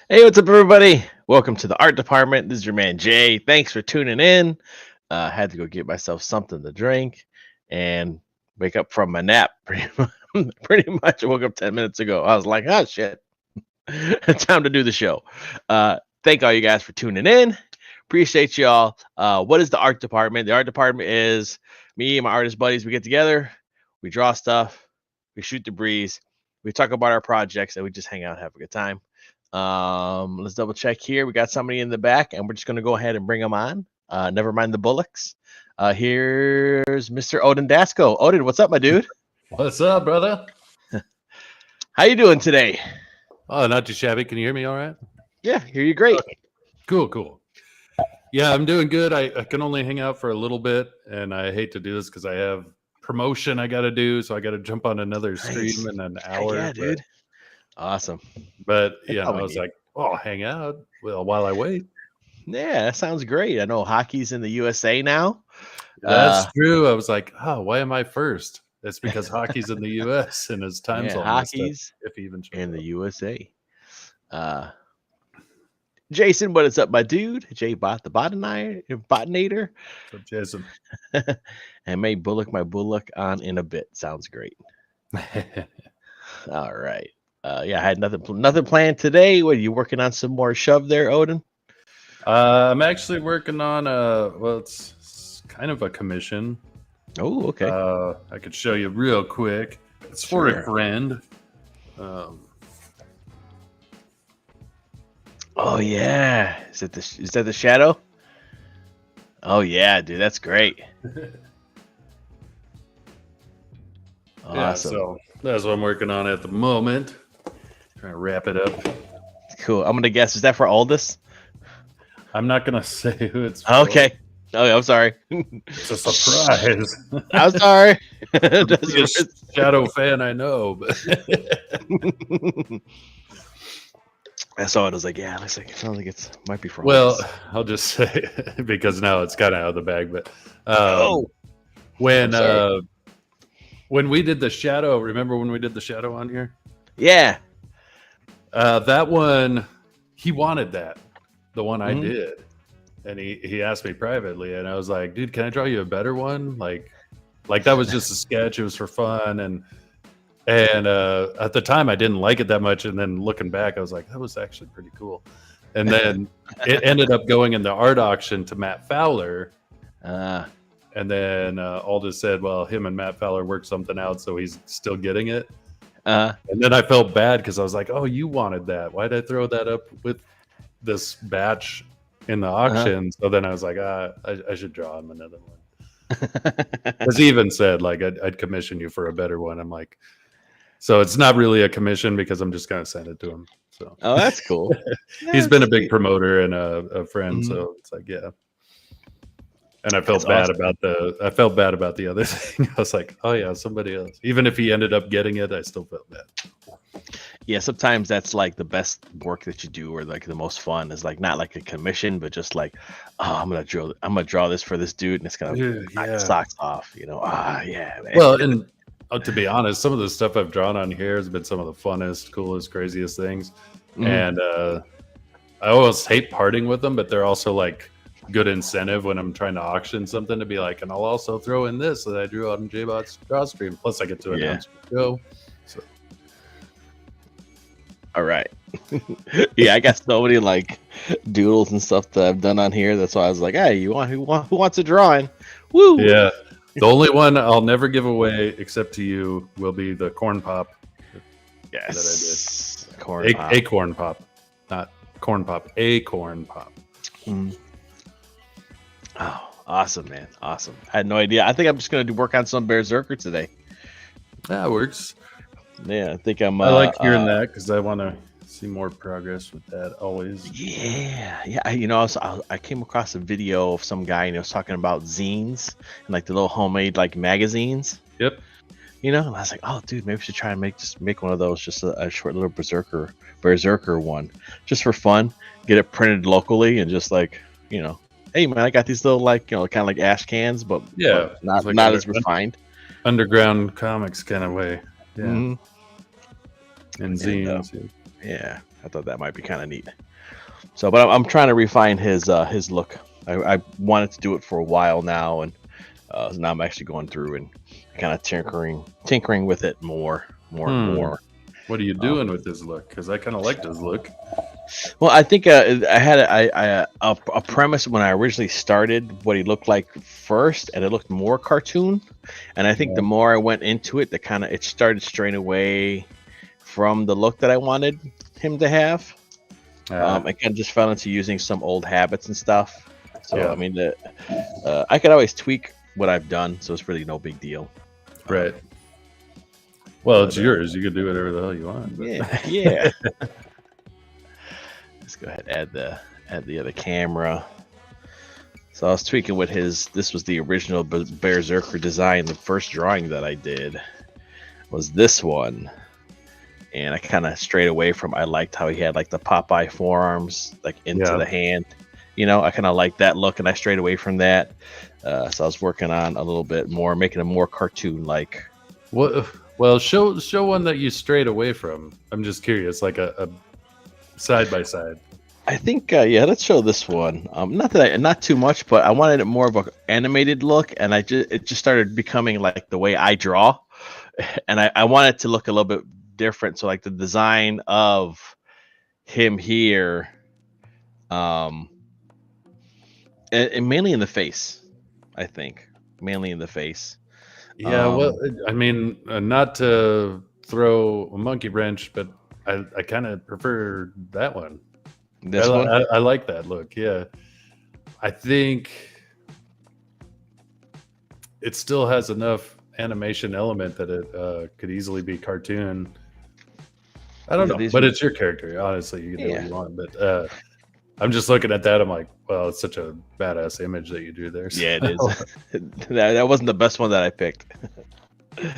Hey, what's up, everybody? Welcome to the art department. This is your man Jay. Thanks for tuning in. Had to go get myself something to drink and wake up from my nap. Pretty much, I woke up 10 minutes ago. I was like, oh shit, time to do the show. Thank all you guys for tuning in. Appreciate y'all. What is the art department? The art department is me and my artist buddies. We get together, we draw stuff, we shoot the breeze, we talk about our projects, and we just hang out and have a good time. Let's double check here. We got somebody in the back, and we're just going to go ahead and bring them on. Never mind the bullocks. Here's Mr. Odin Dasco. Odin, what's up, my dude? What's up, brother? How you doing today? Oh, not too shabby. Can you hear me all right? Yeah, hear you great. Okay. Cool. Yeah, I'm doing good. I can only hang out for a little bit, and I hate to do this because I have promotion I got to do, so I got to jump on another stream in an hour. Yeah, dude. Awesome. But yeah, I was like, oh, I'll hang out while I wait. Yeah, that sounds great. I know hockey's in the USA now. That's true. I was like, oh, why am I first? It's because hockey's in the US and his time zone. Hockey's if even in the USA. Jason, what is up, my dude? Jay Bot the Botinator. What's up, Jason? And may bullock my bullock on in a bit. Sounds great. All right. Yeah, I had nothing planned today. What are you working on? Some more shove there, Odin? I'm actually working on it's kind of a commission. Oh, okay. I could show you real quick. It's for a friend. Oh yeah, is that the shadow? Oh yeah, dude, that's great. Awesome. Yeah, so that's what I'm working on at the moment. Trying to wrap it up. Cool. I'm gonna guess. Is that for Aldous? I'm not gonna say who it's for. Okay. Oh, I'm sorry. It's a surprise. I'm sorry. Biggest Shadow fan I know, but I saw it. I was like, yeah, it sounds like it might be for well, Aldous. I'll just say because now it's kind of out of the bag. But when we did the Shadow, remember when we did the Shadow on here? Yeah. That one, he wanted that. The one I did. And he asked me privately, and I was like, dude, can I draw you a better one? Like that was just a sketch. It was for fun. And at the time, I didn't like it that much. And then looking back, I was like, that was actually pretty cool. And then it ended up going in the art auction to Matt Fowler. And then Aldous said, well, him and Matt Fowler worked something out, so he's still getting it. And then I felt bad because I was like, oh, you wanted that. Why did I throw that up with this batch in the auction? So then I was like, I should draw him another one. Because he even said, like, I'd commission you for a better one. I'm like, so it's not really a commission because I'm just going to send it to him. So that's cool. He's been a big promoter and a friend. So it's like, yeah. And I felt bad about the other thing. I was like, oh yeah, somebody else. Even if he ended up getting it, I still felt bad. Yeah, sometimes that's like the best work that you do, or like the most fun is like not like a commission, but just like, oh, I'm gonna draw this for this dude, and it's gonna knock the socks off, you know. Yeah, man. Well, and to be honest, some of the stuff I've drawn on here has been some of the funnest, coolest, craziest things. And I always hate parting with them, but they're also like good incentive when I'm trying to auction something to be like, and I'll also throw in this that I drew on J-Bot's draw stream. Plus, I get to announce the show. So. All right. Yeah, I got so many like doodles and stuff that I've done on here. That's why I was like, hey, who wants a drawing? Woo! Yeah. The only one I'll never give away except to you will be the corn pop. Yes. That I did. Acorn pop. Not corn pop. Acorn pop. Oh, awesome, man. Awesome. I had no idea. I think I'm just going to work on some Berserker today. That works. Yeah, I think I'm. I like hearing that because I want to see more progress with that always. Yeah. I came across a video of some guy and he was talking about zines and like the little homemade like magazines. Yep. And I was like, oh, dude, maybe we should try and make one of those, just a short little berserker one, just for fun. Get it printed locally and just like, hey man, I got these little like kind of like ash cans, but Yeah. It's not as refined. underground comics kind of way. Yeah. Mhm. And zines. Yeah, I thought that might be kind of neat. So, but I'm trying to refine his look. I wanted to do it for a while now, and now I'm actually going through and kind of tinkering with it more and more. What are you doing with his look? Because I kind of liked his look. Well, I think I had a premise when I originally started what he looked like first, and it looked more cartoon. And I think the more I went into it, it started straying away from the look that I wanted him to have. I kind of just fell into using some old habits and stuff. So I mean, I could always tweak what I've done, so it's really no big deal. Right. Well, it's yours. You can do whatever the hell you want. But. Yeah. Let's go ahead and add the other camera. So I was tweaking with this was the original Berserker design. The first drawing that I did was this one. And I kind of strayed away from, I liked how he had like the Popeye forearms, like into the hand. I kind of like that look, and I strayed away from that. So I was working on a little bit more, making it more cartoon-like. What? Well, show one that you strayed away from. I'm just curious, like a side by side. I think, let's show this one. Not too much, but I wanted it more of an animated look, and it just started becoming like the way I draw, and I wanted it to look a little bit different. So like the design of him here, and mainly in the face, I think, mainly in the face. Yeah, well, I mean, not to throw a monkey wrench, but I kind of prefer that one. This one? I like that look. Yeah, I think it still has enough animation element that it could easily be cartoon. I don't know, but it's your character. Honestly, you can do what you want. But I'm just looking at that. I'm like, well, it's such a badass image that you drew there. So. Yeah, it is. that wasn't the best one that I picked.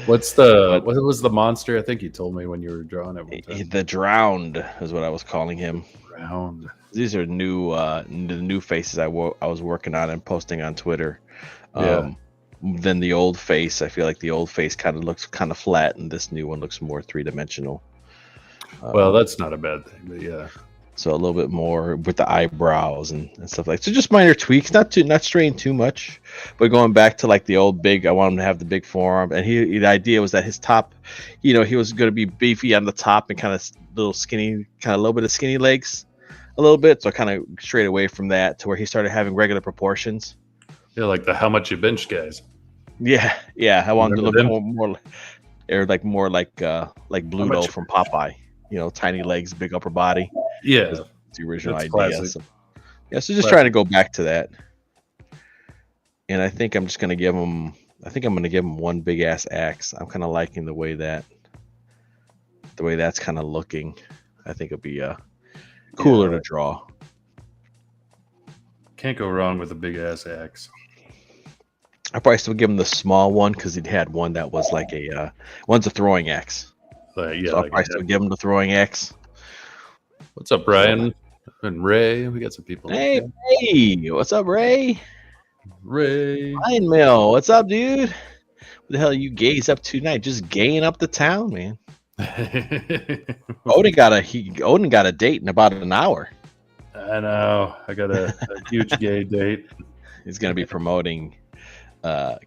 What was the monster? I think you told me when you were drawing it one time. The Drowned is what I was calling him. Drowned. These are the new faces I was working on and posting on Twitter. Then the old face, I feel like the old face kind of looks kind of flat, and this new one looks more three-dimensional. Well, that's not a bad thing, but yeah. So a little bit more with the eyebrows and stuff like that. So just minor tweaks, not straying too much, but going back to like the old big. I want him to have the big forearm, and the idea was that his top, he was going to be beefy on the top and kind of little skinny, kind of a little bit of skinny legs, a little bit. So I kind of strayed away from that to where he started having regular proportions. Yeah, like the how much you bench guys. Yeah. I wanted to look more like Bluto from Popeye. Tiny legs, big upper body. Yeah, it's the original idea. So just classic. Trying to go back to that. And I think I'm just gonna give him. I think I'm gonna give him one big ass axe. I'm kind of liking the way that's kind of looking. I think it'll be cooler to draw. Can't go wrong with a big ass axe. I probably still give him the small one because he'd had one that was like one's a throwing axe. So I'll probably still give him the throwing axe. What's up, Brian and Ray? We got some people. Hey, what's up, Ray? Ray. Iron Mill, what's up, dude? What the hell are you gays up to tonight? Just gaying up the town, man. Odin got a date in about an hour. I know. I got a huge gay date. He's gonna be promoting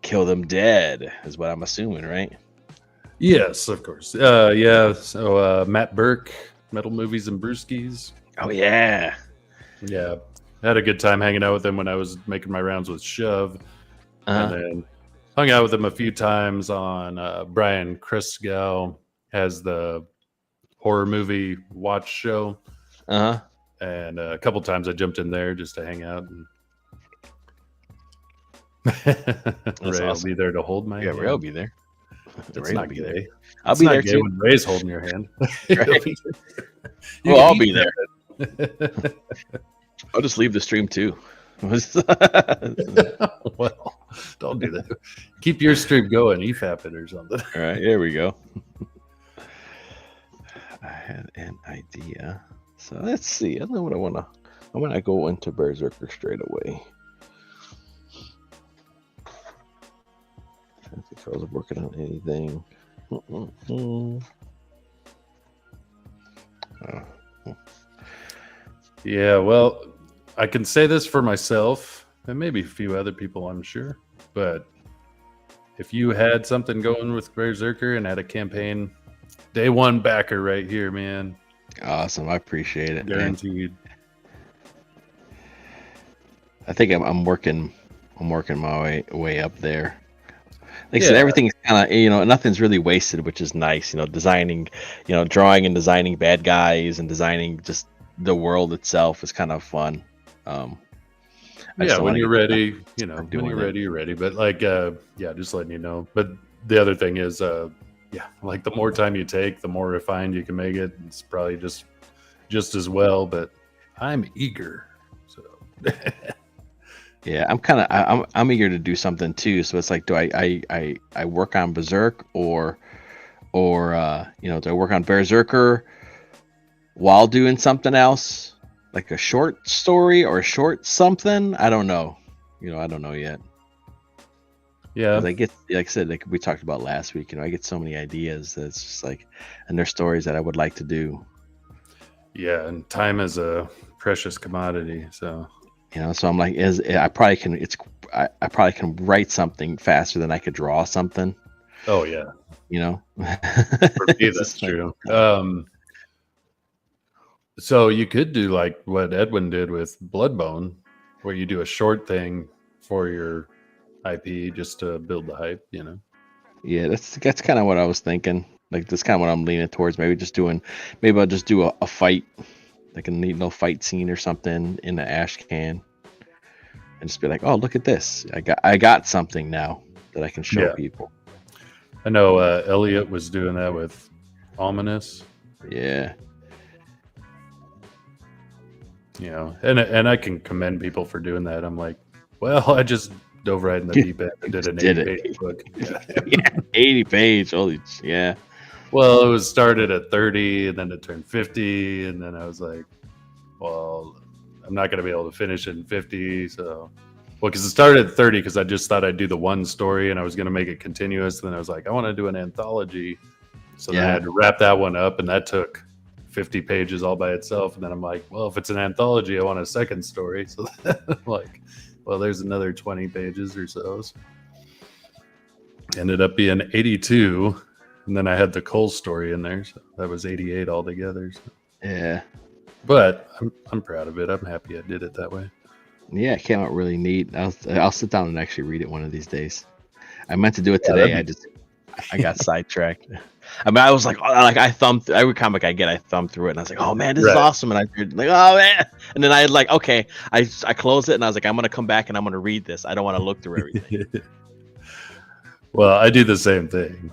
Kill Them Dead, is what I'm assuming, right? Yes, of course. Yeah. So Matt Burke, Metal Movies and Brewskis. Oh yeah. Yeah. I had a good time hanging out with him when I was making my rounds with Shove. And then hung out with him a few times on Brian Christgau has the horror movie watch show. And a couple times I jumped in there just to hang out. And Ray will be there to hold my hand. Ray will be there. It's Ray will not be gay. there. I'll It's be not there gay too. when Ray's holding your hand. Right. You Well, can I'll eat be there. that. I'll just leave the stream too. Well, don't do that. Keep your stream going. EFAP it or something. All right, there we go. I had an idea. So let's see. I don't know what I want to. I want to go into Berserker straight away. I think if I was working on anything. Yeah, well, I can say this for myself and maybe a few other people, I'm sure. But if you had something going with Berserker and had a campaign, day one backer right here, man. Awesome. I appreciate it. Guaranteed. Man. I think I'm working my way up there. Like I said, everything's kind of, nothing's really wasted, which is nice. Designing, drawing and designing bad guys and designing just the world itself is kind of fun. When you're ready, you're ready. But just letting you know. But the other thing is, like the more time you take, the more refined you can make it. It's probably just as well. But I'm eager, so. Yeah, I'm eager to do something too. So it's like, do I work on Berserk or do I work on Berserker while doing something else, like a short story or a short something? I don't know. I don't know yet. Yeah, I get, like I said, like we talked about last week. I get so many ideas that it's just like, and there's stories that I would like to do. Yeah, and time is a precious commodity. So. So I'm like, I probably can write something faster than I could draw something. Oh yeah. For me, that's true. So you could do like what Edwin did with Bloodbone, where you do a short thing for your IP just to build the hype, Yeah, that's kind of what I was thinking. Like that's kind of what I'm leaning towards. Maybe I'll just do a fight, like a neat little fight scene or something in the ash can, and just be like, "Oh, look at this! I got something now that I can show people." I know Elliot was doing that with Ominous. Yeah. And I can commend people for doing that. I'm like, well, I just dove right in the deep end and did an 80-page book. Yeah, 80-page. Holy, yeah. Well, it was started at 30, and then it turned 50, and then I was like, well, I'm not going to be able to finish it in 50. So, because it started at 30 because I just thought I'd do the one story, and I was going to make it continuous. And then I was like, I want to do an anthology. So then I had to wrap that one up, and that took 50 pages all by itself. And then I'm like, well, if it's an anthology, I want a second story. So I'm like, well, there's another 20 pages or so. Ended up being 82. And then I had the Cole story in there. So that was 88 altogether. So. Yeah. But I'm proud of it. I'm happy I did it that way. Yeah, it came out really neat. I'll sit down and actually read it one of these days. I meant to do it today. I got sidetracked. I mean, I was like every comic I get, I thumb through it, and I was like, "Oh man, this is awesome!" And I did like, "Oh man!" And then I had like, okay, I closed it, and I was like, "I'm gonna come back and I'm gonna read this. I don't want to look through everything." Well, I do the same thing.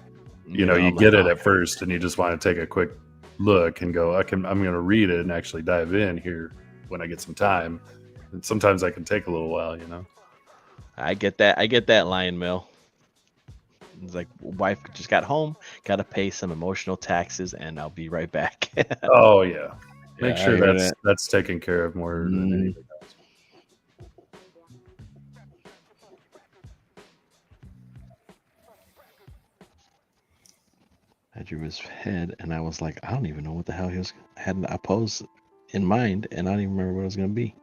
You like, get it at first, and you just want to take a quick look and go, I'm gonna read it and actually dive in here when I get some time. And sometimes I can take a little while, I get that, Lion Mill. It's like, wife just got home, gotta pay some emotional taxes, and I'll be right back. Oh yeah, make sure that's taken care of more than anything else. I drew his head, and I was like, I don't even know what the hell he had a pose in mind, and I don't even remember what it was gonna be.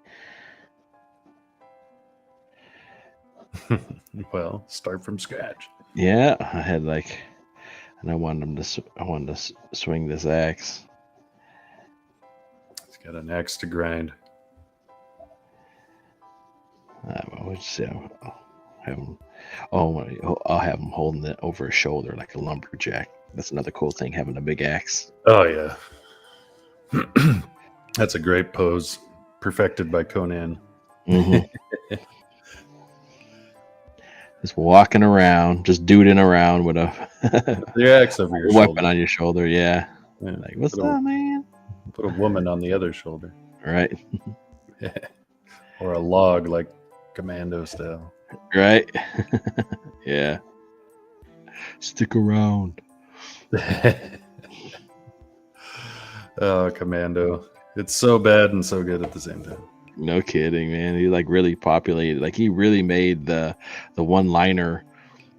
Well, start from scratch. Yeah, I had and I wanted to swing this axe. He's got an axe to grind. I'll have him holding it over his shoulder like a lumberjack. That's another cool thing, having a big axe. Oh yeah, that's a great pose, perfected by Conan. Mm-hmm. Just walking around, just duding around with a The axe over your weapon shoulder. on your shoulder. Yeah. Yeah. Like, what's Put up, man? a woman on the other shoulder. Right. Or a log like Commando style. Right. Yeah. Stick around. Oh, Commando. It's so bad and so good at the same time. No kidding, man. He like really populated. Like he really made the one-liner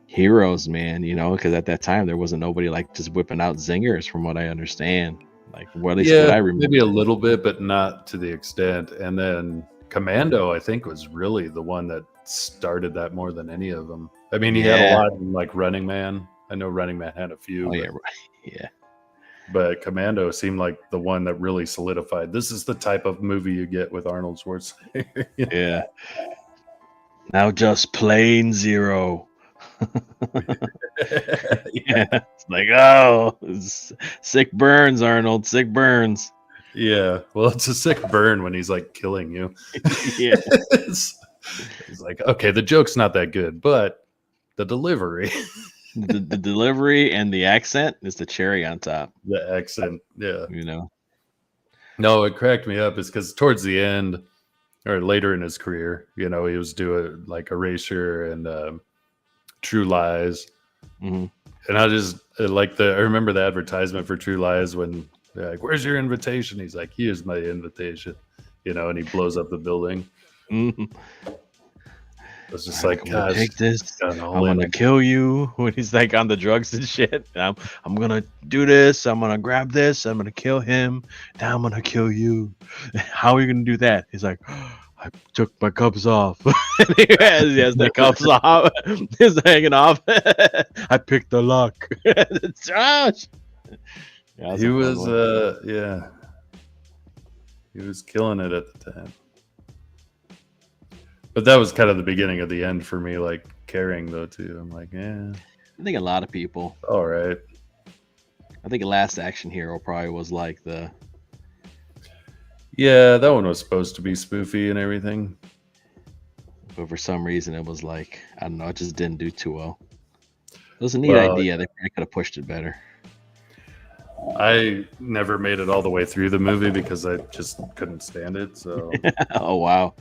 heroes, man. You know, because at that time there wasn't nobody like just whipping out zingers, from what I understand. Like, well, at least what I remember. Maybe a little bit, but not to the extent. And then Commando, I think, was really the one that started that more than any of them. I mean, he had a lot in like Running Man. I know Running Man had a few. Oh yeah, right. Yeah. But Commando seemed like the one that really solidified. This is the type of movie you get with Arnold Schwarzenegger. Yeah. Now just plain zero. Yeah. It's like, oh, it's sick burns, Arnold. Sick burns. Yeah. Well, it's a sick burn when he's like killing you. Yeah. He's like, okay, the joke's not that good, but the delivery. The delivery and the accent is the cherry on top. The accent, yeah. You know. No, it cracked me up is because towards the end or later in his career, you know, he was doing like Erasure and True Lies. Mm-hmm. And I just like I remember the advertisement for True Lies when they're like, where's your invitation? He's like, here's my invitation, you know, and he blows up the building. Mm-hmm. It's just like, gosh, take this. I'm gonna in. kill you when he's like on the drugs and shit. I'm gonna do this. I'm gonna grab this. I'm gonna kill him. Now I'm gonna kill you. How are you gonna do that? He's like, I took my cups off. He has the cups off. He's hanging off. I picked the lock. Josh. Yeah, he was he was killing it at the time. But that was kind of the beginning of the end for me, like caring though too. I'm like, yeah. I think a lot of people. All right. I think Last Action Hero probably was like the. Yeah, that one was supposed to be spoofy and everything. But for some reason, it was like, I don't know, it just didn't do too well. It was a neat idea. They could have pushed it better. I never made it all the way through the movie because I just couldn't stand it. So. Oh, wow.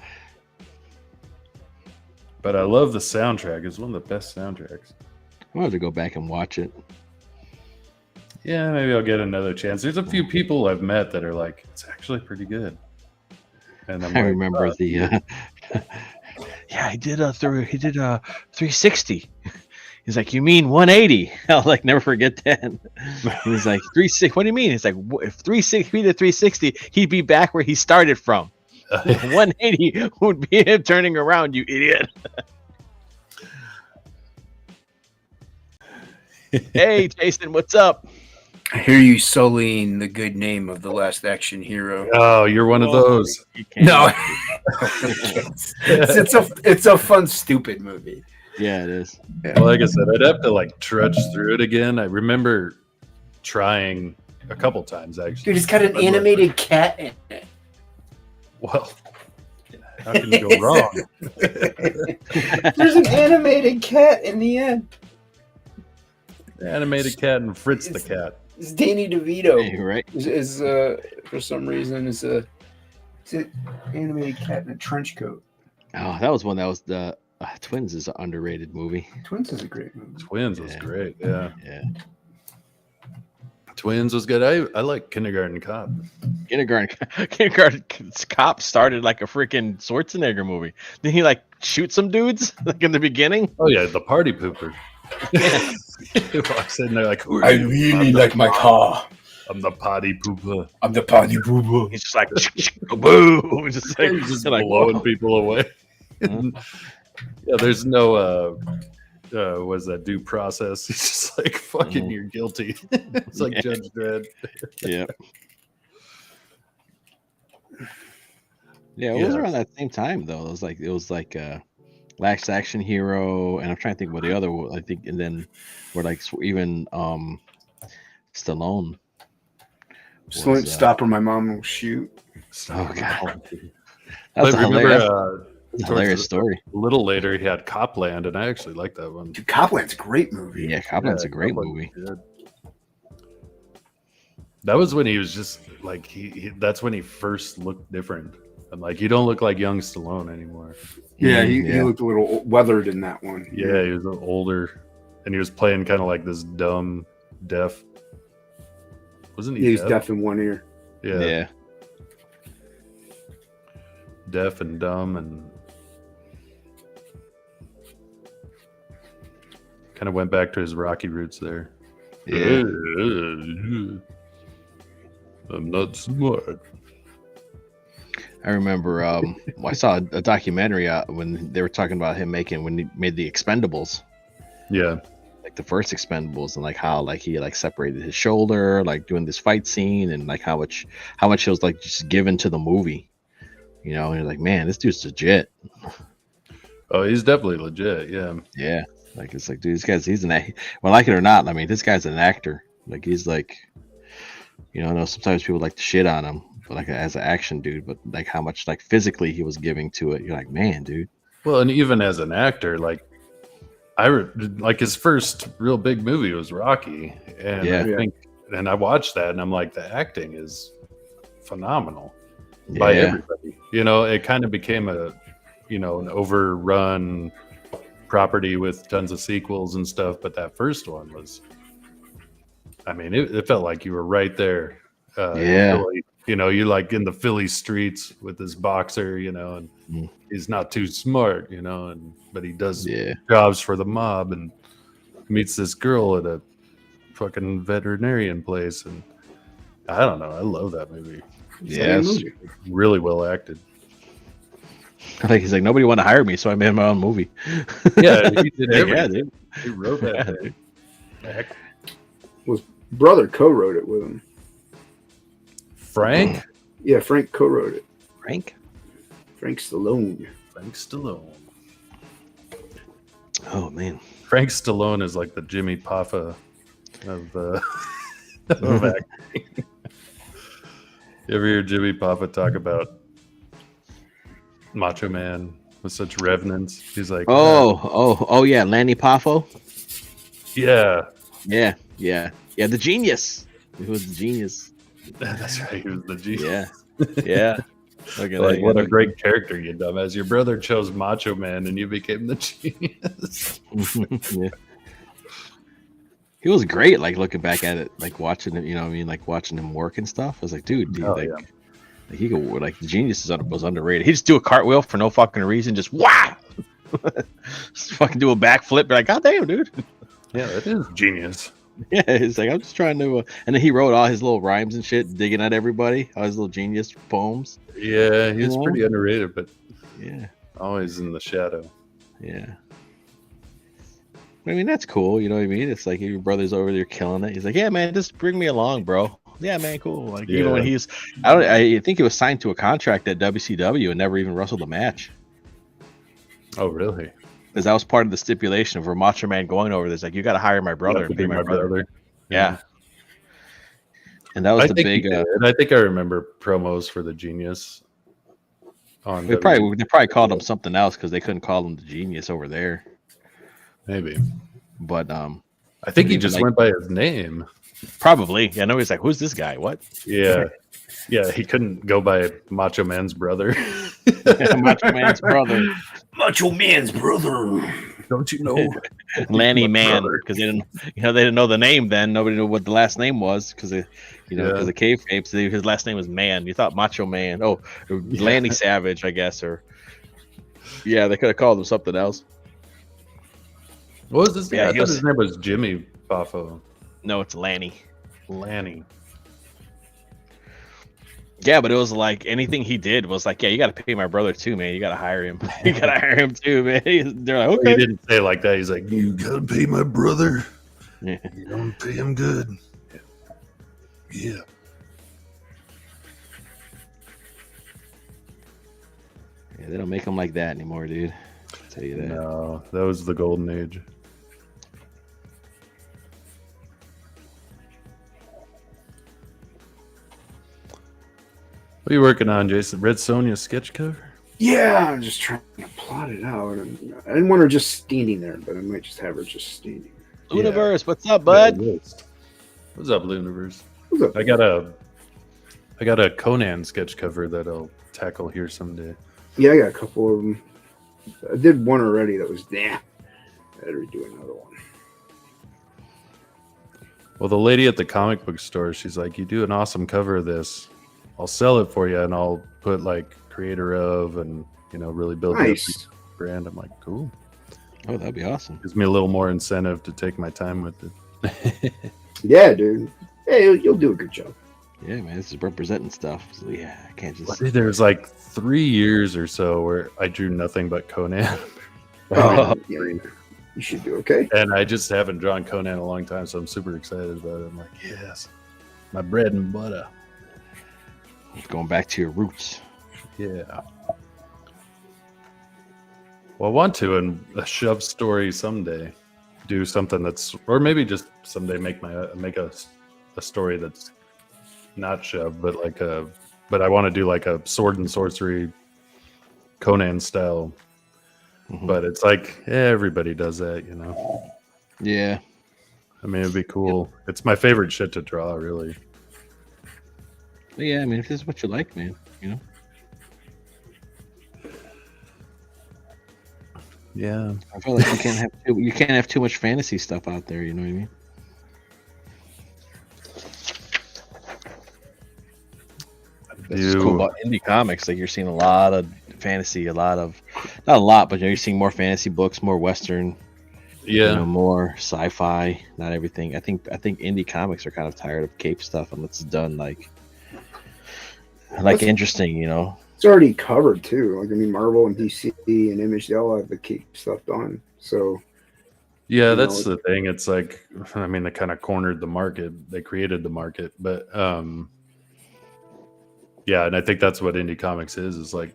But I love the soundtrack. It's one of the best soundtracks. I'm going to go back and watch it. Yeah, maybe I'll get another chance. There's a few people I've met that are like, it's actually pretty good. And I remember the. Yeah, he did a 360. He's like, you mean 180? I'll like never forget that. He's like 360. What do you mean? He's like, if 360 he did 360, he'd be back where he started from. 180 would be him turning around, you idiot. Hey, Jason, what's up? I hear you sullying the good name of The Last Action Hero. Oh, you're one of those. No, it's a fun, stupid movie. Yeah, it is. Yeah. Well, like I said, I'd have to like trudge through it again. I remember trying a couple times actually. Dude, it's got an animated cat in it. Well, how can you go wrong? There's an animated cat in the end. Animated cat and Fritz the cat. It's Danny DeVito. Hey, right? Is for some reason it's an animated cat in a trench coat. Oh, that was one that was the Twins is an underrated movie. Twins is a great movie. Twins was great. Yeah. Twins was good. I like Kindergarten Cop. Kindergarten Cop started like a freaking Schwarzenegger movie. Then he like shoot some dudes like in the beginning. Oh yeah, the party pooper. He walks in there like, who are I you? really like my car. I'm the potty pooper. I'm the party pooper. He's just like boom, just like He's just like, blowing whoa. people away. Yeah, there's no was that due process? He's just like, fucking, you're guilty. It's like Judge Dredd. Yeah. Yeah, it was around that same time though. It was like Last Action Hero, and I'm trying to think what the other. I think, and then we're like even Stallone. Stop or my mom will shoot. Oh god, I that's remember Hilarious story. A little later, he had Copland, and I actually like that one. Dude, Copland's a great movie. Yeah, Copland's a great Copland's movie. good. That was when he was just like that's when he first looked different. And like, you don't look like young Stallone anymore. Yeah, he looked a little weathered in that one. Yeah, he was older, and he was playing kind of like this dumb deaf. Wasn't he? He was deaf in one ear. Yeah. Deaf and dumb, and kind of went back to his Rocky roots there. Yeah. I'm not smart. I remember I saw a documentary when they were talking about him when he made the Expendables. Yeah. Like the first Expendables, and like how like he like separated his shoulder, like doing this fight scene, and like how much he was like just given to the movie. You know, and you're like, man, this dude's legit. Oh, he's definitely legit. Yeah. Yeah. Like it's like, dude, he's well, like it or not, I mean, this guy's an actor. Like he's like, you know, I know sometimes people like to shit on him, but like as an action dude, but like how much like physically he was giving to it. You're like, man, dude. Well, and even as an actor, like like his first real big movie was Rocky, and I think, and I watched that, and I'm like, the acting is phenomenal by everybody. You know, it kind of became an overrun property with tons of sequels and stuff, but that first one was, I mean, it felt like you were right there. Philly, you know, you're like in the Philly streets with this boxer, you know, and he's not too smart, you know, but he does jobs for the mob and meets this girl at a fucking veterinarian place, and I don't know, I love that movie. Yes, really well acted. I think he's like, nobody wanted to hire me, so I made my own movie. Yeah, he did everything. Yeah, dude. He wrote that. His brother co-wrote it with him. Frank? Yeah, Frank co-wrote it. Frank Stallone. Frank Stallone. Oh man, Frank Stallone is like the Jimmy Poffa of acting. You ever hear Jimmy Poffa talk about Macho Man with such reverence? He's like, oh yeah, Lanny Poffo. Yeah, the genius. He was the genius. That's right. He was the genius. Yeah. Like, what a great character, you dumbass. Your brother chose Macho Man and you became the genius. Yeah. He was great, like looking back at it, like watching it, you know what I mean, like watching him work and stuff. I was like, dude, he could, like, the genius was underrated. He just do a cartwheel for no fucking reason, just wow. Just fucking do a backflip, like, god damn, dude. Yeah, that is genius. Yeah, he's like, I'm just trying to, and then he wrote all his little rhymes and shit, digging at everybody, all his little genius poems. Yeah, he's pretty underrated, but always in the shadow. Yeah. I mean, that's cool, you know what I mean? It's like your brother's over there killing it. He's like, yeah, man, just bring me along, bro. Yeah, man, cool. Like, even when I think he was signed to a contract at WCW and never even wrestled a match. Oh, really? Because that was part of the stipulation for Macho Man going over this. Like, you got to hire my brother and pay my brother. Yeah. And that was the big. I think I remember promos for the Genius. They probably called him something else because they couldn't call him the Genius over there. Maybe. But I think he just went by his name. Probably. Yeah, nobody's like, who's this guy? What? Yeah. Yeah, he couldn't go by Macho Man's brother. Macho Man's brother. Macho Man's brother. Don't you know? Lanny Man, because they didn't know the name then. Nobody knew what the last name was because because of kayfabe. So his last name was Man. You thought Macho Man. Oh, Lanny Savage, I guess, or they could have called him something else. What was his name? I thought his name was Jimmy Poffo. No, it's Lanny. Lanny. Yeah, but it was like anything he did was like, you got to pay my brother too, man. You got to hire him. You got to hire him too, man. They're like, okay. He didn't say it like that. He's like, you got to pay my brother. Yeah. You don't pay him good. Yeah. Yeah, they don't make them like that anymore, dude. I'll tell you that. No, that was the golden age. What are you working on, Jason? Red Sonja sketch cover? Yeah, I'm just trying to plot it out. And I didn't want her just standing there, but I might just have her just standing. Universe, what's up, That bud? list. What's up, Looniverse? What's up? I got a Conan sketch cover that I'll tackle here someday. Yeah, I got a couple of them. I did one already that was I had to redo another one. Well, the lady at the comic book store, she's like, "You do an awesome cover of this. I'll sell it for you, and I'll put like creator of, and really build up Nice. the brand." I'm like, "Cool." Oh, that'd be awesome. Gives me a little more incentive to take my time with it. Yeah, dude. Hey, you'll do a good job. Yeah, man, this is representing stuff. So yeah, I can't just. Dude, there was like 3 years or so where I drew nothing but Conan. Oh, yeah, you should do okay. And I just haven't drawn Conan in a long time, so I'm super excited about it. I'm like, yes, my bread and butter. Going back to your roots. Yeah. Well, I want to in a shove story someday do something that's, or maybe just someday make a story that's not shove, but but I want to do like a sword and sorcery Conan style. Mhm. But it's like everybody does that, Yeah. I mean, it'd be cool. It's my favorite shit to draw, really. But yeah, I mean, if this is what you like, man, Yeah. I feel like you can't have too much fantasy stuff out there. You know what I mean? That's what's cool about indie comics. Like you're seeing a lot of fantasy, not a lot, but you're seeing more fantasy books, more Western. Yeah. More sci-fi. Not everything. I think indie comics are kind of tired of cape stuff unless it's done like interesting. It's already covered too. Like I mean, Marvel and DC and Image, they all have the cape stuff done. So yeah, that's the thing. It's like, I mean, they kind of cornered the market. They created the market, but yeah, and I think that's what indie comics is like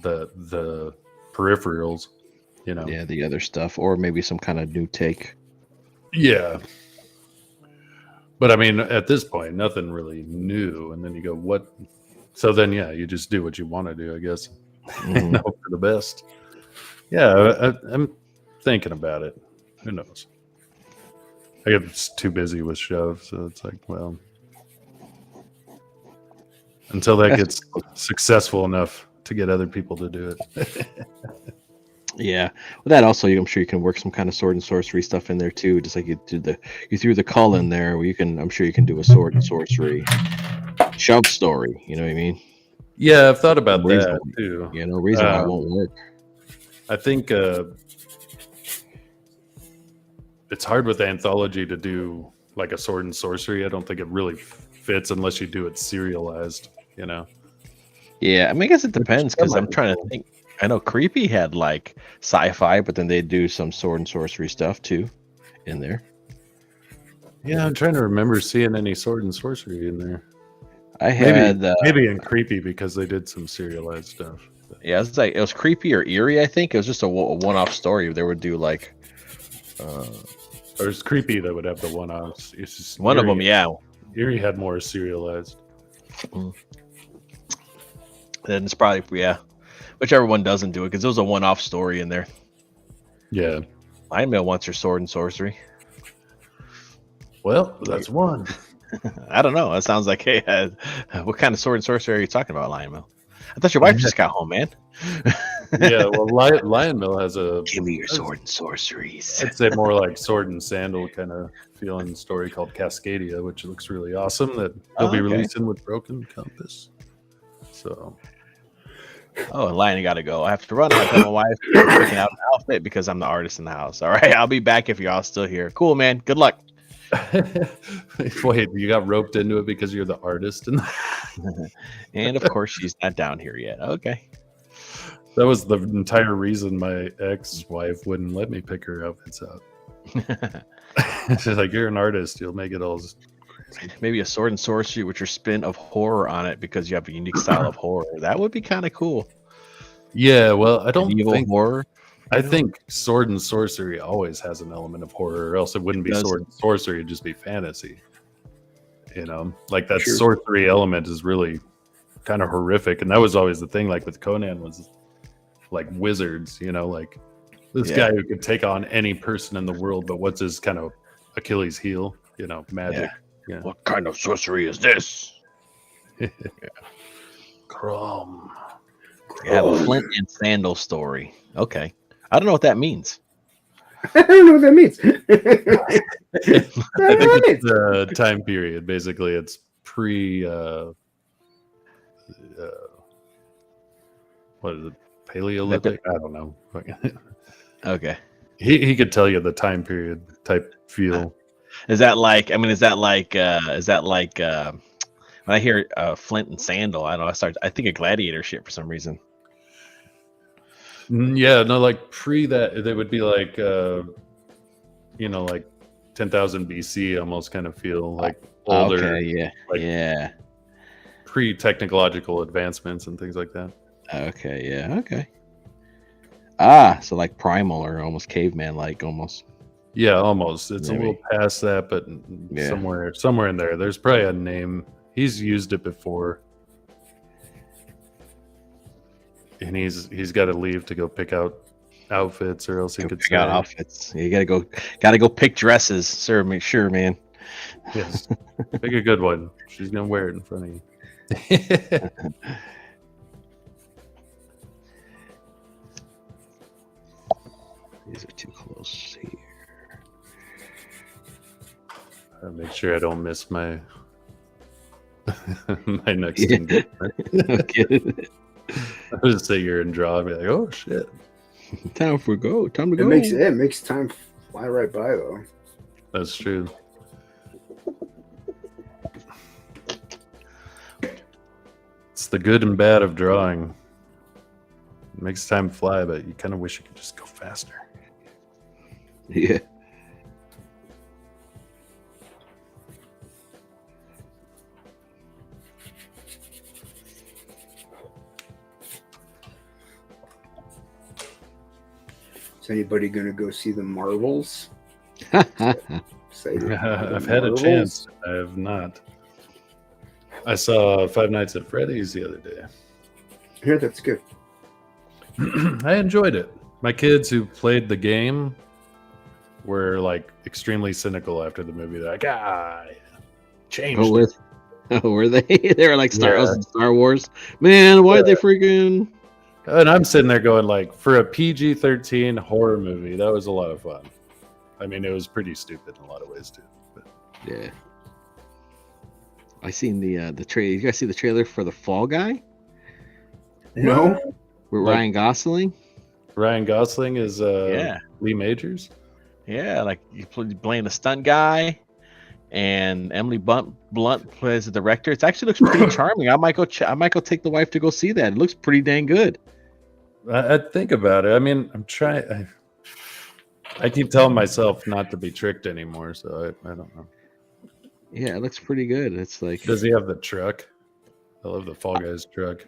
the peripherals, Yeah, the other stuff, or maybe some kind of new take. Yeah. But I mean, at this point, nothing really new. And then you go, what? So then, yeah, you just do what you want to do, I guess. And hope for the best. Yeah, I'm thinking about it. Who knows? I get too busy with shove, so it's like, well, until that gets successful enough to get other people to do it. Yeah, well, that also, I'm sure you can work some kind of sword and sorcery stuff in there too. Just like you threw the cull in there, where I'm sure you can do a sword and sorcery shove story. You know what I mean? Yeah, I've thought about that too. No reason why it won't work. I think it's hard with anthology to do like a sword and sorcery. I don't think it really fits unless you do it serialized. Yeah, I mean, I guess it depends because I'm trying to think. I know Creepy had like sci-fi, but then they do some sword and sorcery stuff too in there. Yeah, I'm trying to remember seeing any sword and sorcery in there. I had maybe in Creepy because they did some serialized stuff. Yeah, it was Creepy or Eerie. I think it was just a one-off story. They would do like. Or it's Creepy that would have the one-offs. It's just one Eerie, of them, yeah. Eerie had more serialized. Then it's probably whichever one doesn't do it because there was a one-off story in there. Yeah, Lion Mail wants her sword and sorcery. Well, that's one. I don't know. It sounds like, hey, what kind of sword and sorcery are you talking about, Lion Mail? I thought your wife just got home, man. Yeah, well, Lion Mill has a. Give me your sword and sorceries. I'd say more like sword and sandal kind of feeling story called Cascadia, which looks really awesome. That they'll be releasing with Broken Compass. So. Oh, and Lion got to go. I have to run. I tell my wife picking out an outfit because I'm the artist in the house. All right, I'll be back if y'all still here. Cool, man. Good luck. Wait, you got roped into it because you're the artist, and of course she's not down here yet. Okay. That was the entire reason my ex-wife wouldn't let me pick her outfits out. She's like, "You're an artist. You'll make it all." Maybe a sword and sorcery with your spin of horror on it because you have a unique style of horror. That would be kind of cool. Yeah, well, I don't think horror. I think sword and sorcery always has an element of horror, or else it wouldn't be sword and sorcery; it'd just be fantasy. Like that sorcery element is really kind of horrific, and that was always the thing. Like with Conan, was like wizards, like this Yeah. guy who could take on any person in the world, but what's his kind of Achilles heel, magic. Yeah. What kind of sorcery is this? Crom. You have a flint and sandal story. Okay. I don't know what that means. I don't know what that means. I think it's the time period. Basically, it's pre. What is it? Paleolithic? I don't know. Okay. He could tell you the time period type feel. Is that like when I hear flint and sandal, I don't know, I think of gladiator shit for some reason. Yeah, no, like pre that, they would be like, like 10,000 BC, almost kind of feel like older. Okay, yeah, like yeah. Pre-technological advancements and things like that. Okay, yeah, okay. So like primal or almost caveman like almost. Yeah, almost. It's Maybe. a little past that, but Yeah. somewhere in there. There's probably a name. He's used it before. And he's got to leave to go pick out outfits, or else he could pick out outfits. You gotta go pick dresses, sir. Make sure, man. Yes, pick a good one. She's gonna wear it in front of you. These are too close here. I'll make sure I don't miss my my next Yeah. engagement. Okay. I would say you're in draw and be like, oh shit. Time to go. It makes time fly right by though. That's true. It's the good and bad of drawing. It makes time fly, but you kind of wish it could just go faster. Yeah. Is anybody gonna go see the Marvels? Say I've had a chance. I have not. I saw Five Nights at Freddy's the other day. I hear that's good. I enjoyed it. My kids who played the game were like extremely cynical after the movie. They're like, changed. Were they? They were like Yeah. Star Wars. Man, why'd they freaking? And I'm sitting there going, like, for a PG-13 horror movie, that was a lot of fun. I mean, it was pretty stupid in a lot of ways too. But Yeah. I seen the trailer. You guys see the trailer for the Fall Guy No, with Like- Ryan Gosling? Ryan Gosling is Yeah. Lee Majors. Yeah, like you playing a stunt guy, and Emily Blunt plays the director. It actually looks pretty charming. I might go take the wife to go see that. It looks pretty dang good. I think about it. I mean, I'm trying. I keep telling myself not to be tricked anymore, so I don't know. Yeah, it looks pretty good. It's like Does he have the truck? I love the Fall Guys truck.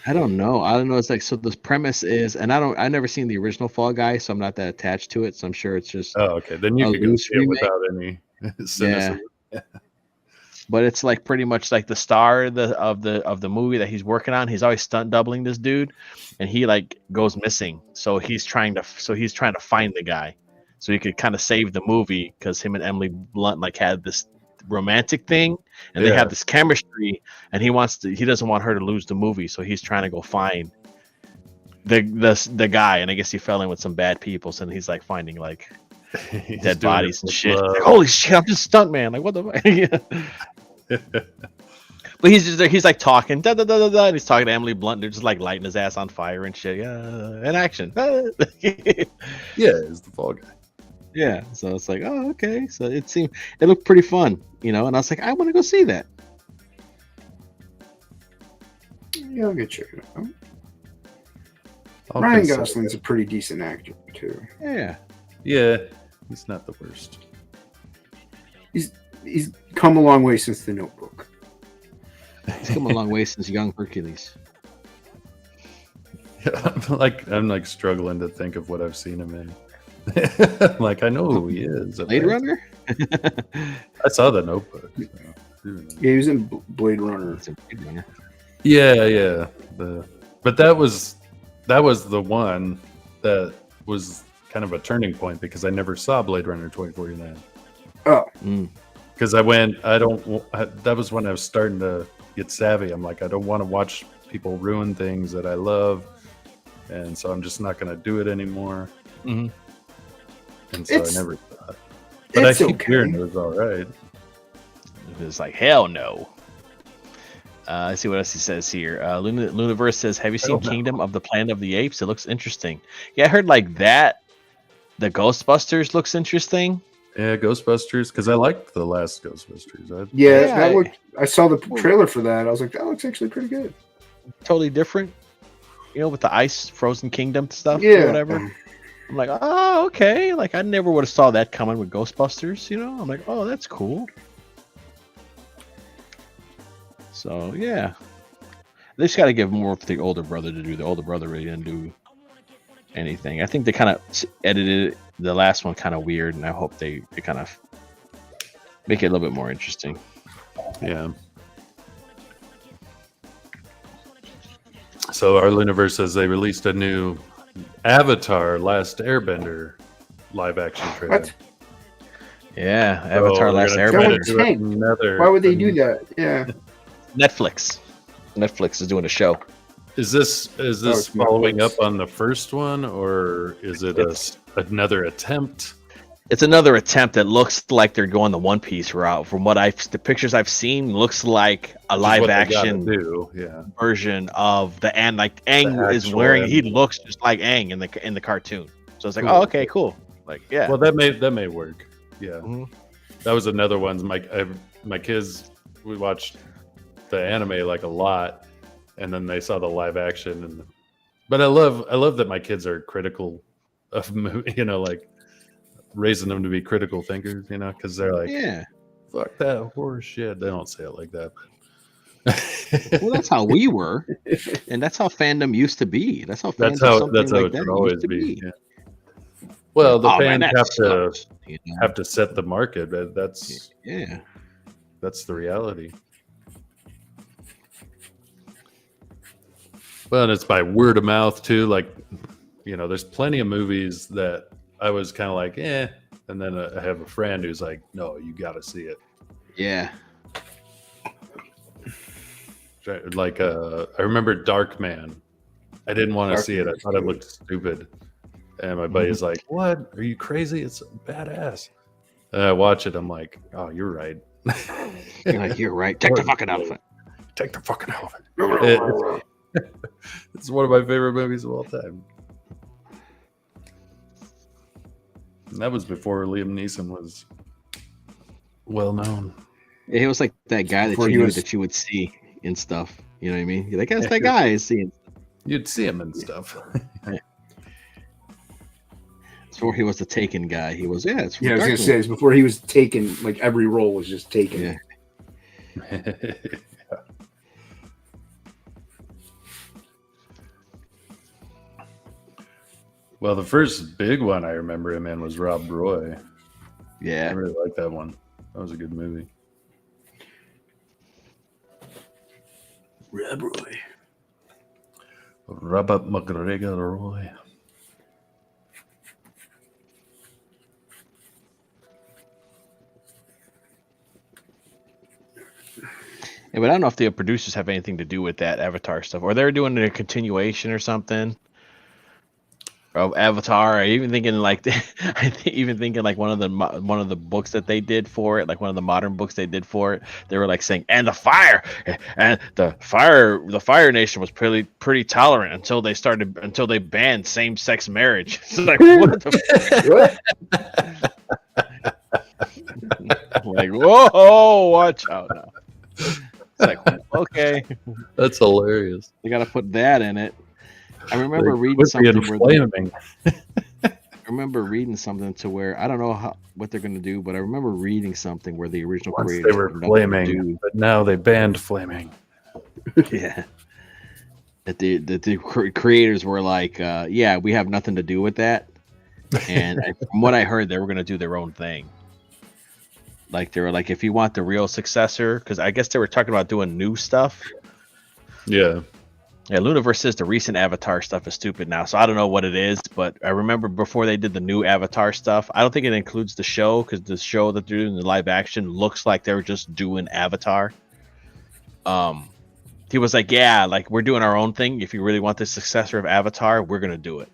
I don't know. It's like, so the premise is, and I never seen the original Fall Guy, so I'm not that attached to it. So I'm sure it's just Oh, okay. Then you A can go loose see it remake? without any cynicism. but it's like pretty much like the star of the movie that he's working on. He's always stunt doubling this dude, and he like goes missing. So he's trying to find the guy, so he could kind of save the movie, because him and Emily Blunt like had this romantic thing, and they Yeah. have this chemistry, and he doesn't want her to lose the movie, so he's trying to go find the guy. And I guess he fell in with some bad people, so then he's like finding like He's dead doing bodies it and with shit. love. Like, holy shit, I'm just stunt man. Like, what the fuck? But he's like talking, da, da, da, da, da, and he's talking to Emily Blunt. They're just like lighting his ass on fire and shit. Yeah, in action. Yeah, it's the Fall Guy. Yeah, so it's like, oh, okay. So it looked pretty fun, and I was like, I want to go see that. yeah, I'll get checked out. I'll Ryan consider Gosling's it. a pretty decent actor too. Yeah, Yeah, he's not the worst. He's come a long way since The Notebook. he's come a long way since Young Hercules. I'm like struggling to think of what I've seen him in. I'm like, I know who he is. Blade Runner. I saw The Notebook. So. Yeah, he was in Blade Runner. It's a Blade Runner. Yeah. But that was that was the one that was kind of a turning point because I never saw Blade Runner 2049. Oh, Because that was when I was starting to get savvy. I'm like, I don't want to watch people ruin things that I love, and so I'm just not going to do it anymore. Mhm. And so I never saw it. But I it's keep okay. hearing it was all right. It's like hell no. Let's see what else he says here. Luniverse says, "Have you seen Hell no. Kingdom of the Planet of the Apes? It looks interesting." Yeah, I heard like that. The Ghostbusters looks interesting. Yeah, Ghostbusters, because I liked the last Ghostbusters. Yeah, Yeah, that looked. I saw the trailer for that. I was like, that looks actually pretty good. Totally different. You know, with the ice frozen kingdom stuff Yeah. or whatever. I'm like, oh, okay. Like I never would have saw that coming with Ghostbusters. You know, I'm like, oh, that's cool. So yeah, they just got to give more for the older brother to do. The older brother really didn't do anything. I think they kind of edited the last one kind of weird, and I hope they kind of make it a little bit more interesting. Yeah. So our universe says they released a new Avatar: Last Airbender live action trailer. What? Yeah, Avatar: we're Last gonna try to Airbender. do another- Why would they do that? Yeah. Netflix is doing a show. Is this it's following Netflix. up on the first one, or is it another attempt? It's another attempt that looks like they're going the One Piece route. From what the pictures I've seen, looks like a live action version of the Aang. Like Aang is wearing, he looks just like Aang in the cartoon. So it's like, Cool. oh, okay, cool. Like, yeah. Well, that may work. Yeah, Mhm. that was another one. My kids, we watched the anime like a lot, and then they saw the live action. But I love that my kids are critical of movie. You know, like raising them to be critical thinkers. You know, because they're like, Yeah. fuck that horror shit. They don't say it like that. Well, that's how we were, and that's how fandom used to be. That's how That's fans of how something like it that should always used to be. Yeah. Well, the Oh, man, fans that sucks, you know? have to set the market. That's the reality. Well, and it's by word of mouth too. Like, you know, there's plenty of movies that I was kind of like, and then I have a friend who's like, no, you got to see it. Yeah. Like, I remember Dark Man. I didn't want to see it. I thought it looked stupid. And my buddy's like, what? Are you crazy? It's badass. And I watch it. I'm like, oh, you're right. You're like, you're right. Take the fucking elephant. Take the fucking elephant. It's one of my favorite movies of all time. And that was before Liam Neeson was well known. It was like that guy that Before you he knew was- that you would see in stuff. You know what I mean? You're like, that's that guy is seeing. You'd see him and stuff. Before he was the Taken guy, he was it's from Yeah, I was gonna Darkman. say it's before he was taken. Like every role was just taken. Yeah. Well, the first big one I remember him in was Rob Roy. I Yeah. really liked that one. That was a good movie. Rob Roy. Robert McGregor Roy. Yeah, but I don't know if the producers have anything to do with that Avatar stuff, or they're doing a continuation or something of Avatar. Or even thinking like, even thinking like one of the books that they did for it, like one of the modern books they did for it. They were like saying, and the Fire Nation was pretty tolerant until they banned same-sex marriage. It's like, what the like, whoa, watch out now. It's like, okay, That's hilarious. they got to put that in it. I remember reading Quit being something flaming. I remember reading something to where I don't know what they're going to do, but I remember reading something where the original Once creators they were had nothing to flaming, but now they banned flaming. yeah. That the creators were like, yeah, we have nothing to do with that. And from what I heard, they were going to do their own thing. Like they were like, if you want the real successor, because I guess they were talking about doing new stuff. Yeah. Yeah, Lunaverse says the recent Avatar stuff is stupid now, so I don't know what it is, but I remember before they did the new Avatar stuff, I don't think it includes the show because the show that they're doing the live action looks like they're just doing Avatar. He was like, "Yeah, like we're doing our own thing. If you really want the successor of Avatar, we're gonna do it.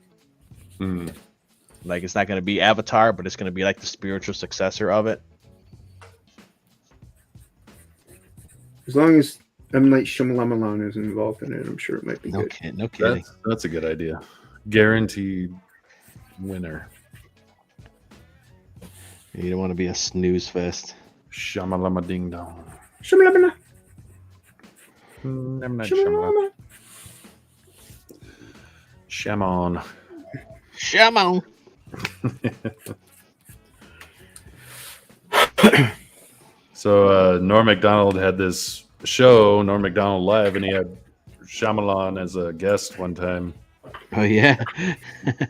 Like it's not gonna be Avatar, but it's gonna be like the spiritual successor of it." As long as M. Night Shyamalan is involved in it, I'm sure it might be good. No kidding. That's a good idea. Guaranteed winner. You don't want to be a snooze fest. Shamalama ding dong. Shyamalama. I'm not Shyamalan. Shamon. Shamon. So Norm Macdonald had this show, Norm Macdonald Live, and he had Shyamalan as a guest one time. Oh yeah.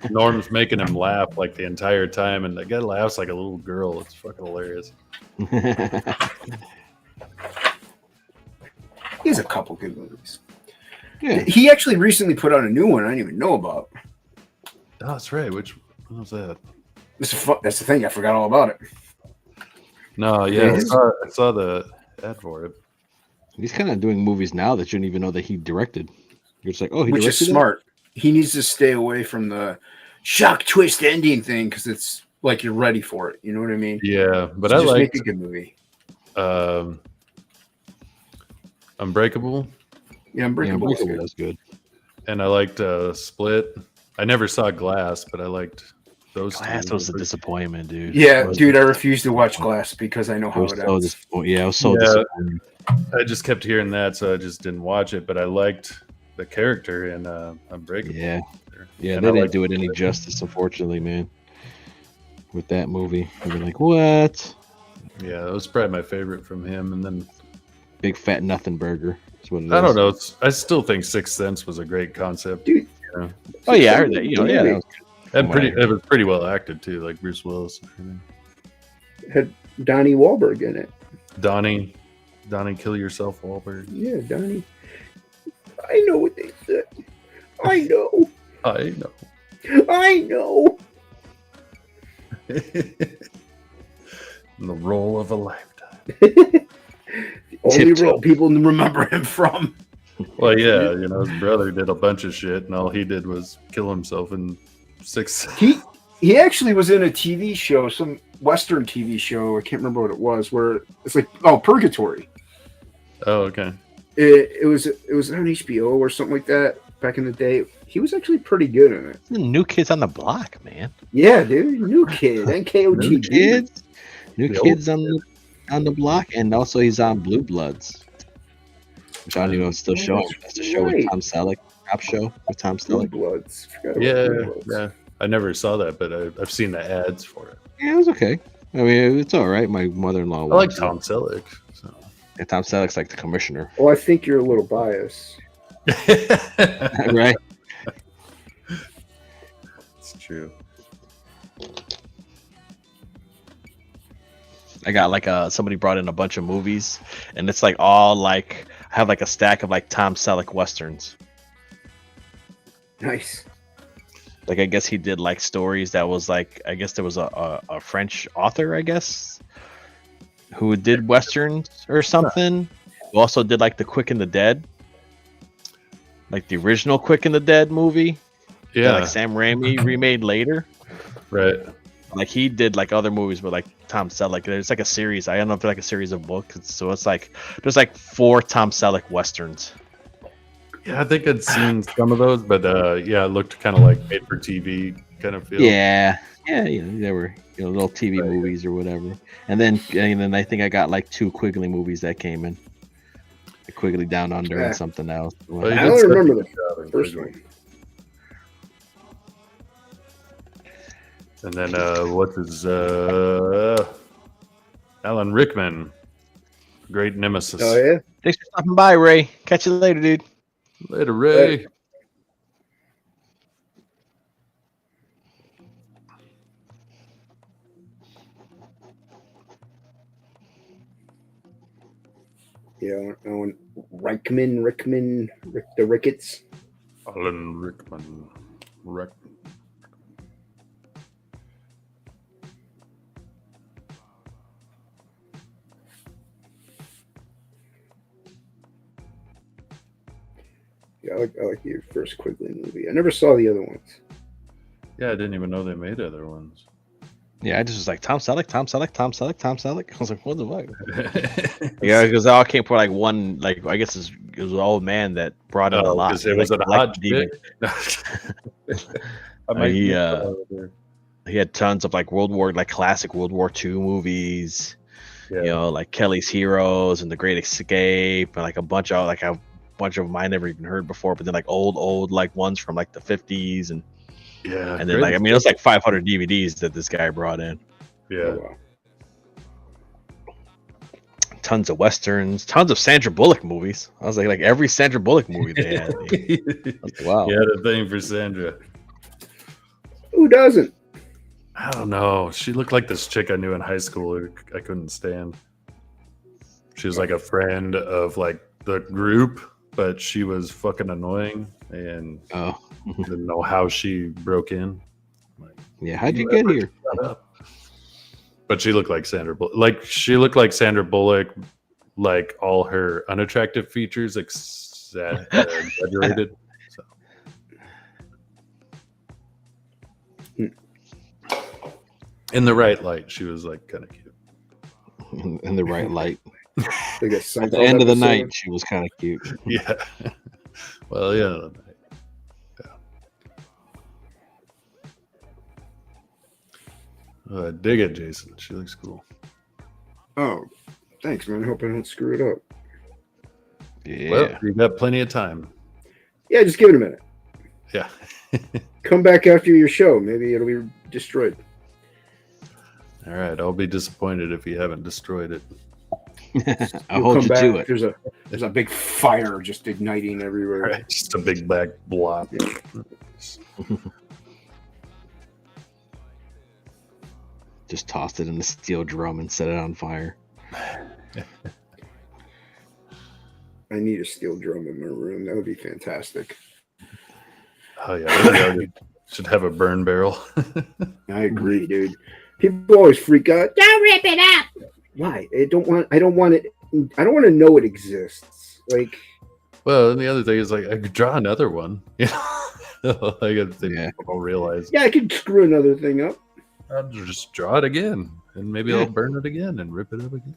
Norm's making him laugh like the entire time, and the guy laughs like a little girl. It's fucking hilarious. He has a couple good movies. Yeah. He actually recently put out a new one I didn't even know about. Oh, that's right. Which one was that? That's the thing. I forgot all about it. No, yeah, I saw the ad for it. He's kind of doing movies now that you didn't even know that he directed. You're just like, oh, he Which directed is smart. He needs to stay away from the shock twist ending thing because it's like you're ready for it. You know what I mean? Yeah, but So I just like make a good movie. Unbreakable. Yeah, Unbreakable. Yeah, that's good. And I liked Split. I never saw Glass, but I liked those Glass two. was a disappointment, dude. Yeah, dude, I refuse to watch Glass because I know how it ends. Yeah, I was so disappointed. I just kept hearing that, so I just didn't watch it. But I liked the character in Unbreakable. Yeah, And they didn't do it any justice, unfortunately, man. With that movie, you're like, what? Yeah, that was probably my favorite from him. And then Big Fat Nothing Burger. Is what it I is. don't know. I still think Sixth Sense was a great concept, dude. Yeah. Oh yeah, I heard that. You know, yeah, that was good. And it was pretty well acted too, like Bruce Willis. Had Donnie Wahlberg in it. Donnie, Kill Yourself, Wahlberg. Yeah, Donnie. I know what they said. I know. I know. I know. The role of a lifetime. The only Tiptoe. role people remember him from. Well, yeah, you know, his brother did a bunch of shit, and all he did was kill himself in 6. He actually was in a TV show, some Western TV show. I can't remember what it was. Where it's like, Purgatory. Oh, okay. It was on HBO or something like that back in the day. He was actually pretty good in it. New Kids on the Block, man. Yeah, dude, New Kid, NKOTB. New Kids on the Block, and also he's on Blue Bloods. Which I don't even know it's still showing. That's the show with Tom Selleck. Cop show with Tom Selleck. Bloods. Yeah. I never saw that, but I've seen the ads for it. Yeah, it was okay. I mean, it's all right. My mother-in-law. I like Tom Selleck. So. Yeah, Tom Selleck's like the commissioner. Well, I think you're a little biased. Right? It's true. I got like somebody brought in a bunch of movies, and it's like all like I have like a stack of like Tom Selleck westerns. Nice. Like I guess he did like stories that was like I guess there was a French author I guess who did westerns or something. Who also did like the Quick and the Dead, like the original Quick and the Dead movie. Yeah, that, like Sam Raimi remade later. Right. Like he did like other movies with like Tom Selleck. There's like a series. I don't know if they're like a series of books. So it's like there's like 4 Tom Selleck westerns. Yeah, I think I'd seen some of those, but yeah, it looked kind of like made for TV kind of feel. Yeah, you know, they were little TV movies or whatever. And then I think I got like 2 Quigley movies that came in. The Quigley Down Under and something else. Well, I don't remember the first one. And then what is Alan Rickman, great nemesis. Oh yeah. Thanks for stopping by, Ray. Catch you later, dude. Later, Ray. Yeah, Rickman, the Ricketts. Alan Rickman. Yeah, I like the first Quigley movie. I never saw the other ones. Yeah, I didn't even know they made other ones. Yeah, I just was like Tom Selleck. I was like, what the fuck? Yeah, because it all came from like one, like I guess it was an old man that brought in a lot. Because it was a hot chick. He had tons of like classic World War II movies. Yeah. You know, like Kelly's Heroes and The Great Escape, and like a bunch of them I never even heard before. But then like old like ones from like the 50s and. Yeah, and then like I mean, it was like 500 DVDs that this guy brought in. Yeah, Oh, wow. Tons of westerns, tons of Sandra Bullock movies. I was like every Sandra Bullock movie they had. Wow. Yeah, the thing for Sandra. Who doesn't? I don't know. She looked like this chick I knew in high school who I couldn't stand. She was like a friend of like the group, but she was fucking annoying and didn't know how she broke in. Like, yeah, how'd you get here? But she looked like Sandra Bullock. Like she looked like Sandra Bullock, like all her unattractive features exaggerated. So. In the right light, she was like kind of cute. In the right light. At the end of the night, she was kind of cute. Yeah. Well, yeah. Dig it, Jason. She looks cool. Oh, thanks, man. I hope I don't screw it up. Yeah. Well, you got plenty of time. Yeah, just give it a minute. Yeah. Come back after your show. Maybe it'll be destroyed. All right. I'll be disappointed if you haven't destroyed it. I'll hold you to it. There's a big fire just igniting everywhere. Right, just a big black blob. Yeah. Just tossed it in a steel drum and set it on fire. I need a steel drum in my room. That would be fantastic. Oh yeah, we should have a burn barrel. I agree, dude. People always freak out. Don't rip it up. Why? I don't want it. I don't want to know it exists. Like, well, and the other thing is like I could draw another one. You know, like I'll realize. Yeah, I could screw another thing up. I'll just draw it again, and maybe I'll burn it again and rip it up again.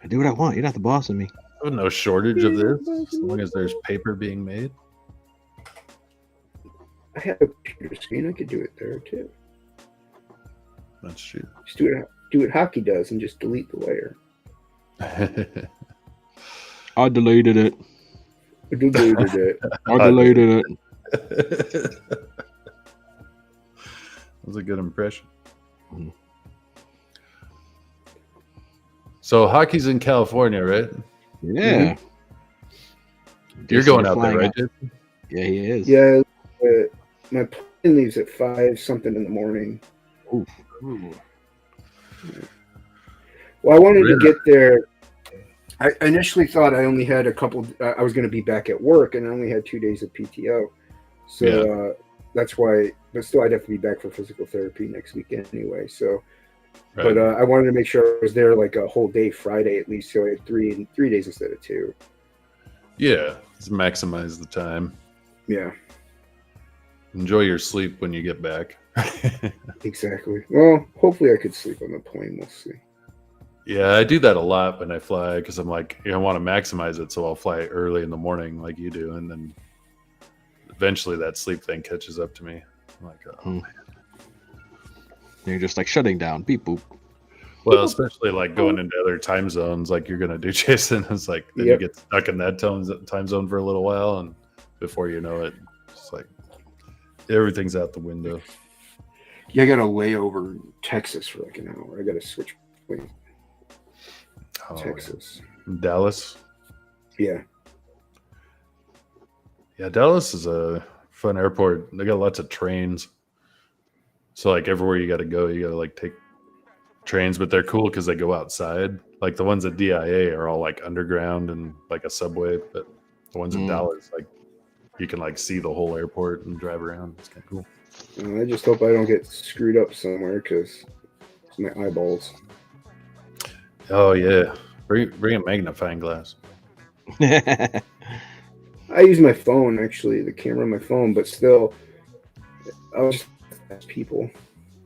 I do what I want. You're not the boss of me. Oh, no shortage of this, as long as there's paper being made. I have a computer screen. I could do it there too. That's true. Just do what hockey does and just delete the layer. I deleted it. I deleted it. I deleted it. That was a good impression. Mm-hmm. So hockey's in California, right? Yeah. Mm-hmm. You're going out there, right, Jason? Yeah, he is. Yeah. My plane leaves at 5 something in the morning. Ooh. Well, I wanted to get there. I initially thought I only had I was going to be back at work, and I only had 2 days of PTO. So that's why, but still, I'd have to be back for physical therapy next week anyway. So, right. But I wanted to make sure I was there like a whole day Friday at least, so I had 3 days instead of 2. Yeah, let's maximize the time. Yeah. Enjoy your sleep when you get back. Exactly. Well, hopefully I could sleep on the plane. We'll see. Yeah, I do that a lot when I fly because I'm like, I want to maximize it, so I'll fly early in the morning like you do, and then eventually that sleep thing catches up to me. I'm like, oh man. You're just like shutting down. Beep boop. Well, especially like going into other time zones like you're gonna do, Jason. It's like then you get stuck in that time zone for a little while, and before you know it, it's like everything's out the window. Yeah, I got to lay over in Texas for like an hour. I got to switch planes. Texas. Dallas? Yeah. Yeah, Dallas is a fun airport. They got lots of trains. So like everywhere you got to go, you got to like take trains, but they're cool because they go outside. Like the ones at DIA are all like underground and like a subway, but the ones in Dallas like you can like see the whole airport and drive around. It's kind of cool. I just hope I don't get screwed up somewhere because it's my eyeballs. Oh yeah, bring a magnifying glass. I use my phone, actually, the camera on my phone, but still, I'll just ask people.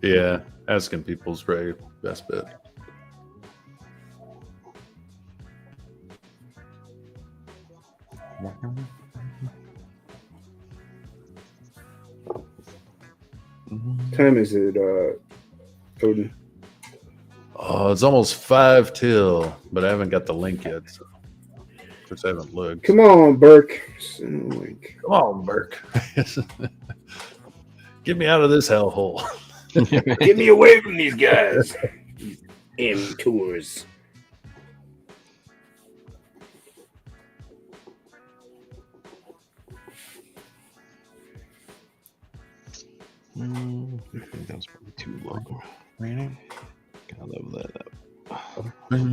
Yeah, asking people's probably best bet. What time is it, Odin? Oh, it's almost 5 till, but I haven't got the link yet. So. Of course, I haven't looked. Come on, Burke. Send the link. Come on, Burke. Get me out of this hellhole. Get me away from these guys. These amateurs. I think that was probably too low. Right? Gotta level that up. A bit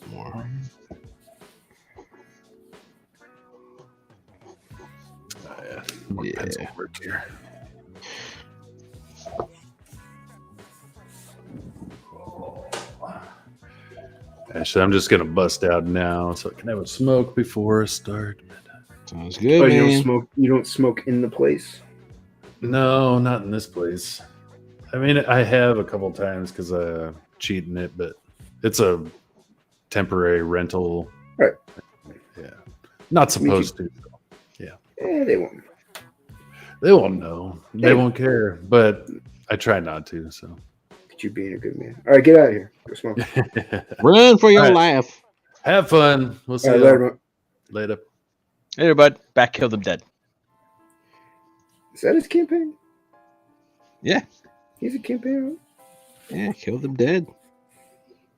more. More Yeah. pencil work here. Actually, I'm just gonna bust out now so I can have a smoke before I start. Sounds good, Oh, man. you don't smoke in the place? No, not in this place. I mean, I have a couple times because I cheat in it, but it's a temporary rental. Right. Yeah. Not supposed to. They won't. They won't know. They won't care. But I try not to. So. Get you being a good man. All right, get out of here. Go smoke. Run for your All right. life. Have fun. We'll see All you right, later. later. Hey, bud. Back, kill them dead. Is that his campaign? Yeah. He's a campaign. Yeah, kill them dead.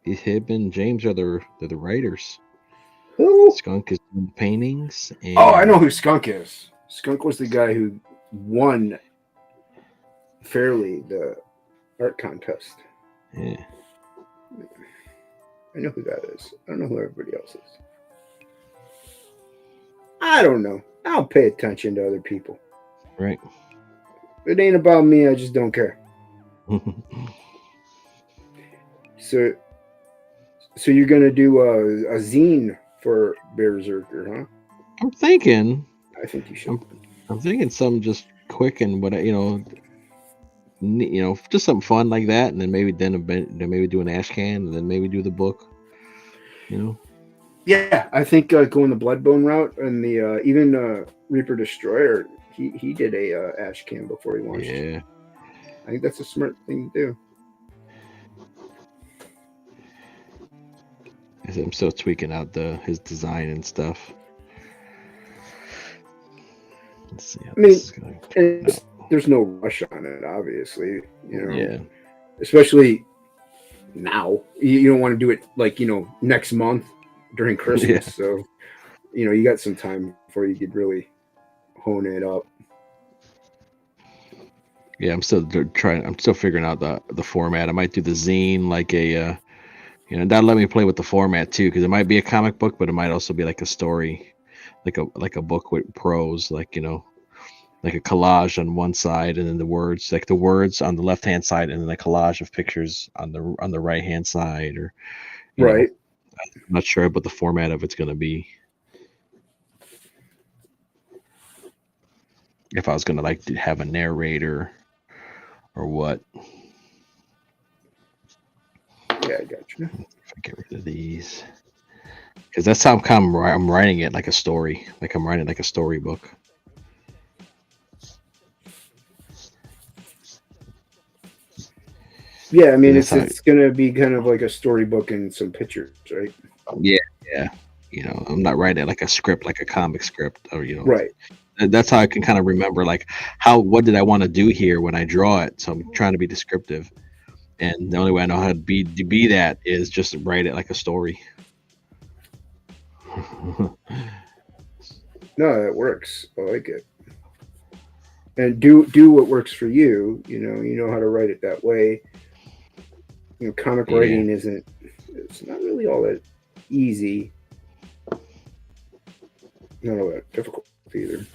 Him and James are the writers. Who? Skunk is doing the paintings. And Oh, I know who Skunk is. Skunk was the guy who won fairly the art contest. Yeah. I know who that is. I don't know who everybody else is. I don't know. I don't pay attention to other people. Right. If it ain't about me, I just don't care. So you're gonna do a zine for Berserker, huh? I'm thinking. I think you should. I'm thinking something just quick and what just something fun like that, and then maybe do an ash can, and then maybe do the book. Yeah, I think going the Bloodbone route and the even Reaper Destroyer, he did a ash can before he launched. Yeah. I think that's a smart thing to do. I'm still tweaking out his design and stuff. Let's see how this is going to turn out. There's no rush on it, obviously. Yeah. Especially now, you don't want to do it like next month during Christmas. Yeah. So you got some time before you could really hone it up. Yeah, I'm still figuring out the format. I might do the zine like a that'll let me play with the format too, because it might be a comic book, but it might also be like a story, like a book with prose, like like a collage on one side, and then the words on the left hand side, and then a collage of pictures on the right hand side, or Right. I'm not sure what the format of it's going to be. If I was going to like have a narrator or what. Yeah, I got you. If I get rid of these, because that's how I'm writing it, like a story. Like I'm writing like a storybook. Yeah, I mean it's gonna be kind of like a storybook and some pictures, right? Yeah. I'm not writing like a script, like a comic script, or Right. That's how I can kind of remember like what did I want to do here when I draw it. So I'm trying to be descriptive. And the only way I know how to be that is just write it like a story. No, that works. I like it. And do what works for you. You know how to write it that way. Comic writing it's not really all that easy. Not all that difficult. either.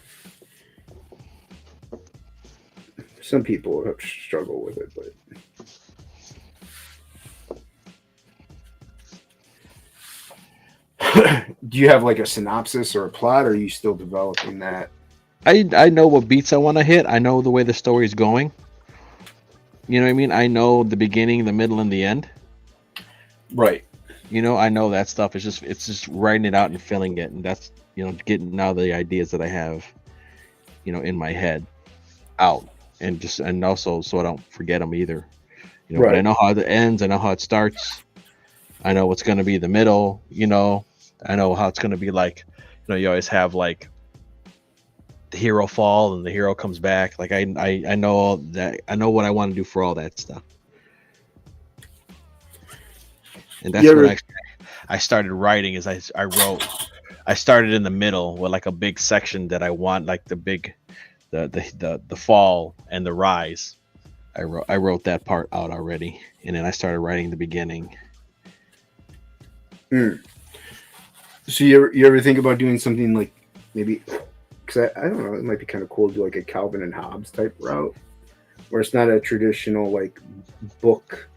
Some people have struggle with it, but do you have like a synopsis or a plot, or are you still developing that? I know what beats I want to hit. I know the way the story's going. You know what I mean? I know the beginning, the middle, and the end. Right. You know, I know that stuff. It's just writing it out and filling it, and that's, you know, getting now the ideas that I have, you know, in my head out, and also so I don't forget them either. You know, Right. but I know how it ends. I know how it starts. I know what's going to be the middle. You know, I know how it's going to be like. You know, you always have like the hero fall and the hero comes back. Like I know all that. I know what I want to do for all that stuff. And that's what I started writing. Is I started in the middle with like a big section that I want, like the fall and the rise. I wrote that part out already, and then I started writing the beginning. So you ever think about doing something like maybe, because I don't know, it might be kind of cool to do like a Calvin and Hobbes type route, where it's not a traditional like book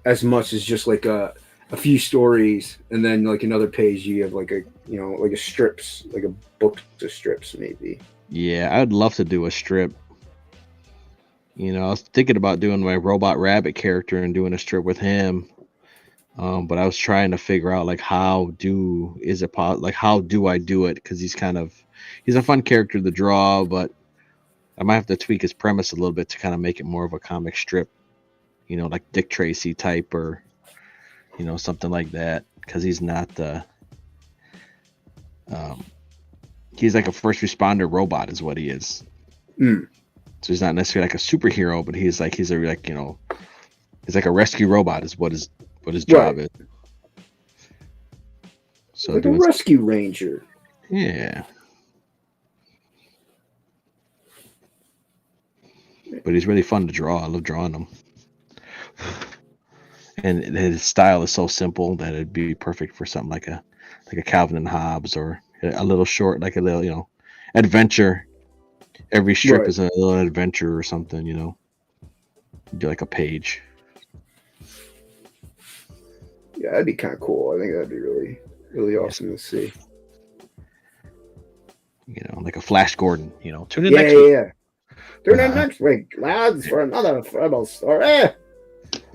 as much as just like a few stories, and then like another page you have like a, you know, like a strips, like a book to strips maybe. Yeah, I'd love to do a strip. You know, I was thinking about doing my Robot Rabbit character and doing a strip with him. But I was trying to figure out like how do I do it, because he's a fun character to draw, but I might have to tweak his premise a little bit to kind of make it more of a comic strip, you know, like Dick Tracy type, or you know, something like that, because he's not he's like a first responder robot is what he is. So he's not necessarily like a superhero, but he's like you know, he's like a rescue robot is what his job is. So like a rescue ranger. Yeah. But he's really fun to draw. I love drawing him. And his style is so simple that it'd be perfect for something like a Calvin and Hobbes, or a little short, like a little, you know, adventure. Every strip is a little adventure or something, you know. Do like a page. Yeah, that'd be kind of cool. I think that'd be really, really awesome to see. You know, like a Flash Gordon, you know. Tune in next week. Yeah. Tune in next week, lads, for another Rebel story.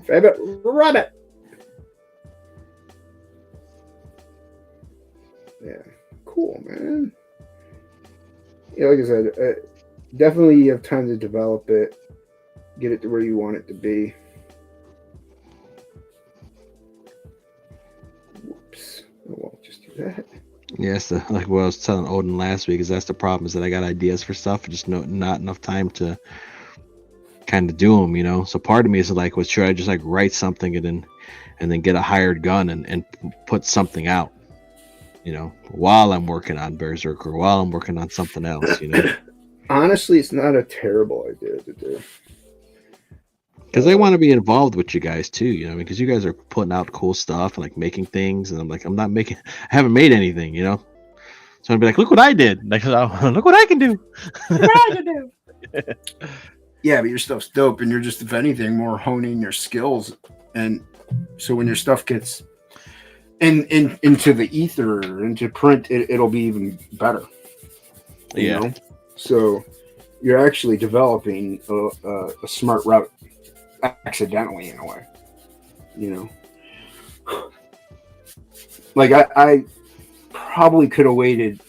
Favorite rabbit. Yeah, cool, man. Yeah, like I said, definitely you have time to develop it, get it to where you want it to be. Whoops. I won't just do that. Yes, like what I was telling Odin last week, is that's the problem, is that I got ideas for stuff, just not enough time to kind of do them, you know. So part of me is like, well, should I just like write something and then get a hired gun and put something out, you know, while I'm working on Berserk or while I'm working on something else, you know. Honestly, it's not a terrible idea to do. Because I want to be involved with you guys too, you know, because you guys are putting out cool stuff and like making things, and I'm like, I haven't made anything, you know. So I'd be like, look what I did, like, look what I can do. Look what I can do. Yeah, but your stuff's dope, and you're just, if anything, more honing your skills, and so when your stuff gets into the ether, into print, it'll be even better. You know? So you're actually developing a smart route, accidentally in a way. You know, like I probably could have waited.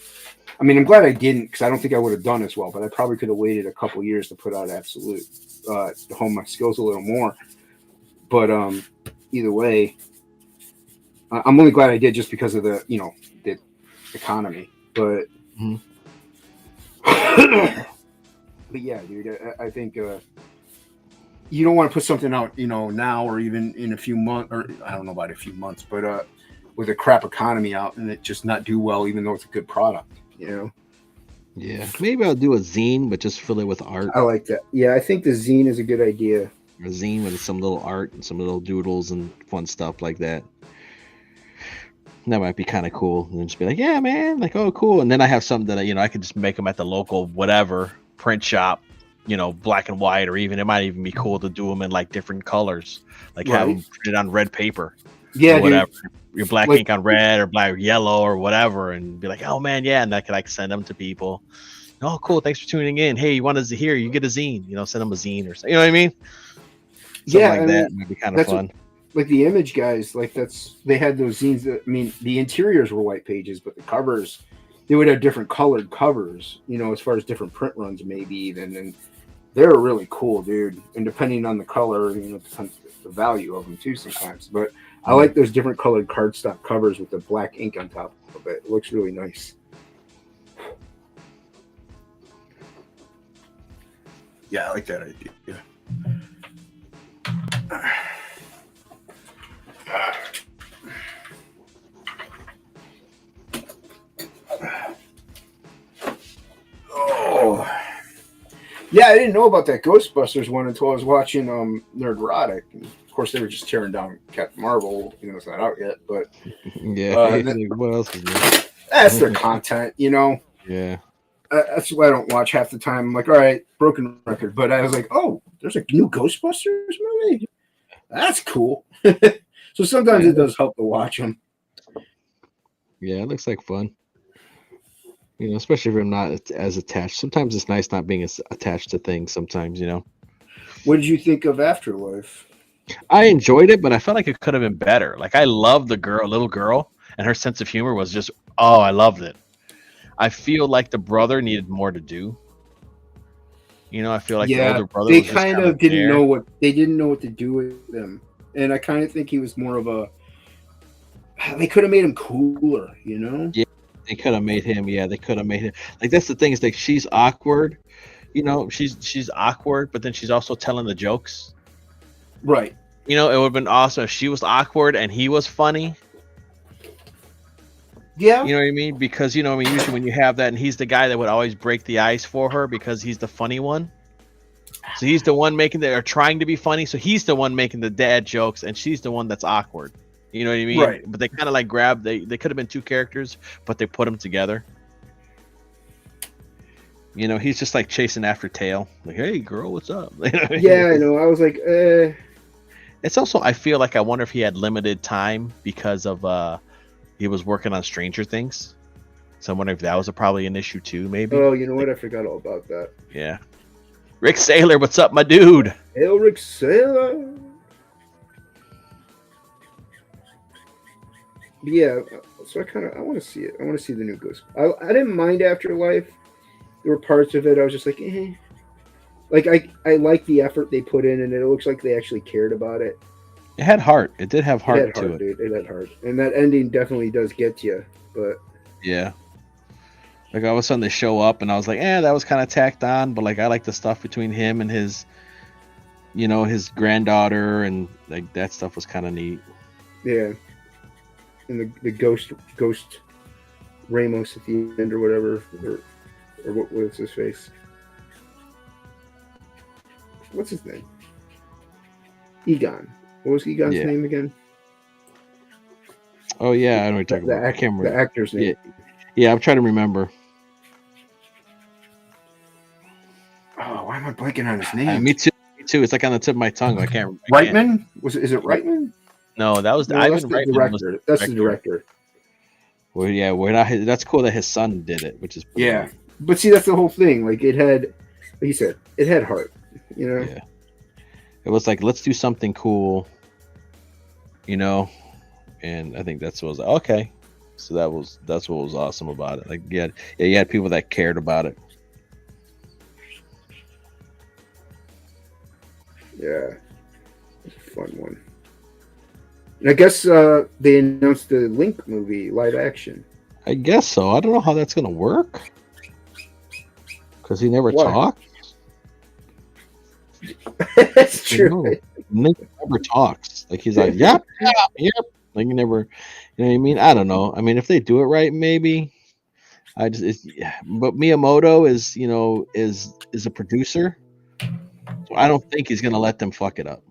I mean, I'm glad I didn't, because I don't think I would have done as well, but I probably could have waited a couple years to put out Absolute, to hone my skills a little more. But either way, I'm only glad I did, just because of the, you know, the economy. But but yeah, dude, I think you don't want to put something out, you know, now or even in a few months, or I don't know about a few months, but with a crap economy out, and it just not do well, even though it's a good product, you know. Yeah, maybe I'll do a zine, but just fill it with art. I like that. Yeah, I think the zine is a good idea. A zine with some little art and some little doodles and fun stuff like that. That might be kind of cool. And just be like, yeah, man, like, oh, cool. And then I have something that I could just make them at the local whatever print shop, black and white, or even it might even be cool to do them in like different colors, like have them printed on red paper, Yeah, or whatever. dude. Your black ink on red or black or yellow or whatever, and be like, oh man, yeah, and I could like send them to people. Oh, cool, thanks for tuning in. Hey, you want us to hear? You get a zine, send them a zine or something. You know what I mean? Something like that might be kind of fun. Like the Image guys, like they had those zines. The interiors were white pages, but the covers, they would have different colored covers. As far as different print runs, maybe even, and they're really cool, dude. And depending on the color, depends the value of them too sometimes. But I like those different colored cardstock covers with the black ink on top of it. It looks really nice. Yeah, I like that idea. Yeah. Oh. Yeah, I didn't know about that Ghostbusters one until I was watching Nerdrotic. And of course, they were just tearing down Captain Marvel. It's not out yet, but what else is new? That's their content, Yeah. That's why I don't watch half the time. I'm like, all right, broken record. But I was like, oh, there's a new Ghostbusters movie? That's cool. So sometimes it does help to watch them. Yeah, it looks like fun. Especially if I'm not as attached. Sometimes it's nice not being as attached to things sometimes, What did you think of Afterlife? I enjoyed it, but I felt like it could have been better. Like, I love the little girl, and her sense of humor was just, I loved it. I feel like the brother needed more to do. I feel like the older brother they was kind of didn't know what to do with them. And I kind of think he was more of they could have made him cooler, Yeah. They could have made him. Yeah, they could have made him. Like, that's the thing, is like, she's awkward. She's awkward, but then she's also telling the jokes. Right. It would have been awesome if she was awkward and he was funny. Yeah. You know what I mean? Because, usually when you have that, and he's the guy that would always break the ice for her because he's the funny one. So he's the one or trying to be funny. So he's the one making the dad jokes, and she's the one that's awkward. You know what I mean? Right. But they kind of like grabbed, they could have been two characters, but they put them together. He's just like chasing after tail. Like, hey, girl, what's up? Yeah, I know. I was like, It's also, I feel like, I wonder if he had limited time because of he was working on Stranger Things. So I'm wondering if that was probably an issue too, maybe. Oh, you know what? I forgot all about that. Yeah. Rick Saylor, what's up, my dude? Hail Rick Saylor. Yeah, so I want to see it. I want to see the new Ghost. I didn't mind Afterlife. There were parts of it I was just like, eh. Like, I like the effort they put in, and it looks like they actually cared about it. It had heart. It did have heart to it. Dude. It had heart. And that ending definitely does get you. But yeah. Like, all of a sudden they show up, and I was like, that was kind of tacked on. But, like, I like the stuff between him and his, his granddaughter, and, like, that stuff was kind of neat. Yeah. And the ghost Ramos at the end or whatever, or what was his face? What's his name? Egon. What was Egon's name again? Oh yeah, I know what you're talking about. I can't remember the actor's name. Yeah, I'm trying to remember. Oh, why am I blanking on his name? Me too. It's like on the tip of my tongue. I can't. Reitman? Is it Reitman? No, that was Ivan Reitman. That's the director. Well, yeah, that's cool that his son did it, which is cool. But see, that's the whole thing. Like, it had, like he said, it had heart. Yeah. It was like, let's do something cool. And I think that's what was like, okay. So that's what was awesome about it. Like, you had people that cared about it. Yeah, it's a fun one. And I guess they announced the Link movie live action. I guess so. I don't know how that's gonna work because he never talks. That's true. Link never talks. Like, he's like, yep. Like, you never, you know what I mean? I don't know. I mean, if they do it right, maybe. But Miyamoto is a producer, so I don't think he's gonna let them fuck it up.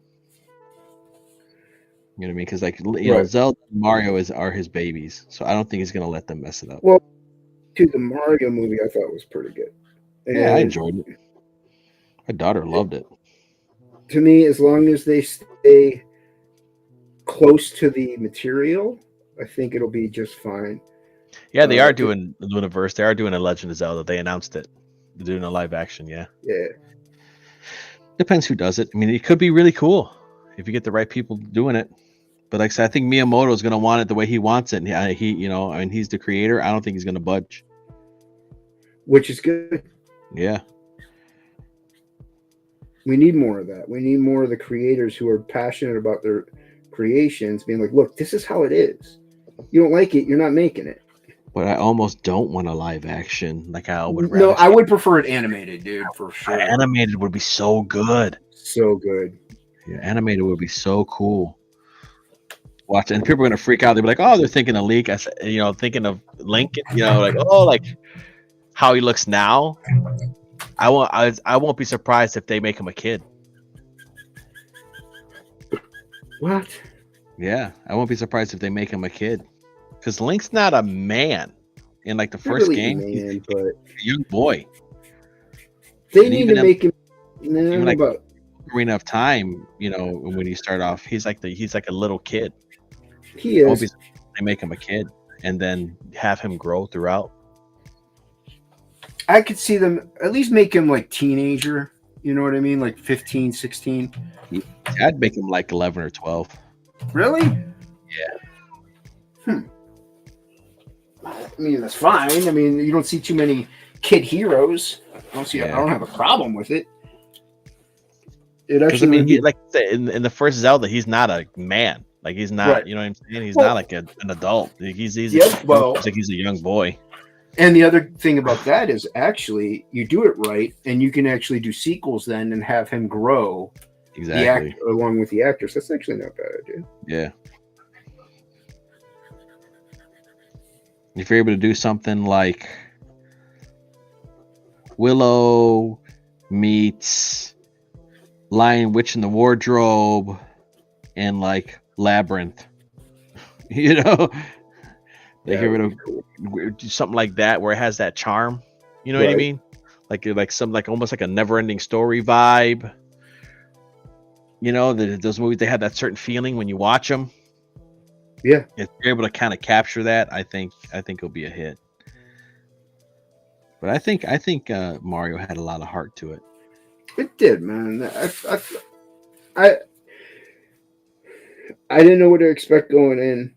You know what I mean? Because like you know, Right. Zelda and Mario are his babies, so I don't think he's gonna let them mess it up. Well, to the Mario movie, I thought was pretty good. Yeah, I And enjoyed it. My daughter loved it. to me, as long as they stay close to the material, I think it'll be just fine. Yeah, they are doing the universe. They are doing a Legend of Zelda. They announced it. They're doing a live action. Yeah. Yeah. Depends who does it. I mean, it could be really cool if you get the right people doing it. But like I said, I think Miyamoto is going to want it the way he wants it. And he, you know, I mean, he's the creator. I don't think he's going to budge. Which is good. Yeah. We need more of that. We need more of the creators who are passionate about their creations being like, look, this is how it is. You don't like it, you're not making it. But I almost don't want a live action. Like I would No, rather I would prefer it animated, dude, for sure. animated would be so good. So good. Yeah, animated would be so cool. Watch, and people are gonna freak out. They'll be like, "Oh, they're thinking of Link." I said, you know, thinking of Lincoln. You know, like, oh, like how he looks now. I won't be surprised if they make him a kid. What? Yeah, I won't be surprised if they make him a kid, because Link's not a man in like the Not first really game. man, He's but a young boy. they And need even to at- make him. even like- But Arena of Time, you know, when you start off, he's like a little kid. he I won't be is. surprised if they make him a kid and then have him grow throughout. I could see them at least make him like teenager. You know what I mean? Like 15, 16. I'd make him like 11 or 12. Really? Yeah. I mean, that's fine. I mean, you don't see too many kid heroes. I don't see. I Yeah. don't have a problem with it. It Because actually I mean, would be- like I said, in the first Zelda, he's not a man. Like he's not, Right. you know what I'm saying? He's Well- not like an adult. Like, he's Yep, well- it's like he's a young boy. And the other thing about that is actually you do it right, and you can actually do sequels then and have him grow the Exactly. act along with the actors. That's actually not a bad idea. Yeah. If you're able to do something like Willow meets Lion Witch in the Wardrobe and like Labyrinth, you know, they That get rid would of be cool. do something like that where it has that charm. You know what I Right. mean? Like some like almost like a never-ending story vibe. You know, those movies, they have that certain feeling when you watch them. Yeah. If you're able to kind of capture that, I think it'll be a hit. But I think Mario had a lot of heart to it. It did, man. I didn't know what to expect going in,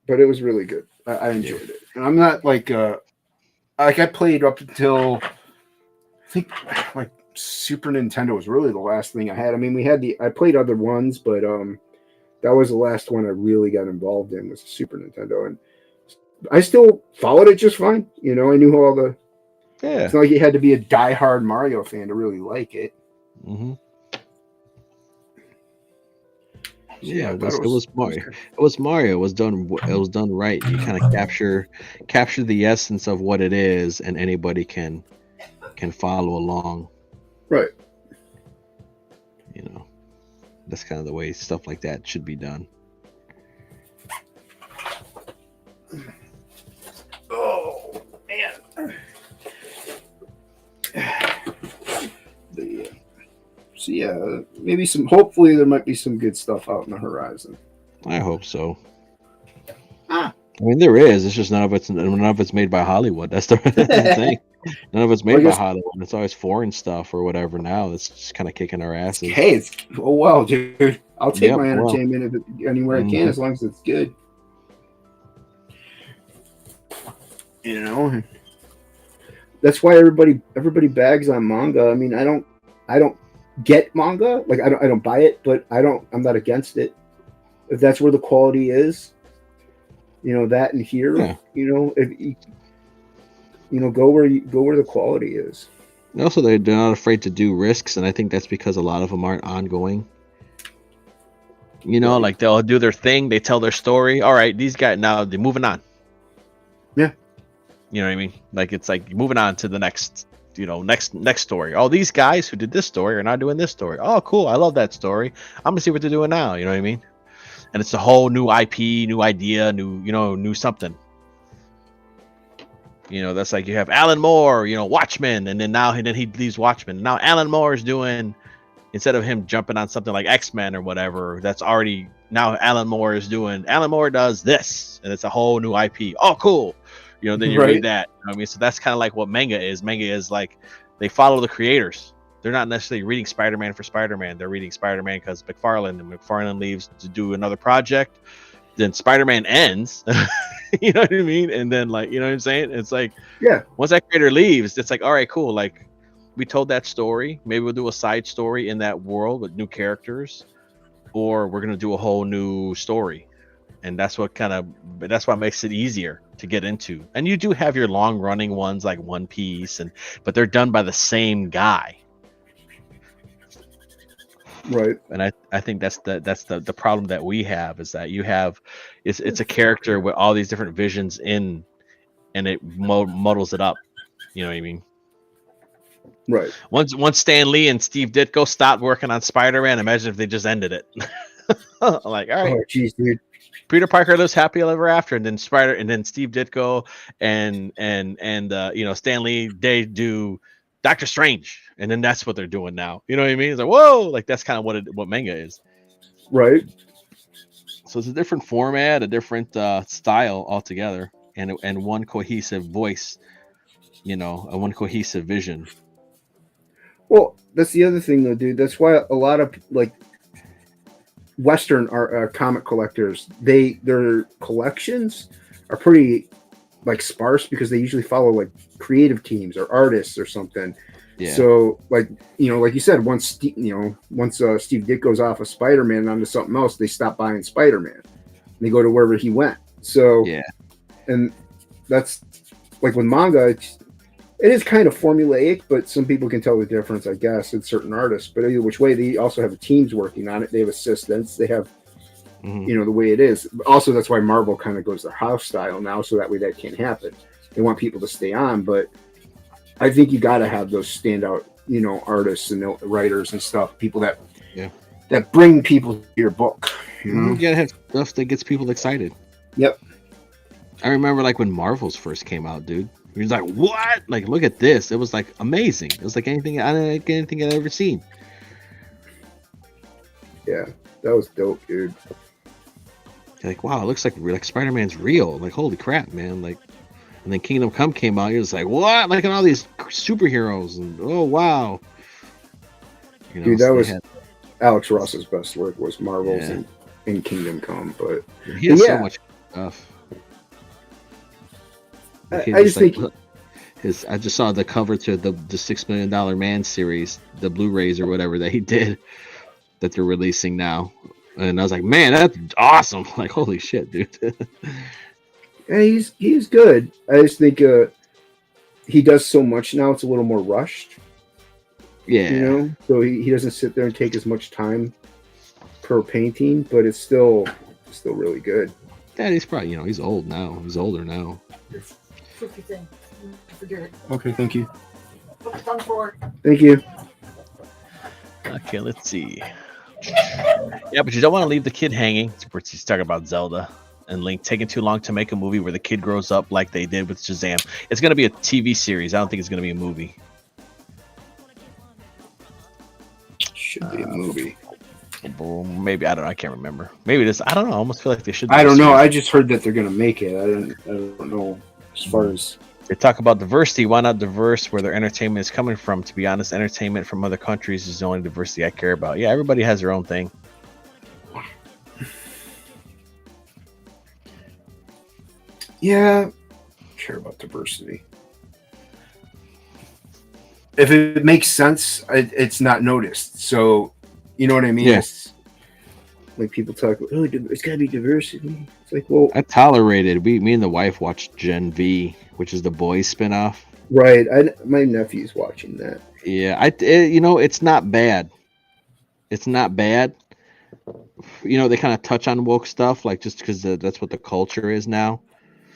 but it was really good. I enjoyed it, and I'm not like I played up until I think like Super Nintendo was really the last thing I had. I mean, I played other ones, but that was the last one I really got involved in was Super Nintendo, and I still followed it just fine. You know, I knew all the. Yeah. It's not like you had to be a diehard Mario fan to really like it. Mm-hmm. So, Yeah, I it thought was Mario. It was Mario. It was done right. You kind of capture the essence of what it is, and anybody can follow along. Right. You know, that's kind of the way stuff like that should be done. Oh man. So yeah, maybe some. Hopefully, there might be some good stuff out in the horizon. I hope so. Ah. I mean, there is. It's just none of it's made by Hollywood. That's the thing. None of it's made Well, I by guess- Hollywood. It's always foreign stuff or whatever. Now that's just kind of kicking our asses. Hey, it's well, dude. I'll take Yep, my well. entertainment anywhere I can, Mhm. as long as it's good. You know, that's why everybody bags on manga. I mean, I don't get manga. Like I don't buy it, but I'm not against it. If that's where the quality is, you know, that and here, Yeah. you know, if you know, go where the quality is. And also, they're not afraid to do risks, and I think that's because a lot of them aren't ongoing. You know, Right. like they'll do their thing, they tell their story. All right, these guys now they're moving on. Yeah. You know what I mean? Like it's like moving on to the next next story. Oh, these guys who did this story are now doing this story. Oh, cool. I love that story. I'm gonna see what they're doing now. You know what I mean? And it's a whole new IP, new idea, new something. That's like you have Alan Moore, Watchmen, and then he leaves Watchmen. Now Alan Moore is doing, instead of him jumping on something like X-Men or whatever, that's already now Alan Moore does this, and it's a whole new IP. Oh, cool. Then you read that. So that's kind of like what manga is. Manga is like they follow the creators. They're not necessarily reading Spider-Man for Spider-Man. They're reading Spider-Man because McFarlane leaves to do another project. Then Spider-Man ends. You know what I mean? And then you know what I'm saying? It's like, yeah, once that creator leaves, it's like, all right, cool. Like we told that story. Maybe we'll do a side story in that world with new characters, or we're going to do a whole new story. And that's what makes it easier to get into. And you do have your long running ones like One Piece, but they're done by the same guy. Right. And I think that's the problem that we have, is that it's a character with all these different visions and it muddles it up. You know what I mean? Right. Once Stan Lee and Steve Ditko stopped working on Spider-Man, imagine if they just ended it. Like, all right. Oh, geez, dude. Peter Parker lives happy ever after, and then Steve Ditko and Stan Lee, they do Doctor Strange, and then that's what they're doing now. You know what I mean? It's like, whoa, like that's kind of what manga is. Right. So it's a different format, a different style altogether, and one cohesive voice, and one cohesive vision. Well, that's the other thing, though, dude. That's why a lot of Western comic collectors, their collections are pretty sparse because they usually follow creative teams or artists or something. Yeah. So like you said, once Steve Ditko goes off of Spider-Man onto something else, they stop buying Spider-Man. They go to wherever he went. So yeah, and that's like with manga. It is kind of formulaic, but some people can tell the difference, I guess, in certain artists. But either which way, they also have teams working on it. They have assistants. They have, the way it is. Also, that's why Marvel kind of goes their house style now, so that way that can't happen. They want people to stay on, but I think you got to have those standout, artists and writers and stuff, people that bring people to your book. You gotta have stuff that gets people excited. Yep. I remember when Marvels first came out, dude. He was like, "What? Like, look at this!" It was amazing. It was like anything I'd ever seen. Yeah, that was dope, dude. You're like, wow, it looks like Spider-Man's real. Like, holy crap, man! Like, and then Kingdom Come came out. He was like, "What? Like, all these superheroes!" And oh wow, dude, that was Alex Ross's best work was Marvels and Kingdom Come. But he has so much stuff. I just think I just saw the cover to the $6 Million Man series, the Blu-rays or whatever that he did, that they're releasing now, and I was like, man, that's awesome! Like, holy shit, dude. Yeah, he's good. I just think he does so much now; it's a little more rushed. Yeah, so he doesn't sit there and take as much time per painting, but it's still really good. Yeah, he's probably he's old now. He's older now. Thing. Forget it. Okay, thank you. Thank you. Okay, let's see. Yeah, but you don't want to leave the kid hanging. He's talking about Zelda and Link taking too long to make a movie where the kid grows up like they did with Shazam. It's going to be a TV series. I don't think it's going to be a movie. Should be a movie. Maybe, I don't know. I can't remember. Maybe this. I don't know. I almost feel like they should. I don't know. I just heard that they're going to make it. I don't know as far as. They talk about diversity. Why not diverse where their entertainment is coming from? To be honest, entertainment from other countries is the only diversity I care about. Yeah, everybody has their own thing. Yeah, I care about diversity. If it makes sense, it's not noticed. So, you know what I mean? Yes. Like people talk, oh, it's got to be diversity. It's like, well, I tolerated. Me and the wife watched Gen V, which is the Boys spinoff. Right. My nephew's watching that. Yeah, it's not bad. It's not bad. They kind of touch on woke stuff, like just because that's what the culture is now.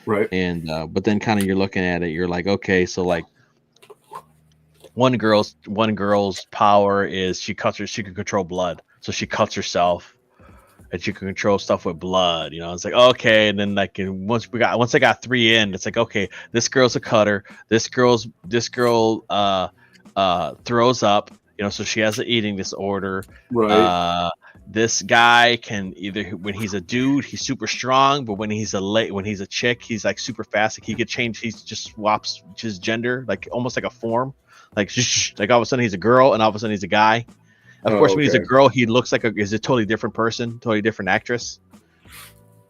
Right. And but then kind of you're looking at it, you're like, okay, so like one girl's power is she can control blood, so she cuts herself, and she can control stuff with blood. You know, it's like okay, and then like once I got 3 in, it's like okay, this girl's a cutter. This girl throws up. You know, so she has an eating disorder. Right. This guy can either when he's a dude, he's super strong, but when he's a chick, he's like super fast. Like he could change. He just swaps his gender, like almost like a form. Like all of a sudden he's a girl, and all of a sudden he's a guy. Of course, when he's a girl, he looks like is a totally different person, totally different actress.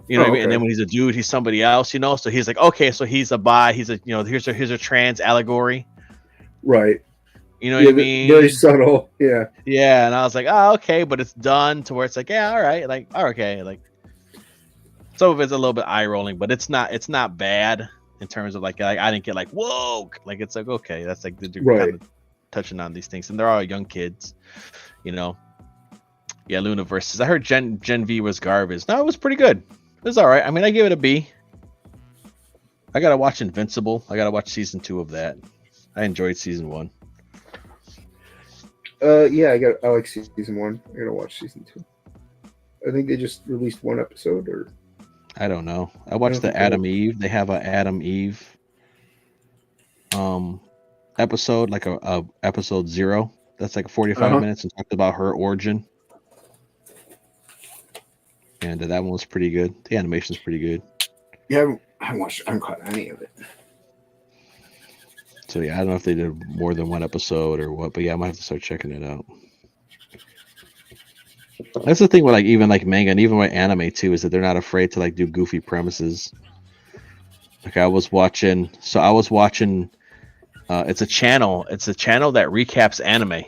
You know what I mean? And then when he's a dude, he's somebody else. You know, so he's like, okay, so he's a bi. He's a here's a trans allegory. Right. You know what I mean? Very subtle. Yeah. Yeah, and I was like, oh, okay, but it's done to where it's like, yeah, all right, like, okay, like some of it's a little bit eye rolling, but it's not bad in terms of like I didn't get like whoa, like it's like okay, that's like they're kind of touching on these things, and they're all young kids, you know. Yeah, Luna versus. I heard Gen V was garbage. No, it was pretty good. It was all right. I mean, I give it a B. I gotta watch Invincible. I gotta watch season 2 of that. I enjoyed season 1. Yeah, I like season 1. I gotta watch season 2. I think they just released 1 episode, or I don't know. I watched the Adam Eve. They have a Adam Eve episode, like a episode 0. That's like 45 minutes and talked about her origin. And that one was pretty good. The animation's pretty good. Yeah, I haven't caught any of it. So yeah, I don't know if they did more than 1 episode or what, but yeah, I might have to start checking it out. That's the thing with like even like manga and even with anime too, is that they're not afraid to like do goofy premises. Like I was watching it's a channel that recaps anime.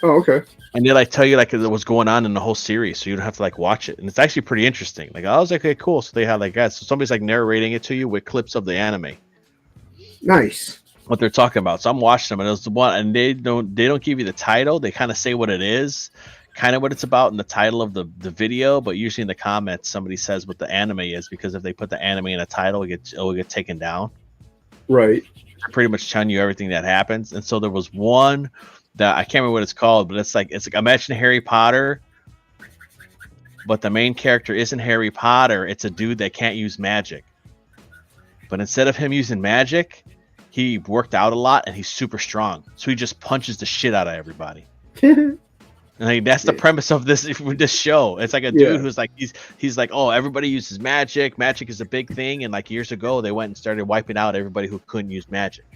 Oh, okay. And they like tell you like what's going on in the whole series, so you don't have to like watch it, and it's actually pretty interesting. Like I was like, okay, cool. So they have like guys, so somebody's like narrating it to you with clips of the anime. Nice. What they're talking about. So I'm watching them, and it was the one, and they don't give you the title. They kind of say what it is, kind of what it's about in the title of the video, but usually in the comments somebody says what the anime is, because if they put the anime in a title, it will get taken down. Right. They're pretty much telling you everything that happens. And so there was one that I can't remember what it's called, but it's like imagine Harry Potter, but the main character isn't Harry Potter. It's a dude that can't use magic. But instead of him using magic, he worked out a lot and he's super strong. So he just punches the shit out of everybody. And like, that's the premise of this show. It's like a dude who's like he's like, oh, everybody uses magic. Magic is a big thing. And like years ago, they went and started wiping out everybody who couldn't use magic.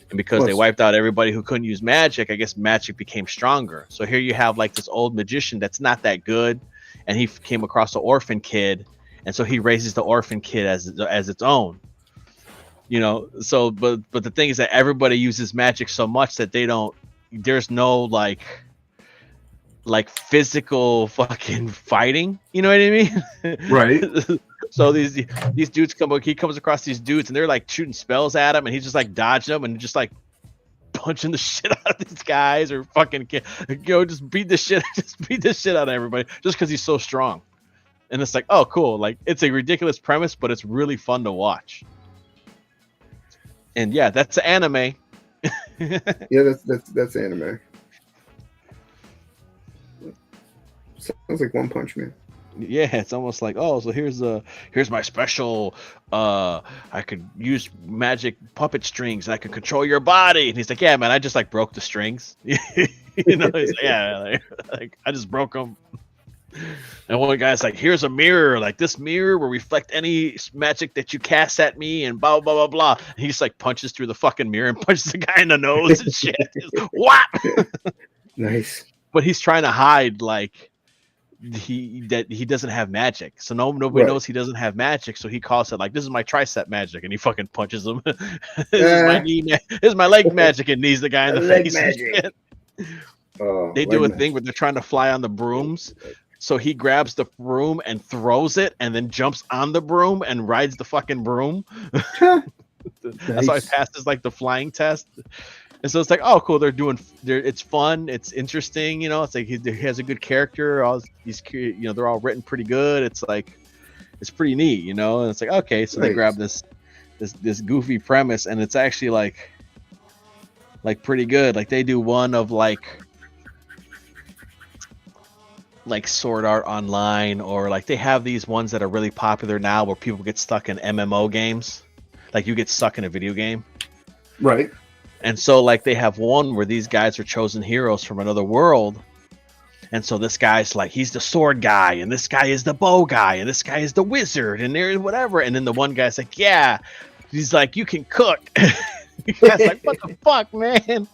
And because they wiped out everybody who couldn't use magic, I guess magic became stronger. So here you have like this old magician that's not that good, and he came across an orphan kid, and so he raises the orphan kid as its own. You know, so but the thing is that everybody uses magic so much that there's no like physical fucking fighting. You know what I mean? Right. So these dudes he comes across these dudes and they're like shooting spells at him, and he's just like dodging them and just like punching the shit out of these guys, or fucking just beat the shit out of everybody just because he's so strong. And it's like, oh cool, like it's a ridiculous premise, but it's really fun to watch. And yeah, that's anime. Yeah, that's anime. Sounds like One Punch Man. Yeah, it's almost like, oh, so here's my special I could use magic puppet strings and I could control your body. And he's like, yeah, man, I just like broke the strings. You know, he's like, yeah, like I just broke them. And one guy's like, here's a mirror, like this mirror will reflect any magic that you cast at me, and blah blah blah blah. And he just like punches through the fucking mirror and punches the guy in the nose and shit. What? Nice. But he's trying to hide like he doesn't have magic, so nobody knows he doesn't have magic. So he calls it like, this is my tricep magic, and he fucking punches him. This is my leg magic, and knees the guy in the face. They do a thing where they're trying to fly on the brooms. So he grabs the broom and throws it, and then jumps on the broom and rides the fucking broom. That's how he passes like the flying test. And so it's like, oh, cool. It's fun. It's interesting. You know, it's like he has a good character. They're all written pretty good. It's like, it's pretty neat, you know? And it's like, okay, so they grab this goofy premise, and it's actually like, like pretty good. Like they do one of like Sword Art Online, or like they have these ones that are really popular now where people get stuck in MMO games. Like you get stuck in a video game. Right. And so like they have one where these guys are chosen heroes from another world. And so this guy's like, he's the sword guy, and this guy is the bow guy, and this guy is the wizard, and there's whatever. And then the one guy's like, yeah, he's like, you can cook. The guy's like, what the fuck, man?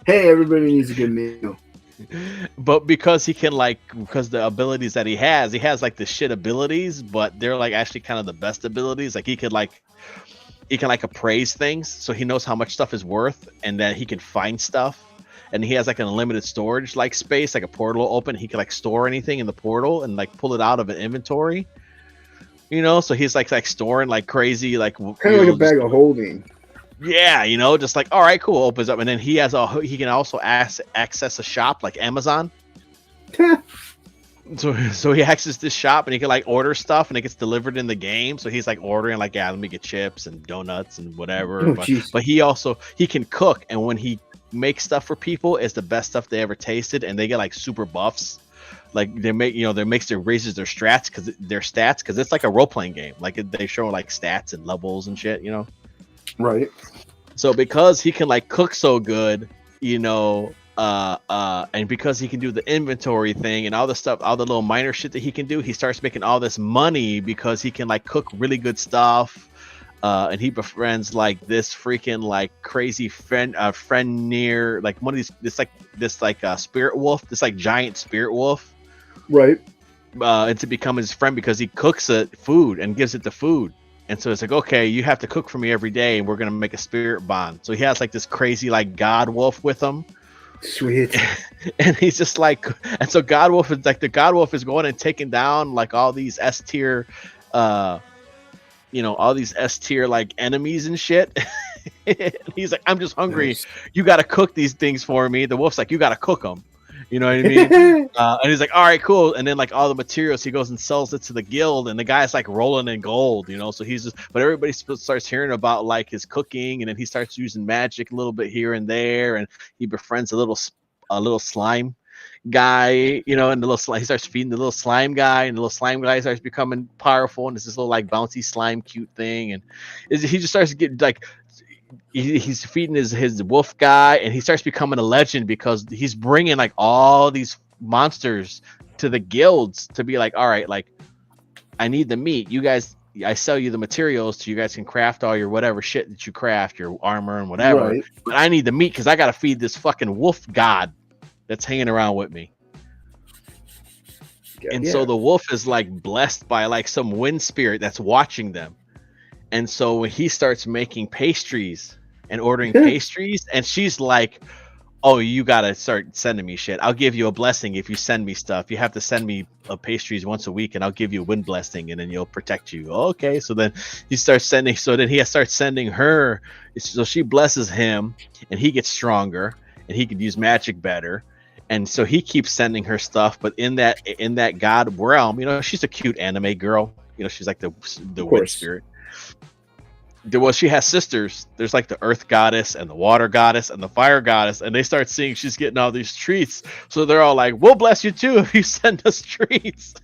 Hey, everybody needs a good meal. But because he can because the abilities that he has like the shit abilities, but they're like actually kind of the best abilities. Like he can appraise things, so he knows how much stuff is worth, and that he can find stuff. And he has like an unlimited storage like space, like a portal open. He can like store anything in the portal and like pull it out of an inventory. So he's like storing like crazy, like kind of like a bag of holding. Yeah, just like, all right, cool, opens up, and then he can also access a shop like Amazon. So he accesses this shop, and he can like order stuff, and it gets delivered in the game. So he's like ordering like, yeah, let me get chips and donuts and whatever. Oh, but he can cook, and when he makes stuff for people, it's the best stuff they ever tasted, and they get like super buffs. Like they raises their stats because it's like a role playing game. Like they show like stats and levels and shit. Right. So because he can like cook so good, and because he can do the inventory thing and all the stuff, all the little minor shit that he can do, he starts making all this money because he can like cook really good stuff. And he befriends like this freaking like crazy friend near like one of these this spirit wolf, this like giant spirit wolf. Right. And to become his friend because he cooks it food and gives it the food. And so it's like, okay, you have to cook for me every day, and we're gonna make a spirit bond. So he has like this crazy like god wolf with him. Sweet. And he's just like, and so God Wolf is like, the God Wolf is going and taking down like all these S tier, all these S tier like enemies and shit. He's like, I'm just hungry. Nice. You got to cook these things for me. The wolf's like, you got to cook them. You know what I mean? And he's like, all right, cool. And then like all the materials, he goes and sells it to the guild, and the guy's like rolling in gold, So he's just, but everybody starts hearing about like his cooking, and then he starts using magic a little bit here and there, and he befriends a little slime guy, and he starts feeding the little slime guy, and the little slime guy starts becoming powerful, and it's this little like bouncy slime cute thing, and he just starts to get like, he's feeding his wolf guy, and he starts becoming a legend because he's bringing like all these monsters to the guilds to be like, all right, like I need the meat, you guys, I sell you the materials so you guys can craft all your whatever shit that you craft, your armor and whatever, right. But I need the meat because I gotta feed this fucking wolf god that's hanging around with me. And so the wolf is like blessed by like some wind spirit that's watching them. And so when he starts making pastries and ordering pastries, and she's like, oh, you got to start sending me shit. I'll give you a blessing if you send me stuff. You have to send me pastries once a week, and I'll give you a wind blessing, and then you'll protect you. Okay. So then he starts sending, starts sending her. So she blesses him, and he gets stronger, and he can use magic better. And so he keeps sending her stuff. But in that god realm, she's a cute anime girl. She's like the wind spirit. Well, she has sisters. There's like the earth goddess and the water goddess and the fire goddess, and they start seeing she's getting all these treats. So they're all like, we'll bless you too if you send us treats.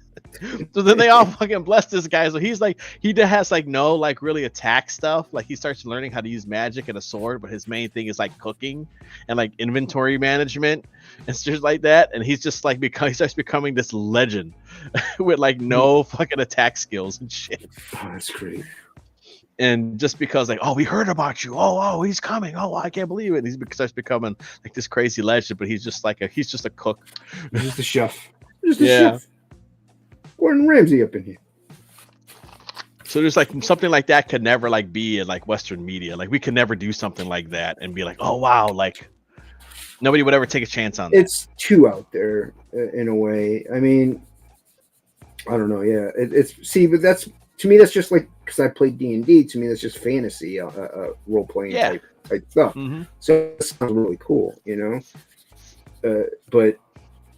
So then they all fucking bless this guy. So he's like, he has like no like really attack stuff. Like he starts learning how to use magic and a sword, but his main thing is like cooking and like inventory management and stuff like that. And he's just like he starts becoming this legend with like no fucking attack skills and shit. Oh, that's great. And just because like, oh, we heard about you. Oh, he's coming. Oh, I can't believe it. And he starts becoming like this crazy legend, but he's just a cook. He's just a chef. Chef. Gordon Ramsay up in here. So there's like something like that could never like be in like Western media. Like we could never do something like that and be like, oh wow, like nobody would ever take a chance on that. It's too out there in a way. I mean, I don't know. Yeah, but that's, to me, that's just like, because I played D&D, to me that's just fantasy, role playing type stuff. Mm-hmm. So it sounds really cool, but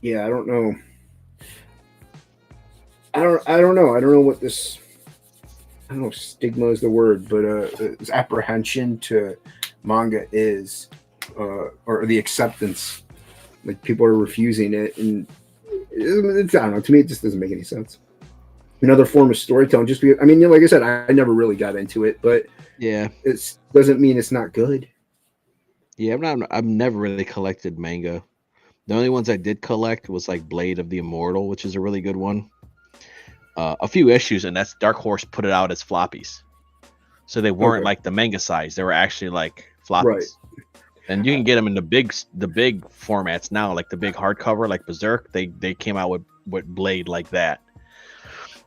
yeah, I don't know. I don't know what this. I don't know if stigma is the word, but this apprehension to manga is. or the acceptance. Like people are refusing it, and it's, I don't know. To me, it just doesn't make any sense. Another form of storytelling. Just because, I mean, like I said, I never really got into it, but Yeah. it doesn't mean it's not good. Yeah, I've never really collected manga. The only ones I did collect was like Blade of the Immortal, which is a really good one. A few issues, and that's Dark Horse put it out as floppies, so they weren't Okay. like the manga size. They were actually like floppies. Right. And you can get them in the big formats now, like the big hardcover, like Berserk. They came out with Blade like that.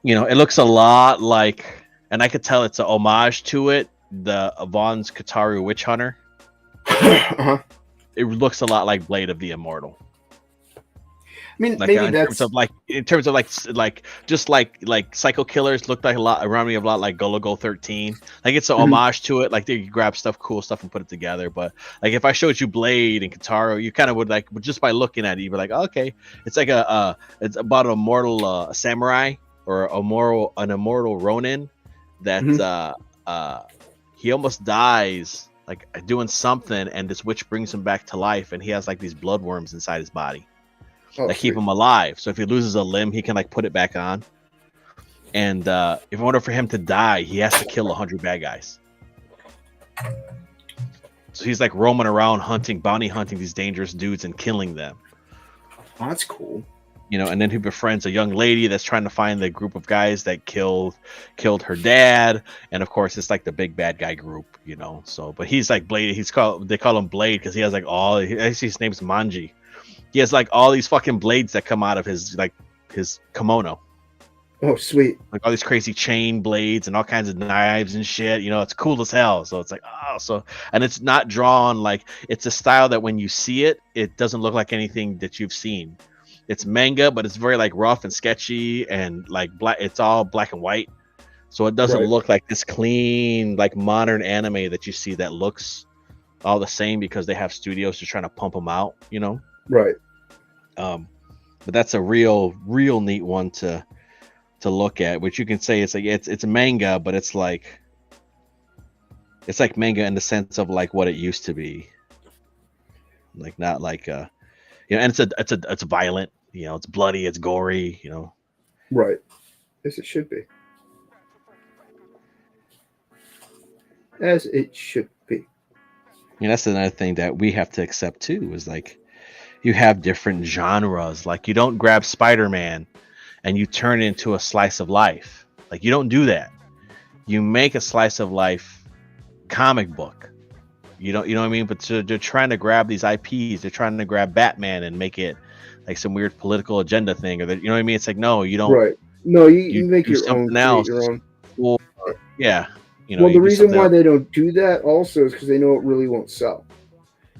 You know, it looks a lot like, and I could tell it's a homage to it. The Vaughn's Kataru Witch Hunter. Uh-huh. It looks a lot like Blade of the Immortal. I mean, Like maybe in that's terms of like just like Psycho Killers looked like a lot around me a lot like Golo Go 13. Like it's an homage to it. Like they grab cool stuff and put it together. But like if I showed you Blade and Kataro, you kind of would like just by looking at it, you'd be like, oh, okay, it's like it's about an immortal samurai or an immortal Ronin that he almost dies like doing something, and this witch brings him back to life, and he has like these bloodworms inside his body that keep him alive. So if he loses a limb, he can like put it back on. And if in order for him to die, he has to kill 100 bad guys. So he's like roaming around bounty hunting these dangerous dudes and killing them. Oh, that's cool. You know, and then he befriends a young lady that's trying to find the group of guys that killed her dad. And of course, it's like the big bad guy group, you know. So, but he's like Blade. They call him Blade because he has like his name's Manji. He has like all these fucking blades that come out of his kimono. Oh, sweet. Like all these crazy chain blades and all kinds of knives and shit. You know, it's cool as hell. So it's like, and it's not drawn like, it's a style that when you see it, it doesn't look like anything that you've seen. It's manga, but it's very like rough and sketchy and like black. It's all black and white. So it doesn't look like this clean, like modern anime that you see that looks all the same because they have studios just trying to pump them out, you know? Right. But that's a real neat one to look at, which you can say it's like it's a manga, but it's like manga in the sense of like what it used to be, like not like you know, and it's violent, you know, it's bloody, it's gory, you know. Right. As it should be. As it should be. You know, that's another thing that we have to accept too, is like you have different genres. Like you don't grab Spider-Man and you turn it into a slice of life. Like you don't do that. You make a slice of life comic book. You know what I mean? But they're trying to grab these IPs. They're trying to grab Batman and make it like some weird political agenda thing, or you know what I mean? It's like, no, you don't. Right. No, you make your something own. Else. Your own. Or, yeah. You know, well, the reason why they don't do that also is because they know it really won't sell.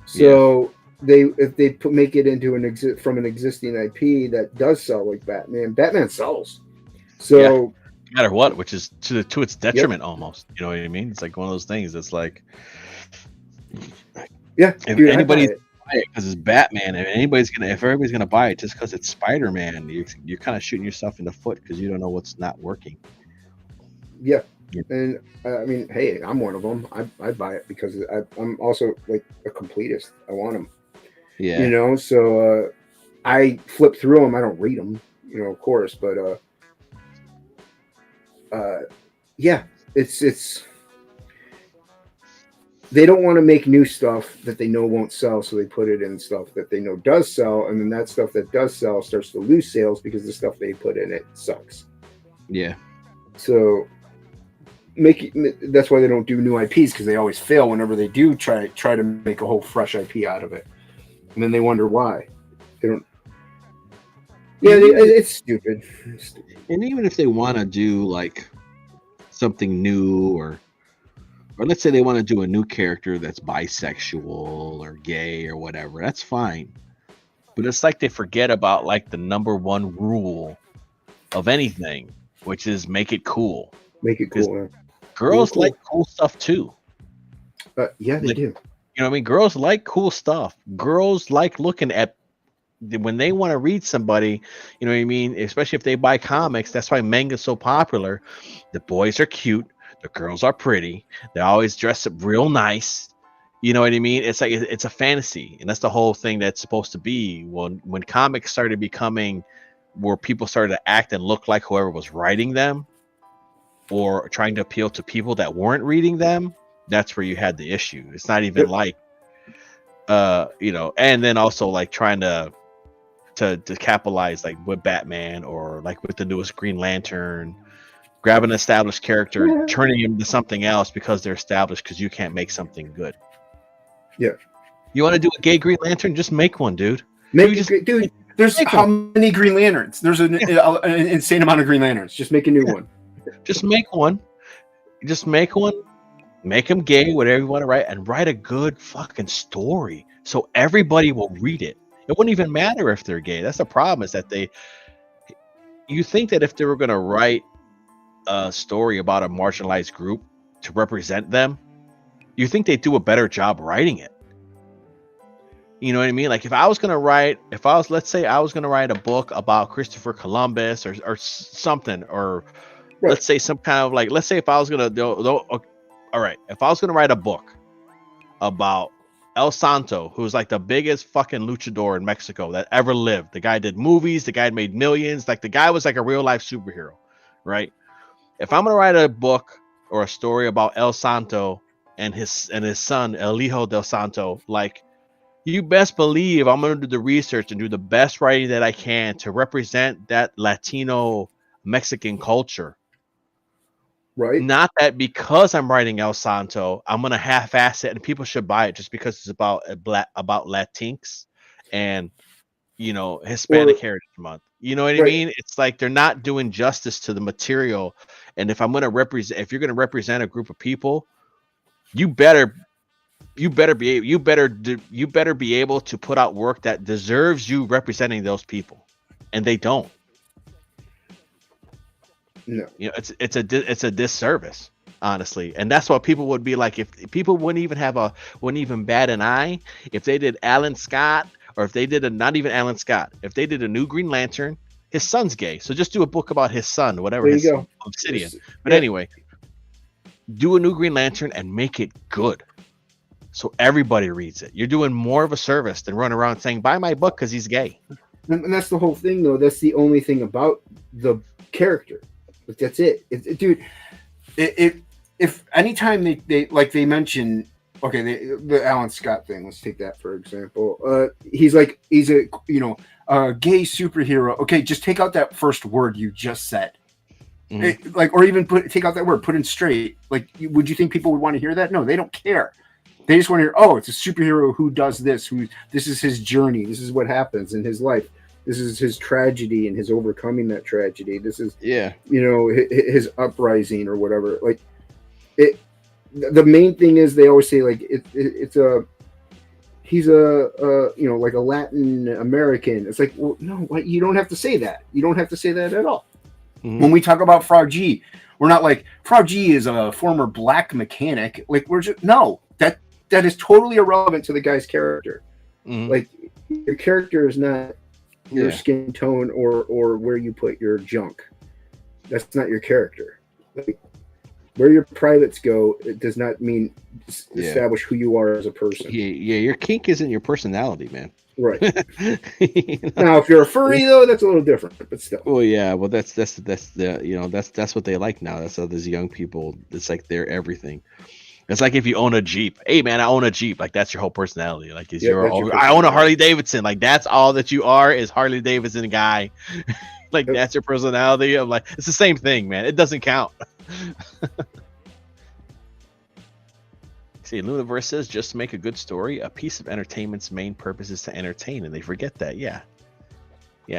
So if they make it into from an existing IP that does sell, like Batman sells. So no matter what, which is to its detriment almost. You know what I mean? It's like one of those things. It's like, if anybody's buy it because it's Batman, and if everybody's gonna buy it just because it's Spider-Man, you're kind of shooting yourself in the foot because you don't know what's not working. Yeah. And I mean, hey, I'm one of them. I buy it because I'm also like a completist. I want them. Yeah. You know, so I flip through them. I don't read them, you know, of course, but it's they don't want to make new stuff that they know won't sell, so they put it in stuff that they know does sell, and then that stuff that does sell starts to lose sales because the stuff they put in it sucks. Yeah. So that's why they don't do new IPs, because they always fail whenever they do try to make a whole fresh IP out of it, and then they wonder why they don't. Yeah, it's stupid. And even if they want to do like something new, or let's say they want to do a new character that's bisexual or gay or whatever, that's fine. But it's like they forget about like the number one rule of anything, which is make it cool. Make it cool. Girls like cool stuff too. Yeah, they do. You know what I mean? Girls like cool stuff. Girls like looking at when they want to read somebody, you know what I mean? Especially if they buy comics. That's why manga is so popular. The boys are cute. The girls are pretty. They always dress up real nice. You know what I mean? It's like it's a fantasy, and that's the whole thing that's supposed to be. When comics started becoming where people started to act and look like whoever was writing them, or trying to appeal to people that weren't reading them, that's where you had the issue. It's not even like, and then also like trying to capitalize like with Batman or like with the newest Green Lantern, grab an established character, turning him to something else because they're established because you can't make something good. Yeah. You want to do a gay Green Lantern? Just make one, dude. Dude, there's how many Green Lanterns? There's an insane amount of Green Lanterns. Just make a new one. Just make one. Just make one. Make them gay, whatever you want to write, and write a good fucking story so everybody will read it. It wouldn't even matter if they're gay. That's the problem, is that you think that if they were going to write a story about a marginalized group to represent them, you think they'd do a better job writing it. You know what I mean? Like let's say I was going to write a book about Christopher Columbus or something, or right. Let's say some kind of like, let's say if I was going to if I was going to write a book about El Santo, who's like the biggest fucking luchador in Mexico that ever lived. The guy did movies. The guy made millions. Like the guy was like a real life superhero, right? If I'm going to write a book or a story about El Santo and his son, El Hijo del Santo, like, you best believe I'm going to do the research and do the best writing that I can to represent that Latino Mexican culture. Right. Not that because I'm writing El Santo, I'm gonna half-ass it and people should buy it just because it's about Latinx and Hispanic Heritage Month. You know what I mean? It's like they're not doing justice to the material. And if you're gonna represent a group of people, you better be able to put out work that deserves you representing those people, and they don't. No, it's a disservice, honestly, and that's what people would be like if people wouldn't even bat an eye if they did Alan Scott, or if they did not even Alan Scott, if they did a new Green Lantern. His son's gay, so just do a book about his son, whatever. His son, Obsidian. But anyway, do a new Green Lantern and make it good, so everybody reads it. You're doing more of a service than running around saying buy my book because he's gay. And that's the whole thing, though. That's the only thing about the character. But that's it. Dude, if anytime they mention, okay, the Alan Scott thing, let's take that for example. He's a gay superhero. Okay, just take out that first word you just said. Mm-hmm. Or even take out that word, put in straight. Like, would you think people would want to hear that? No, they don't care. They just want to hear, oh, it's a superhero who does this. This is his journey. This is what happens in his life. This is his tragedy and his overcoming that tragedy. This is, his uprising or whatever. Like, the main thing is they always say like he's like a Latin American. It's like, well, no, you don't have to say that. You don't have to say that at all. Mm-hmm. When we talk about Frog G, we're not like Frog G is a former black mechanic. Like, we're just that is totally irrelevant to the guy's character. Mm-hmm. Like, your character is not your skin tone or where you put your junk. That's not your character. Like, where your privates go, it does not mean establish who you are as a person. Yeah, your kink isn't your personality, man. Right. Now, if you're a furry, though, that's a little different, but still. Well, yeah. Well, that's what they like now. That's how these young people. It's like they're everything. It's like if you own a Jeep. Hey, man, I own a Jeep. Like, that's your whole personality. Like, I own a Harley Davidson. Like, that's all that you are, is Harley Davidson guy. Like, that's your personality. I'm like, it's the same thing, man. It doesn't count. See, Lunaverse says, just to make a good story, a piece of entertainment's main purpose is to entertain, and they forget that. Yeah.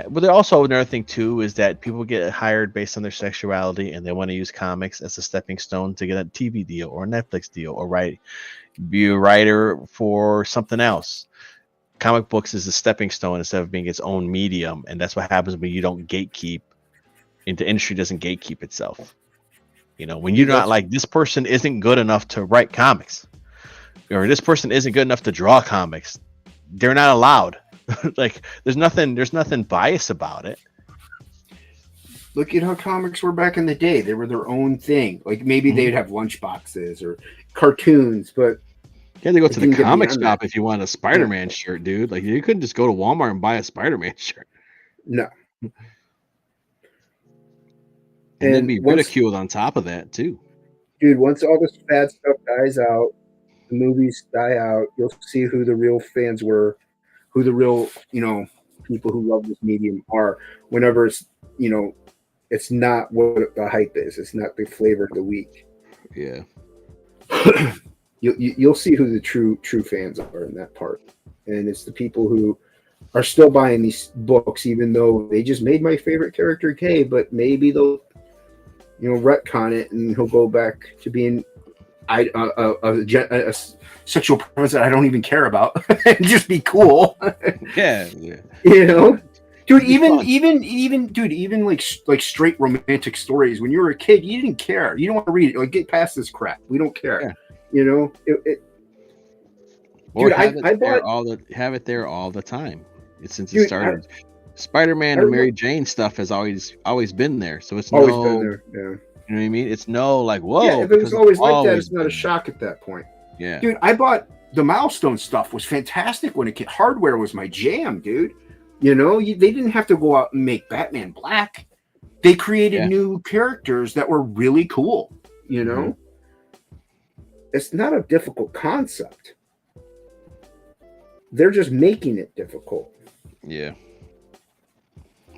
But there also another thing too is that people get hired based on their sexuality, and they want to use comics as a stepping stone to get a TV deal or a Netflix deal, or be a writer for something else. Comic books is a stepping stone instead of being its own medium, and that's what happens when you don't gatekeep. And the industry doesn't gatekeep itself. When you're not like, this person isn't good enough to write comics, or this person isn't good enough to draw comics, they're not allowed. Like, there's nothing biased about it. Look at how comics were back in the day. They were their own thing. Like, maybe they'd have lunch boxes or cartoons, but had to go It to the didn't get comic beyond shop that. if you wanted a Spider-Man shirt, dude. Like you couldn't just go to Walmart and buy a Spider-Man shirt. No. And then And be once, ridiculed on top of that too. dude, once all this bad stuff dies out, the movies die out, you'll see who the real fans were, who the real, people who love this medium are. Whenever it's, it's not what the hype is. It's not the flavor of the week. Yeah. You'll see who the true fans are in that part, and it's the people who are still buying these books, even though they just made my favorite character gay. But maybe they'll, retcon it, and he'll go back to being a sexual preference that I don't even care about, and just be cool. Yeah. Dude, even like straight romantic stories. When you were a kid, you didn't care. You don't want to read it. Like, get past this crap. We don't care. Yeah. Dude, have it there all the time. Since it started. Spider-Man and Mary Jane stuff has always been there. So it's always been there. Yeah. You know what I mean? It's no like, whoa. Yeah, if it was always like that, it's not a shock at that point. Yeah. Dude, I bought the Milestone stuff. Was fantastic when it came. Hardware was my jam, dude. They didn't have to go out and make Batman black. They created new characters that were really cool. It's not a difficult concept. They're just making it difficult. Yeah.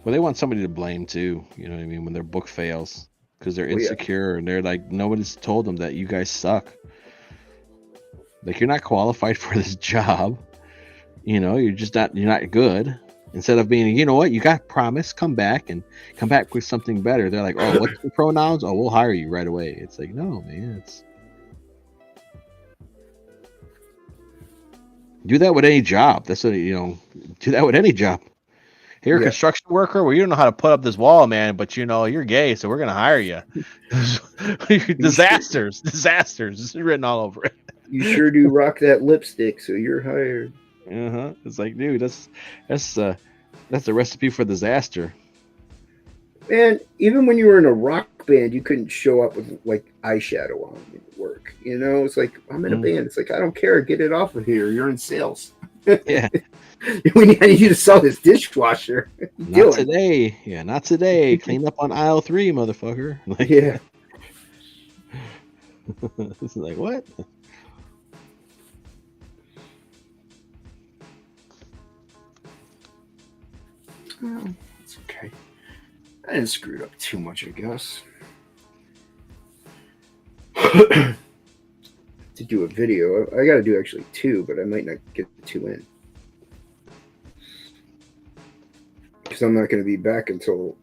Well, they want somebody to blame too. You know what I mean? When their book fails, because they're insecure and they're like, nobody's told them that you guys suck. Like, you're not qualified for this job. You're just not. You're not good. Instead of being, you know what, you got promise, come back with something better. They're like, oh, what's the pronouns? Oh, we'll hire you right away. It's like, no, man. Do that with any job. That's what do that with any job. Hey, you're a construction worker. Well, you don't know how to put up this wall, man, but you're gay, so we're gonna hire you. Disasters. It's written all over it. You sure do rock that lipstick, so you're hired. It's like, dude, that's the recipe for disaster. Man, even when you were in a rock band, you couldn't show up with like eyeshadow on at work. It's like, I'm in a band. It's like, I don't care. Get it off of here. You're in sales. Yeah. We need you to sell this dishwasher. Not today. Yeah, not today. Clean up on aisle 3, motherfucker. Like, yeah. This is like, what? Oh, it's okay. I didn't screw it up too much, I guess. To do a video, I got to do actually 2, but I might not get 2 in because I'm not going to be back until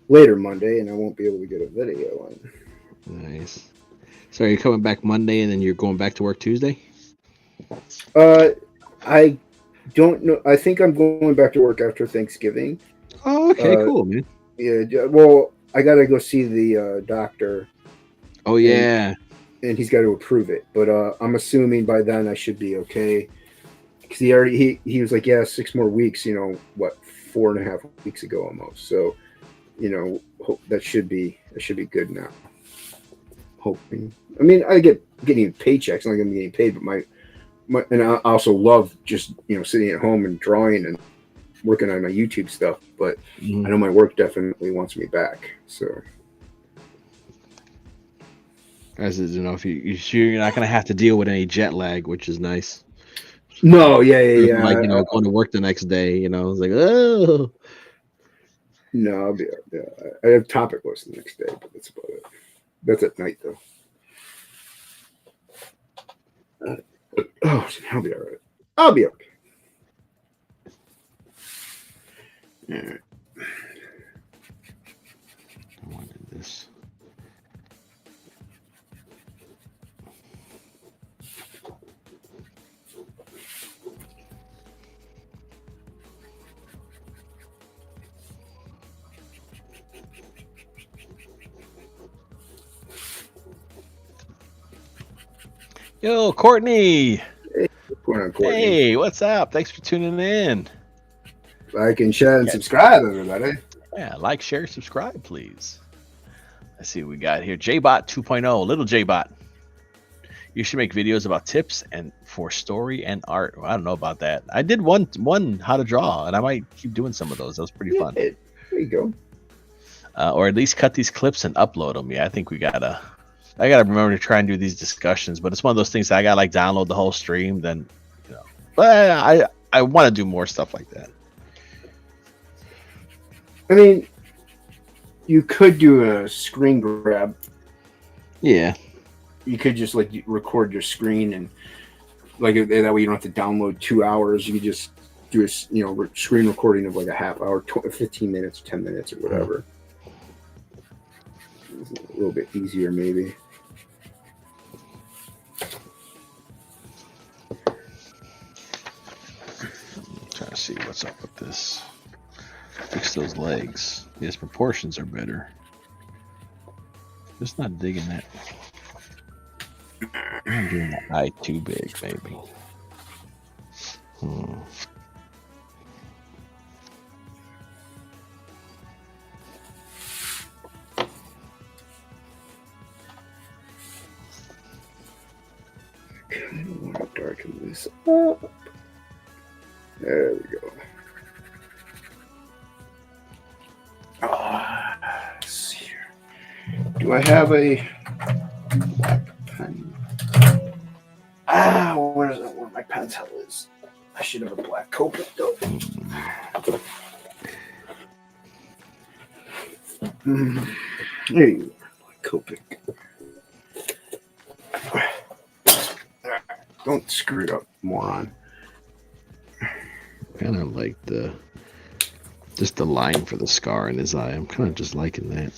later Monday, and I won't be able to get a video on. Nice. So are you coming back Monday, and then you're going back to work Tuesday? I don't know. I think I'm going back to work after Thanksgiving. Oh, okay, cool, man. Yeah, well, I got to go see the doctor. Oh, yeah. And he's got to approve it. But I'm assuming by then I should be okay. Because he was like, yeah, 6 more weeks, 4.5 weeks ago almost. So, that should be good now. Hoping. I mean, I getting paychecks. I'm not going to be getting paid, but and I also love just, sitting at home and drawing and working on my YouTube stuff. But I know my work definitely wants me back. So. As is, if you're not going to have to deal with any jet lag, which is nice. No, yeah. Like, going to work the next day, it's like, oh. No, I'll be. Yeah, I have topic lists the next day, but that's about it. That's at night, though. I'll be all right. I'll be okay. All right. I wanted this. Yo, Courtney. Hey, what's going on, Courtney? Hey, what's up? Thanks for tuning in. Like and share and subscribe, everybody. Yeah, like, share, subscribe, please. Let's see what we got here. JBot 2.0, little JBot. You should make videos about tips and for story and art. Well, I don't know about that. I did one how to draw, and I might keep doing some of those. That was pretty fun. There you go. Or at least cut these clips and upload them. Yeah, I think I gotta remember to try and do these discussions. But it's one of those things that I gotta like download the whole stream. Then, but I want to do more stuff like that. I mean, you could do a screen grab. Yeah. You could just like record your screen and like that way you don't have to download 2 hours. You could just do a screen recording of like a half hour, 15 minutes, 10 minutes, or whatever. It's a little bit easier, maybe. I'm trying to see what's up with this. Fix those legs. Yes, proportions are better. Just not digging that. I'm doing the eye too big, maybe. I kind of want to darken this up. There we go. Let's see here. Do I have a black pen? Where my pen towel is? I should have a black Copic though. There you go, black Copic. Don't screw it up, moron. Kind of like just the line for the scar in his eye. I'm kind of just liking that.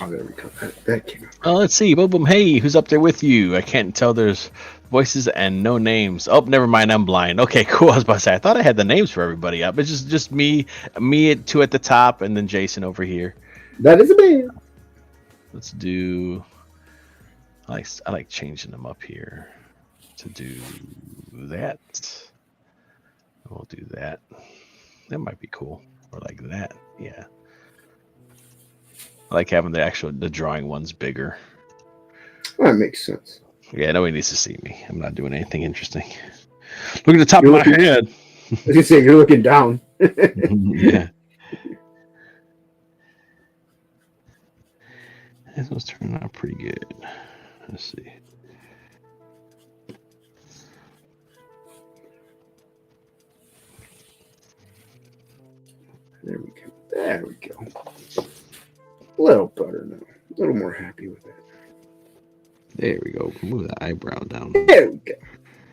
Oh, there we go. That came out. Oh, let's see. Boom, boom. Hey, who's up there with you? I can't tell. There's voices and no names. Oh, never mind. I'm blind. Okay, cool. I was about to say. I thought I had the names for everybody up. It's just me at 2 at the top, and then Jason over here. That is a man. Let's do. I like changing them up here to do that. We'll do that. That might be cool. Or like that. Yeah. I like having the drawing ones bigger. Well, that makes sense. Yeah, nobody needs to see me. I'm not doing anything interesting. Look at the top of my head. I was gonna say you're looking down. Yeah. This one's turning out pretty good. Let's see. There we go. There we go. A little better now. A little more happy with it. There we go. Move the eyebrow down. There we go.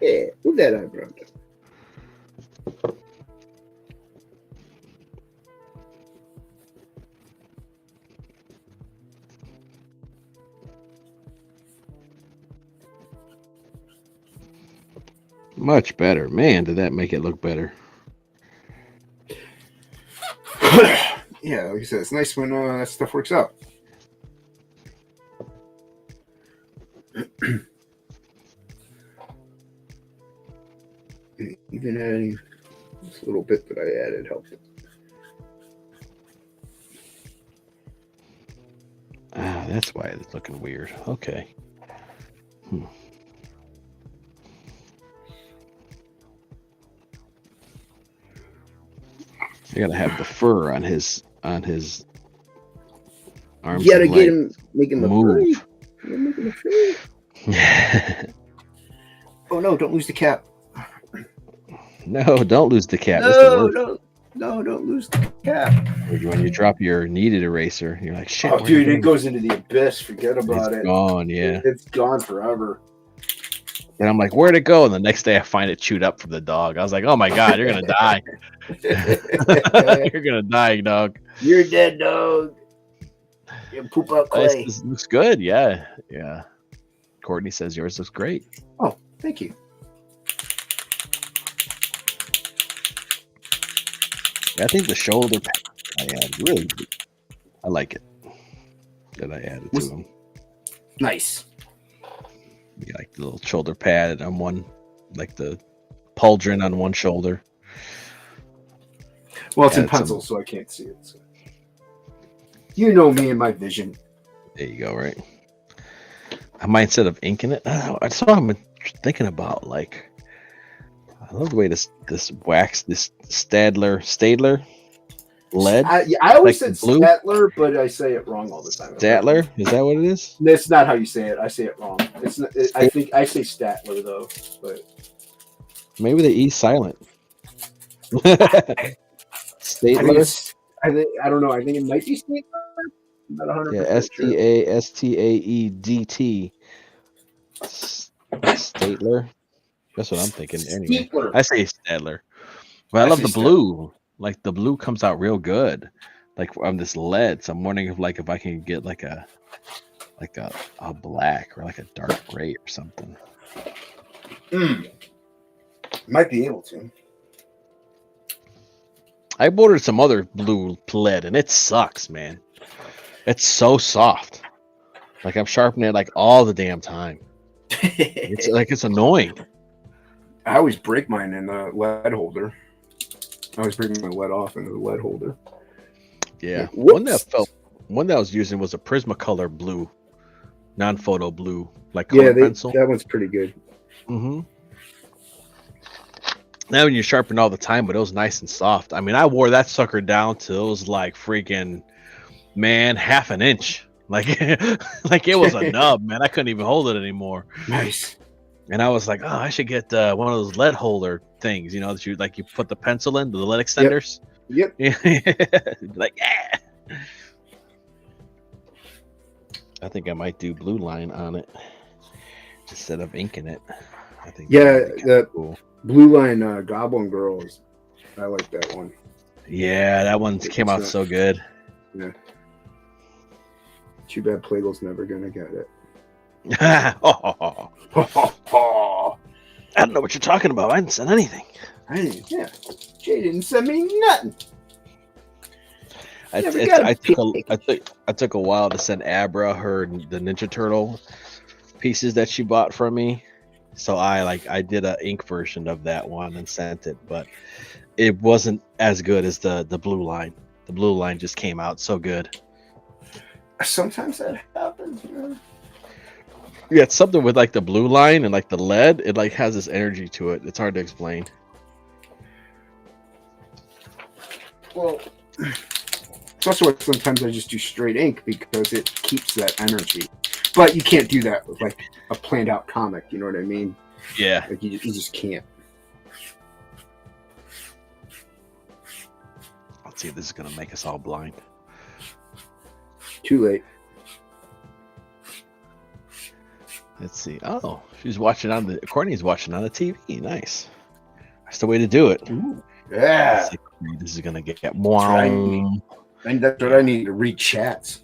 Yeah, move that eyebrow down. Much better. Man, did that make it look better. Yeah, like I said, it's nice when that stuff works out. Even adding this little bit that I added helped. Ah, that's why it's looking weird. Okay. I gotta have the fur on his arms. You gotta and get legs. him, make him Move. Oh no! Don't lose the cap. No, don't lose the cap. That's the worst. Don't lose the cap. When you drop your kneaded eraser, you're like, shit. Oh, where'd dude, it it go? goes into the abyss. Forget about It's it. gone, yeah. It's gone forever. And I'm like, where'd it go? And the next day I find it chewed up from the dog. I was like, oh my God, you're going to die. You're going to die, dog. You're dead, dog. You poop out clay. This looks good. Yeah. Yeah. Courtney says yours looks great. Oh, thank you. Yeah, I think the shoulder pad I added really, I like it that I added to them. Nice. Yeah, like the little shoulder pad on one like the pauldron on one shoulder. Well, it's in Add some- pencil, so I can't see it. So. You know me and my vision. There you go, right? I might, instead of inking it, that's what I'm thinking about. Like, I love the way this wax, this Stadler lead. I always like said blue? Statler, but I say it wrong all the time. Statler, is that what it is? That's not how you say it. I say it wrong. It's not, I think I say Statler though, but Maybe the E silent. I think Stadler. I don't know. I think it might be Statler. I'm not 100% Yeah, sure. Staedt. Statler. That's what I'm thinking. Anyway, Steepler. I say Stadler, but I love the blue. Like the blue comes out real good, like on this lead. So I'm wondering if I can get like a black or like a dark gray or something. Might be able to. I ordered some other blue lead and it sucks, man. It's so soft. Like I'm sharpening it like all the damn time. It's like it's annoying. I always break mine in the lead holder. I always break my lead off into the lead holder. Yeah. Like, One that I was using was a Prismacolor blue, non-photo blue, like yeah, color pencil. that one's pretty good. Mm-hmm. Now when you sharpen all the time, but it was nice and soft. I mean, I wore that sucker down till it was like freaking, man, half an inch. Like, like it was a nub, man. I couldn't even hold it anymore. Nice. And I was like, oh, I should get one of those lead holder things, that you put the pencil in, the lead extenders. Yep. Like, yeah. I think I might do blue line on it instead of inking it. I think. Yeah, the cool. Blue Line Goblin Girls. I like that one. Yeah, that one came out so good. Yeah. Too bad Plagel's never gonna get it. I don't know what you're talking about. I didn't send anything. Yeah. Jay didn't send me nothing. I took a while to send Abra the Ninja Turtle pieces that she bought from me. So I did an ink version of that one and sent it, but it wasn't as good as the blue line. The blue line just came out so good. Sometimes that happens, man. Yeah, it's something with like the blue line and like the lead. It like has this energy to it. It's hard to explain. Well, it's also why sometimes I just do straight ink because it keeps that energy. But you can't do that with like a planned out comic. You know what I mean? Yeah. Like you just can't. Let's see if this is gonna make us all blind. Too late. Let's see. Oh, she's watching Courtney's watching on the TV. Nice. That's the way to do it. Ooh, yeah. This is gonna get And that's what I need to read chats.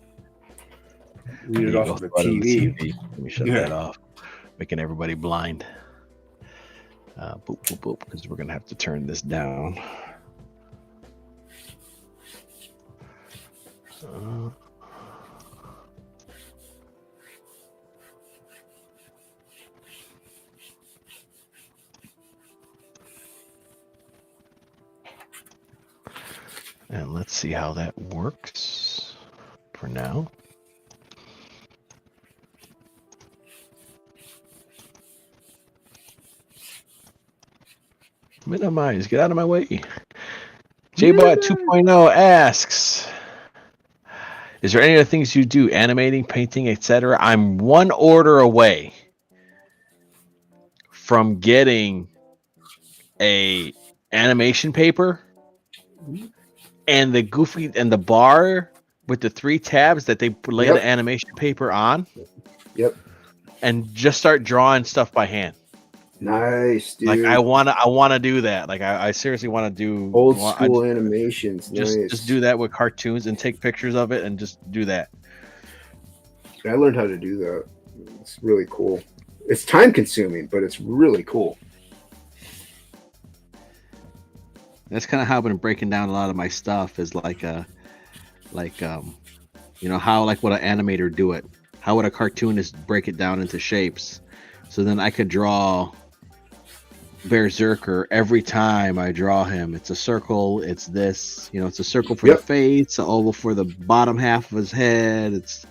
Read it off of the TV. Let me shut that off. Making everybody blind. Boop, boop, boop, because we're going to have to turn this down. And let's see how that works for now. Minimize. Get out of my way. JBot 2.0 asks, is there any other things you do? Animating, painting, etc.? I'm one order away from getting a animation paper and the goofy and the bar with the 3 tabs that they lay the animation paper on. Yep. And just start drawing stuff by hand. Nice, dude. Like I wanna do that. Like I seriously want to do old school animations. Just do that with cartoons and take pictures of it and just do that. I learned how to do that. It's really cool. It's time consuming, but it's really cool. That's kind of how I've been breaking down a lot of my stuff. Is like how like would an animator do it? How would a cartoonist break it down into shapes? So then I could draw berserker, every time I draw him, it's a circle. It's this, it's a circle for the face, an oval for the bottom half of his head. It's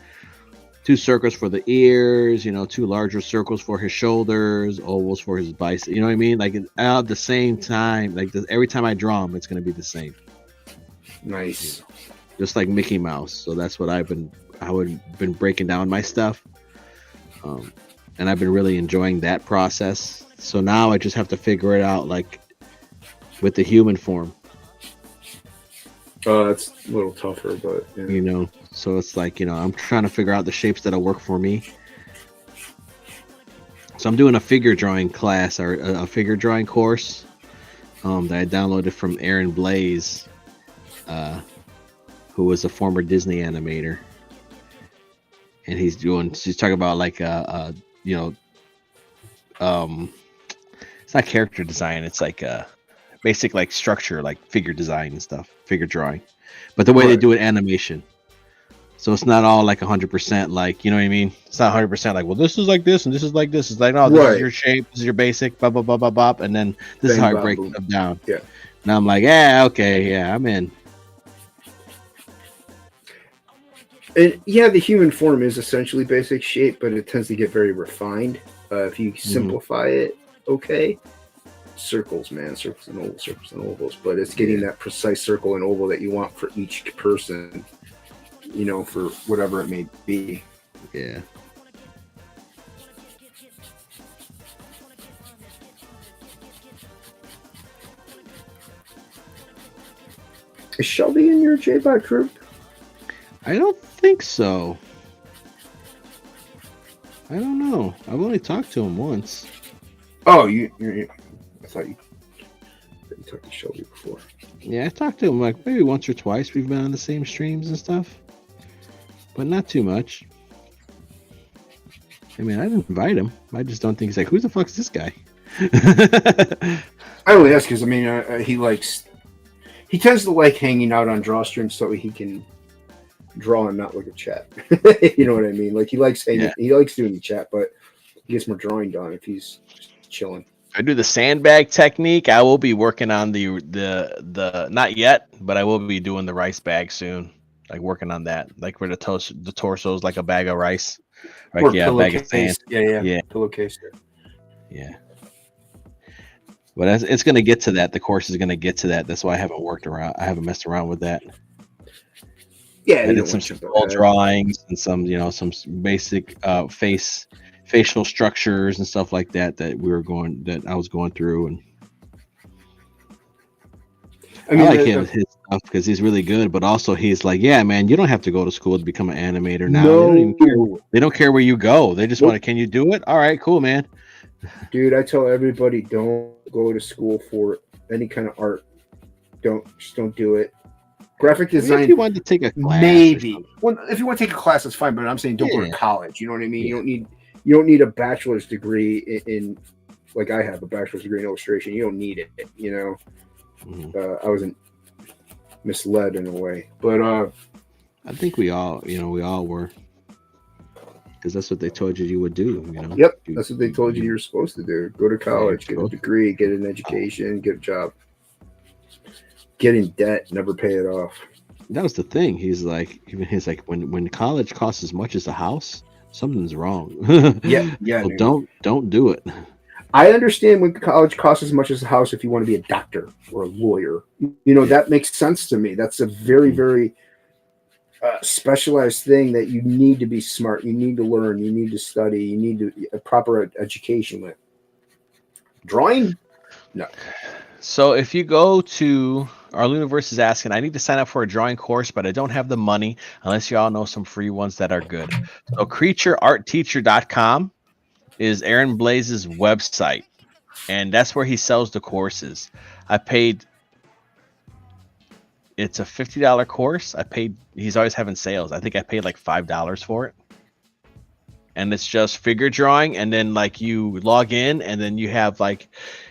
2 circles for the ears, 2 larger circles for his shoulders, ovals for his bicep. You know what I mean? Like at the same time, like every time I draw him, it's going to be the same. Nice. Just like Mickey Mouse. So that's what I've been breaking down my stuff. And I've been really enjoying that process. So now I just have to figure it out, like with the human form. It's a little tougher, but yeah. So it's like, I'm trying to figure out the shapes that'll work for me. So I'm doing a figure drawing class, or a figure drawing course that I downloaded from Aaron Blaze, who was a former Disney animator. And she's talking about like it's not character design, it's like basic like structure, like figure design and stuff, figure drawing, but the way they do it animation. So it's not all like 100% like, you know what I mean? It's not 100% like, well, this is like this and this is like this. It's like, no, this is your shape, this is your basic, blah blah blah blah blah, and then this is how I break them down. Yeah. And I'm like, yeah, okay, yeah, I'm in. And yeah, the human form is essentially basic shape, but it tends to get very refined if you simplify it. Okay, circles, man, circles and ovals, but it's getting that precise circle and oval that you want for each person, for whatever it may be. Yeah. Is Shelby in your J-Bot group? I don't think so. I don't know. I've only talked to him once. Oh, I thought you talked to Shelby before. Yeah, I talked to him like maybe once or twice. We've been on the same streams and stuff, but not too much. I mean, I didn't invite him. I just don't think he's like, who the fuck's this guy? I only ask because he tends to like hanging out on draw streams so he can draw and not look at chat. You know what I mean? Like he likes hanging, he likes doing the chat, but he gets more drawing done if he's just chilling. I do the sandbag technique. I will be working on the not yet, but I will be doing the rice bag soon. Like working on that, like where the torso is like a bag of rice, like or a bag of sand. Yeah. Pillowcase. Yeah. But it's going to get to that. The course is going to get to that. That's why I haven't messed around with that. Yeah, I did some skull drawings and some basic facial structures and stuff like that I was going through, and I like his stuff because he's really good. But also he's like, yeah, man, you don't have to go to school to become an animator now. No. They don't even care. They don't care where you go. They just want to. Can you do it? All right, cool, man. Dude, I tell everybody, don't go to school for any kind of art. Just don't do it. Graphic design. If you wanted to take a class, maybe. Well, if you want to take a class, that's fine. But I'm saying don't go to college. You know what I mean? Yeah. You don't need a bachelor's degree in like I have a bachelor's degree in illustration. You don't need it. I wasn't misled in a way, but I think we all were, because that's what they told you would do. Yep, that's what they told you were supposed to do. Go to college, get a degree, get an education, get a job. Get in debt, never pay it off. That was the thing. He's like, when college costs as much as a house, something's wrong. Yeah. So don't do it. I understand when college costs as much as a house if you want to be a doctor or a lawyer. That makes sense to me. That's a very, very specialized thing that you need to be smart. You need to learn. You need to study. You need a proper education with. Drawing? No. So if you go to our Universe is asking, I need to sign up for a drawing course, but I don't have the money unless you all know some free ones that are good. So creatureartteacher.com is Aaron Blaze's website, and that's where he sells the courses. It's a $50 course. He's always having sales. I think I paid like $5 for it. And it's just figure drawing, and then like you log in, and then you have like,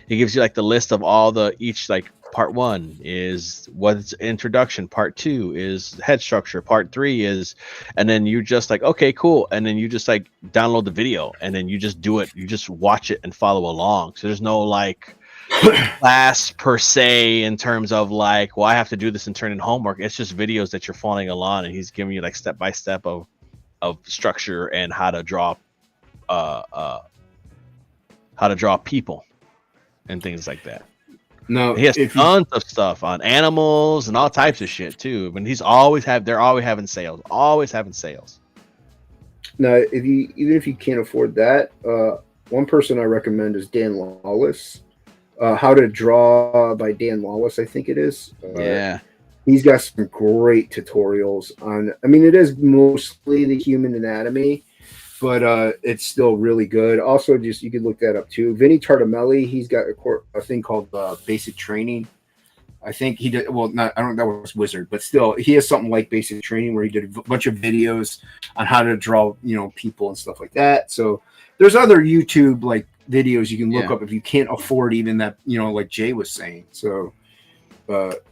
it gives you like the list of all each like part 1 is what's introduction, part 2 is head structure, part 3 is, and then you just like, okay, cool, and then you just like download the video, and then you just do it, you just watch it and follow along. So there's no like class per se in terms of like, well, I have to do this and turn in homework. It's just videos that you're following along, and he's giving you like step by step of structure and how to draw people and things like that. No, He has tons of stuff on animals and all types of shit too. But they're always having sales. Now, even if you can't afford that, one person I recommend is Dan Lawless. How to Draw by Dan Lawless, I think it is. Yeah. He's got some great tutorials on. I mean, it is mostly the human anatomy, but it's still really good. Also, just you could look that up too. Vinny Tartamelli, he's got a thing called Basic Training. I think he did. Well, not I don't know, that was Wizard, but still, he has something like Basic Training where he did a bunch of videos on how to draw, people and stuff like that. So there's other YouTube like videos you can look up if you can't afford even that, like Jay was saying. So.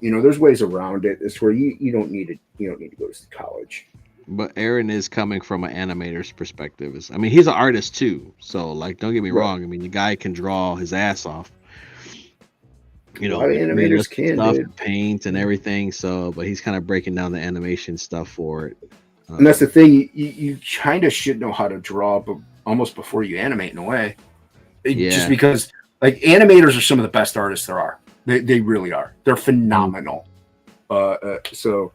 There's ways around it. It's where you don't need to go to college. But Aaron is coming from an animator's perspective. He's an artist too. So like, don't get me wrong. I mean, the guy can draw his ass off. A lot of animators can stuff, paint and everything. So, but he's kind of breaking down the animation stuff for it. And that's the thing. You kind of should know how to draw, but almost before you animate in a way. Just because like animators are some of the best artists there are. They really are. They're phenomenal. So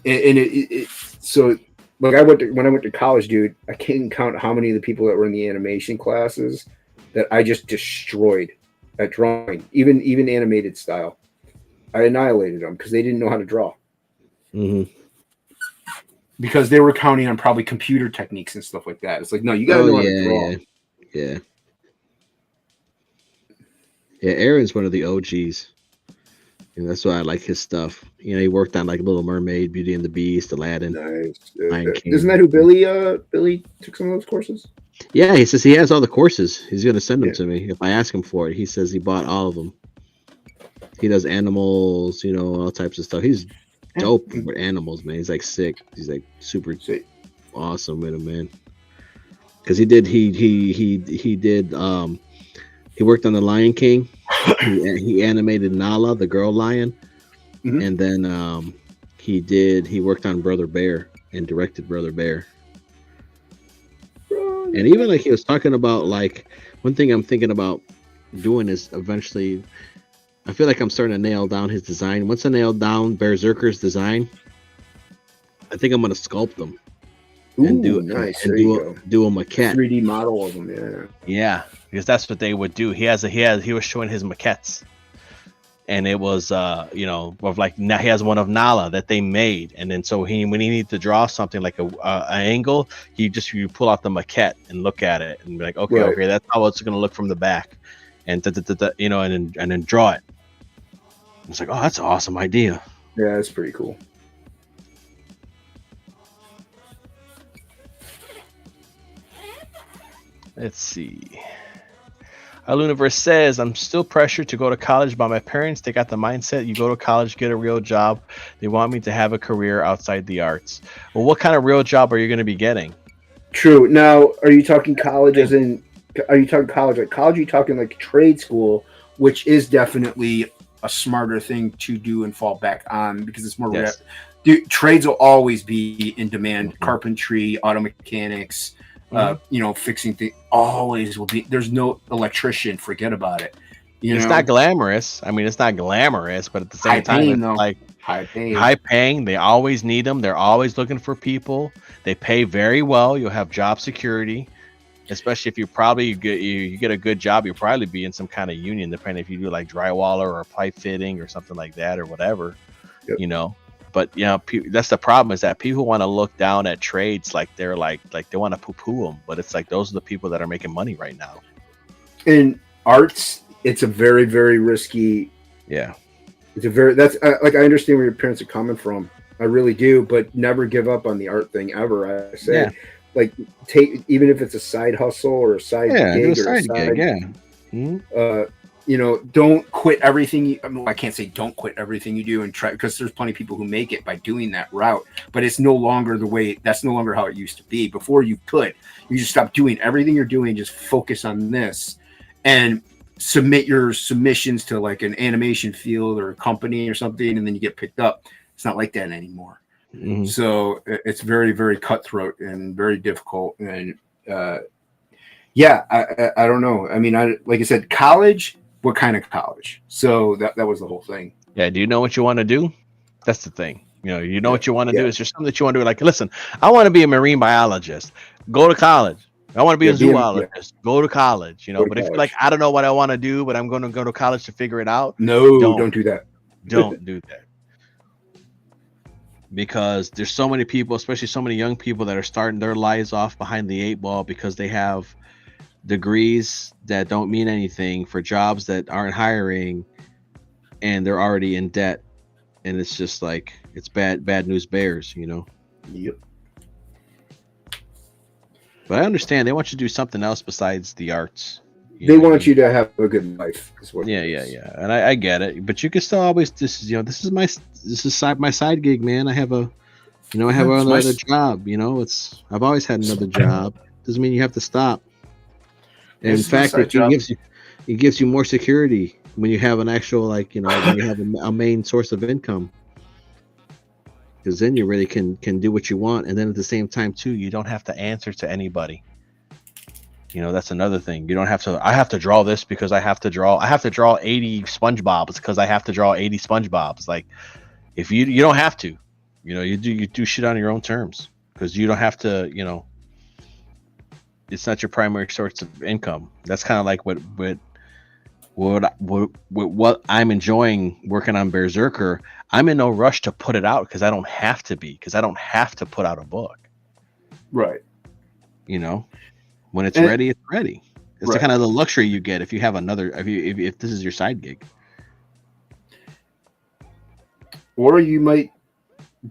like when I went to college, dude, I can't count how many of the people that were in the animation classes that I just destroyed at drawing, even animated style. I annihilated them because they didn't know how to draw. Mm-hmm. Because they were counting on probably computer techniques and stuff like that. It's like, no, you got to know how to draw. Yeah. Yeah, Aaron's one of the OGs. And that's why I like his stuff. He worked on like Little Mermaid, Beauty and the Beast, Aladdin. Nice. Isn't that who Billy took some of those courses? Yeah, he says he has all the courses. He's going to send them to me if I ask him for it. He says he bought all of them. He does animals, all types of stuff. He's dope with animals, man. He's like sick. He's like super awesome with them, man. Because he worked on The Lion King. He animated Nala, the girl lion, and then he worked on Brother Bear and directed Brother Bear. And even like he was talking about, like, one thing I'm thinking about doing is eventually, I feel like I'm starting to nail down his design. Once I nail down Berserker's design, I think I'm gonna sculpt them and do a maquette, 3D model of them. Yeah, because that's what they would do. He was showing his maquettes, and it was of like, now he has one of Nala that they made, and then so when he needs to draw something like an angle, you pull out the maquette and look at it and be like, okay, that's how it's gonna look from the back, and and then draw it. It's like, oh, that's an awesome idea. Yeah, that's pretty cool. Let's see. Aluniverse says, I'm still pressured to go to college by my parents. They got the mindset, you go to college, get a real job. They want me to have a career outside the arts. Well, what kind of real job are you going to be getting? True. Now, are you talking college are you talking college like college? Are you talking like trade school, which is definitely a smarter thing to do and fall back on because it's more Dude, trades will always be in demand. Carpentry, auto mechanics, fixing things always will be. There's no electrician. Forget about it. It's not glamorous. It's not glamorous, but at the same time, it's like high paying. They always need them. They're always looking for people. They pay very well. You'll have job security, especially if you get a good job. You'll probably be in some kind of union, depending if you do like drywaller or pipe fitting or something like that or whatever. Yep. But that's the problem, is that people want to look down at trades like they're like they want to poo-poo them, but it's like those are the people that are making money right now. In arts, it's a very, very risky. Yeah, it's a very I understand where your parents are coming from. I really do, but never give up on the art thing ever. I say, like, even if it's a side hustle or a side gig or a side gig. Mm-hmm. Don't quit everything. I can't say don't quit everything you do and try, because there's plenty of people who make it by doing that route, but it's no longer that's no longer how it used to be. Before you just stop doing everything you're doing, just focus on this. And submit your submissions to like an animation field or a company or something, and then you get picked up. It's not like that anymore. Mhm. So it's very, very cutthroat and very difficult. And yeah, I don't know. I mean, like I said, college. What kind of college? So that was the whole thing. Yeah. Do you know what you want to do? That's the thing. You know what you want to Yeah. do. Is there something that you want to do? Like, listen, I want to be a marine biologist. Go to college. I want to be a zoologist. Go to college. Go to But if you're college. like, I don't know what I want to do, but I'm going to go to college to figure it out. No, don't do that. Don't do that. Because there's so many people, especially so many young people, that are starting their lives off behind the 8 ball because they have degrees that don't mean anything for jobs that aren't hiring, and they're already in debt. And it's just like, it's bad news bears, Yep. But I understand they want you to do something else besides the arts. They want you to have a good life. Yeah. And I get it, but you can still always, this is my side gig, man. I have another job. I've always had another job. Doesn't mean you have to stop. And in fact, it gives you more security when you have an actual, when you have a main source of income. Because then you really can do what you want, and then at the same time too, you don't have to answer to anybody. That's another thing. You don't have to. I have to draw this because I have to draw 80 SpongeBobs because I have to draw 80 SpongeBobs. Like, if you don't have to, you do shit on your own terms because you don't have to. It's not your primary source of income. That's kind of like what I'm enjoying working on Berserker. I'm in no rush to put it out because I don't have to be, because I don't have to put out a book. Right. When it's ready, it's ready. It's the kind of the luxury you get if you have another, if this is your side gig. Or you might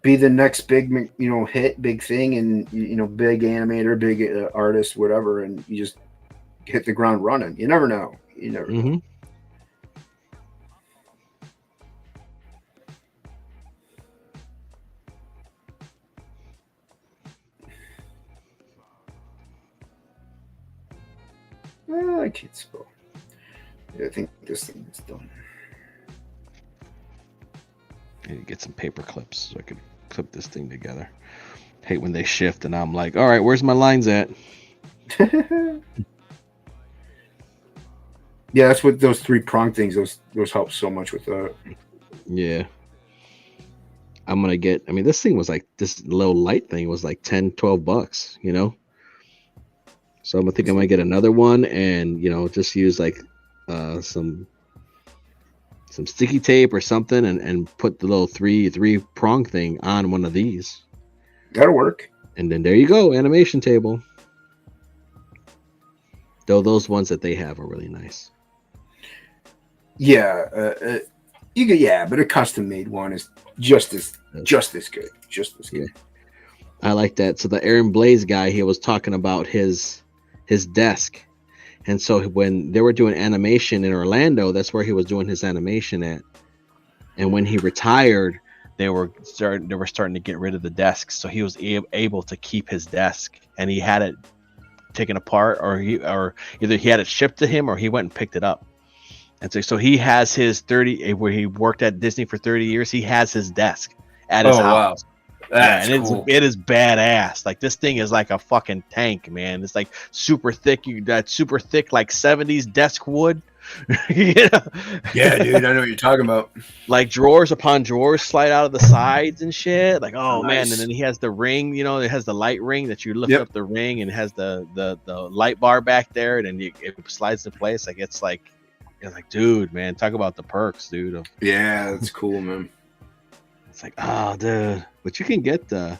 be the next big, hit, big thing, and big animator, big artist, whatever, and you just hit the ground running. You never know. You never know. I can't spell. Yeah, I think this thing is done. I need to get some paper clips so I can clip this thing together. Hate when they shift and I'm like, all right, where's my lines at? Yeah, that's what those 3 prong things, those help so much with that. Yeah. I'm gonna get, this thing was like, this little light thing was like $10-12, So I'm gonna think I might get another one and just use like some sticky tape or something and put the little three prong thing on one of these. That'll work. And then there you go, animation table. Though those ones that they have are really nice. Yeah, but a custom made one is just as good. Just as good. Yeah. I like that. So the Aaron Blaze guy, he was talking about his desk, and so when they were doing animation in Orlando, that's where he was doing his animation at. And when he retired, they were starting to get rid of the desks, so he was able to keep his desk, and he had it taken apart, or either he had it shipped to him or he went and picked it up. And so he has his 30, where he worked at Disney for 30 years. He has his desk at his house. Wow. That's cool. It is badass. Like, this thing is like a fucking tank, man. It's like super thick. That super thick, like 70s desk wood. Yeah, dude, I know what you're talking about. Like drawers upon drawers slide out of the sides and shit. Like, oh nice. man. And then he has the ring, it has the light ring that you lift up the ring, and it has the light bar back there, and then it slides in place. Like, it's like, dude, man, talk about the perks, dude. Yeah, that's cool, man. It's like, oh, dude. But you can get they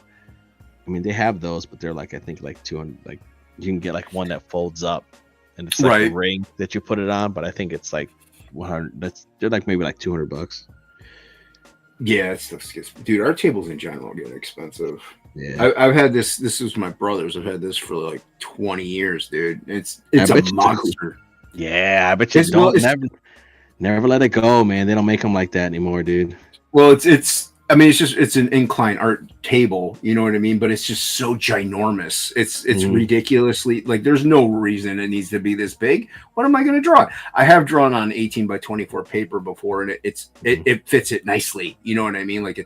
have those, but they're like, I think like 200. Like, you can get like one that folds up, and it's like a ring that you put it on. But I think it's like 100. They're like maybe like $200. Yeah, that stuff gets, dude. Our tables in general get expensive. Yeah, I've had this. This is my brother's. I've had this for like 20 years, dude. It's a monster. Yeah, I bet you never let it go, man. They don't make them like that anymore, dude. Well, it's I mean, it's an incline art table, you know what I mean? But it's just so ginormous. It's ridiculously, like, there's no reason it needs to be this big. What am I going to draw? I have drawn on 18 by 24 paper before, and it fits it nicely. You know what I mean? Like,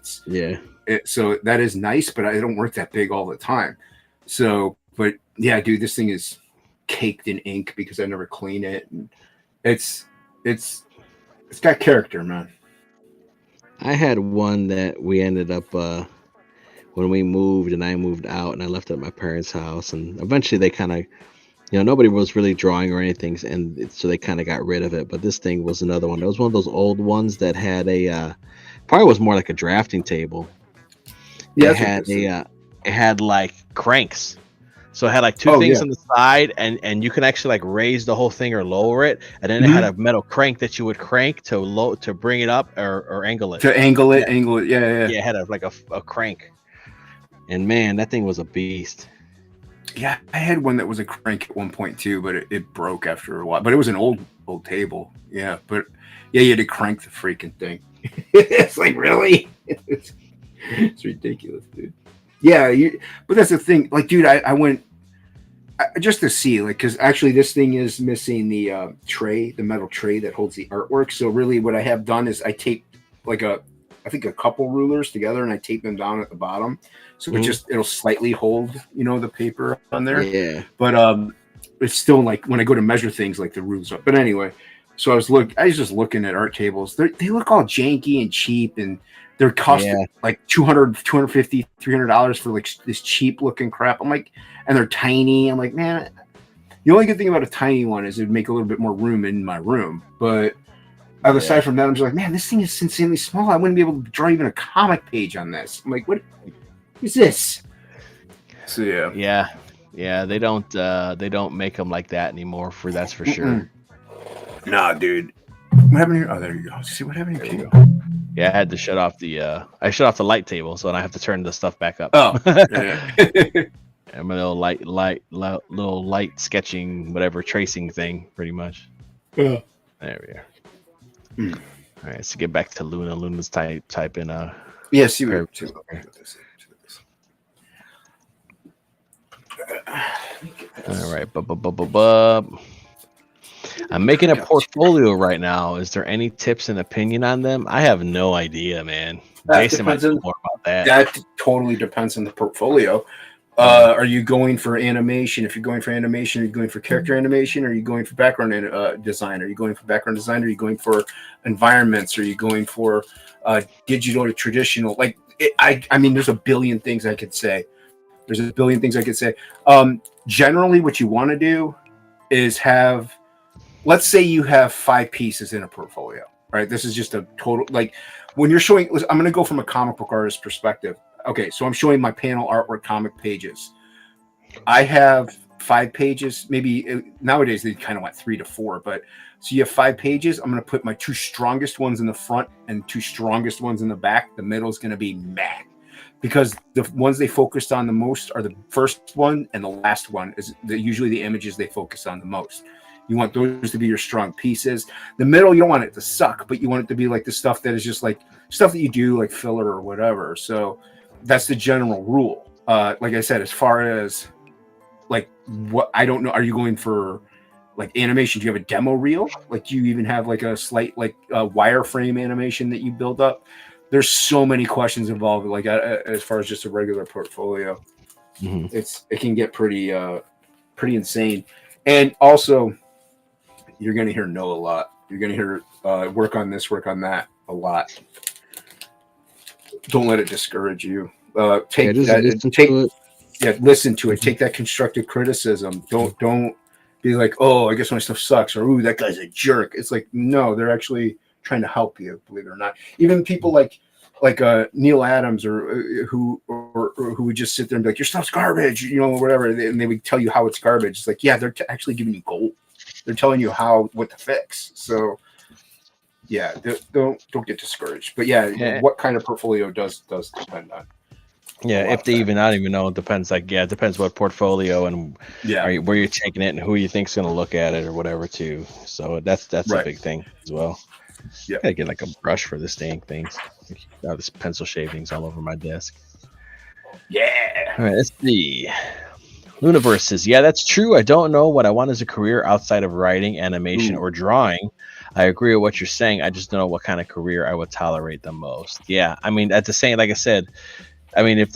so that is nice, but I don't work that big all the time. So, but yeah, dude, this thing is caked in ink because I never clean it. And it's got character, man. I had one that we ended up when we moved and I moved out and I left it at my parents' house, and eventually they kind of, nobody was really drawing or anything, and so they kind of got rid of it. But this thing was another one. It was one of those old ones that had a probably was more like a drafting table. Yeah, it had like cranks. So it had like two things on the side, and you can actually like raise the whole thing or lower it, and then it had a metal crank that you would crank to bring it up or angle it. Yeah. Yeah, it had a crank, and man, that thing was a beast. Yeah, I had one that was a crank at one point too, but it broke after a while. But it was an old table. Yeah, but yeah, you had to crank the freaking thing. It's like, really? It's ridiculous, dude. Yeah, but that's the thing. Like, dude, I went just to see, like, because actually this thing is missing the tray, the metal tray that holds the artwork. So really what I have done is I taped like I think a couple rulers together, and I tape them down at the bottom. So it'll slightly hold, the paper on there. Yeah. But it's still like when I go to measure things, like the rulers up. But anyway, so I was just looking at art tables. They look all janky and cheap, and they're costing like $200, $250, $300 for like this cheap looking crap. I'm like, and they're tiny. I'm like, man, the only good thing about a tiny one is it'd make a little bit more room in my room. But aside from that, I'm just like, man, this thing is insanely small. I wouldn't be able to draw even a comic page on this. I'm like, what is this? So yeah. They don't make them like that anymore. That's for sure. Nah, dude. What happened here? Oh, there you go. See what happened here? There you go. Yeah, I had to shut off the light table, so I have to turn the stuff back up. Oh, yeah. I'm a little light sketching, whatever tracing thing, pretty much. Yeah. There we are. All right, so get back to Luna. Luna's type in Yeah, see what all right, I'm making a portfolio right now. Is there any tips and opinion on them? I have no idea, man. Jason might know more about that. That totally depends on the portfolio. Are you going for animation? If you're going for animation, are you going for character animation? Are you going for background design? Are you going for background design? Are you going for environments? Are you going for digital to traditional? Like, I mean, there's a billion things I could say. Generally, what you want to do is have, let's say you have 5 pieces in a portfolio, right? This is just a total, like, when you're showing, I'm going to go from a comic book artist perspective. Okay, so I'm showing my panel artwork comic pages. I have 5 pages. Maybe nowadays they kind of want 3 to 4, but so you have 5 pages. I'm going to put my 2 strongest ones in the front and 2 strongest ones in the back. The middle is going to be meh, because the ones they focused on the most are the first one and the last one is usually the images they focus on the most. You want those to be your strong pieces. The middle, you don't want it to suck, but you want it to be like the stuff that is just like stuff that you do, like filler or whatever. So that's the general rule. Like I said, as far as like what, I don't know, are you going for like animation? Do you have a demo reel? Like, do you even have like a slight like wireframe animation that you build up? There's so many questions involved. Like as far as just a regular portfolio, it can get pretty insane. And also, you're going to hear no a lot. You're going to hear work on this, work on that a lot. Don't let it discourage you. Listen to it. Take that constructive criticism. Don't be like, oh, I guess my stuff sucks, or ooh, that guy's a jerk. It's like, no, they're actually trying to help you, believe it or not. Even people like Neil Adams or who would just sit there and be like, your stuff's garbage, or whatever, and they would tell you how it's garbage. It's like, yeah, they're actually giving you gold. They're telling you what to fix. So yeah, don't get discouraged. But yeah, what kind of portfolio does depend on. Yeah, if they even, I don't even know. It depends. Like, yeah, it depends what portfolio and where you're taking it and who you think's going to look at it or whatever too. So that's a big thing as well. Yeah, gotta get like a brush for this dang things. Now this pencil shavings all over my desk. Yeah. All right, let's see. Luniverse says, yeah, that's true. I don't know what I want as a career outside of writing, animation, or drawing. I agree with what you're saying. I just don't know what kind of career I would tolerate the most. Yeah, I mean, at the same, like I said, I mean, if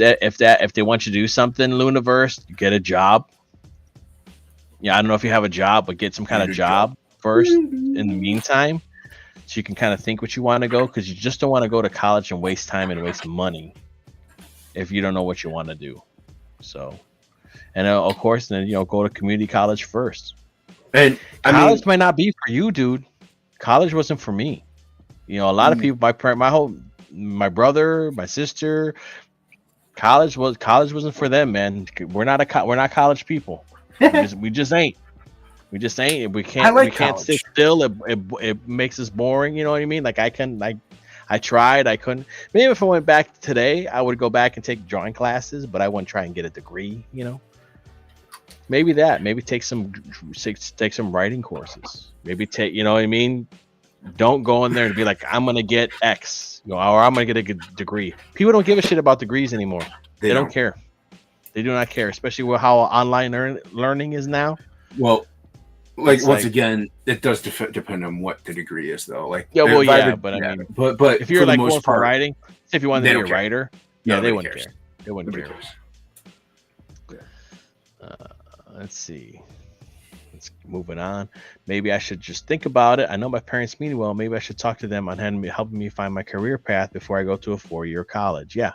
they want you to do something, Luniverse, get a job. Yeah, I don't know if you have a job, but get some kind of job first in the meantime, so you can kind of think what you want to go, because you just don't want to go to college and waste time and waste money if you don't know what you want to do. So, and of course, then go to community college first. And college might not be for you, dude. College wasn't for me. A lot of people, my brother, my sister, college wasn't for them, man. We're not college people. We just ain't. We just ain't. We can't sit still. It makes us boring. You know what I mean? Like I tried. I couldn't. Maybe if I went back today, I would go back and take drawing classes, but I wouldn't try and get a degree. Maybe take some writing courses. Maybe take. You know what I mean? Don't go in there and be like, I'm gonna get X, or I'm gonna get a good degree. People don't give a shit about degrees anymore. They don't care. They do not care, especially with how online learning is now. Well, once again, it does depend on what the degree is, though. Like, but I mean, but if you're like going for writing, if you want to be a writer, they wouldn't care. They wouldn't care. Let's see. Moving on. Maybe I should just think about it. I know my parents mean well. Maybe I should talk to them on helping me find my career path before I go to a 4-year college. Yeah.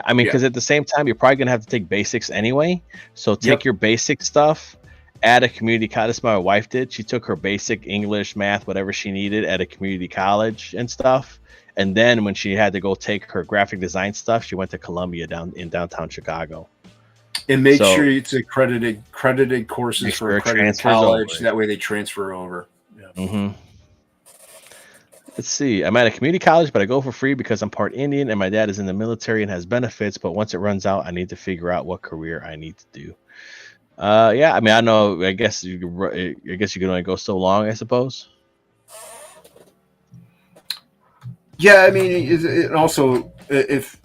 I mean, because at the same time, you're probably gonna have to take basics anyway. So take your basic stuff at a community college. That's what my wife did. She took her basic English, math, whatever she needed at a community college and stuff. And then when she had to go take her graphic design stuff, she went to Columbia in downtown Chicago. And make sure it's accredited courses for accredited college. Over. That way they transfer over. Yeah. Mm-hmm. Let's see. I'm at a community college, but I go for free because I'm part Indian and my dad is in the military and has benefits. But once it runs out, I need to figure out what career I need to do. I mean, I know. I guess you can only go so long, I suppose. Yeah, I mean, it also if.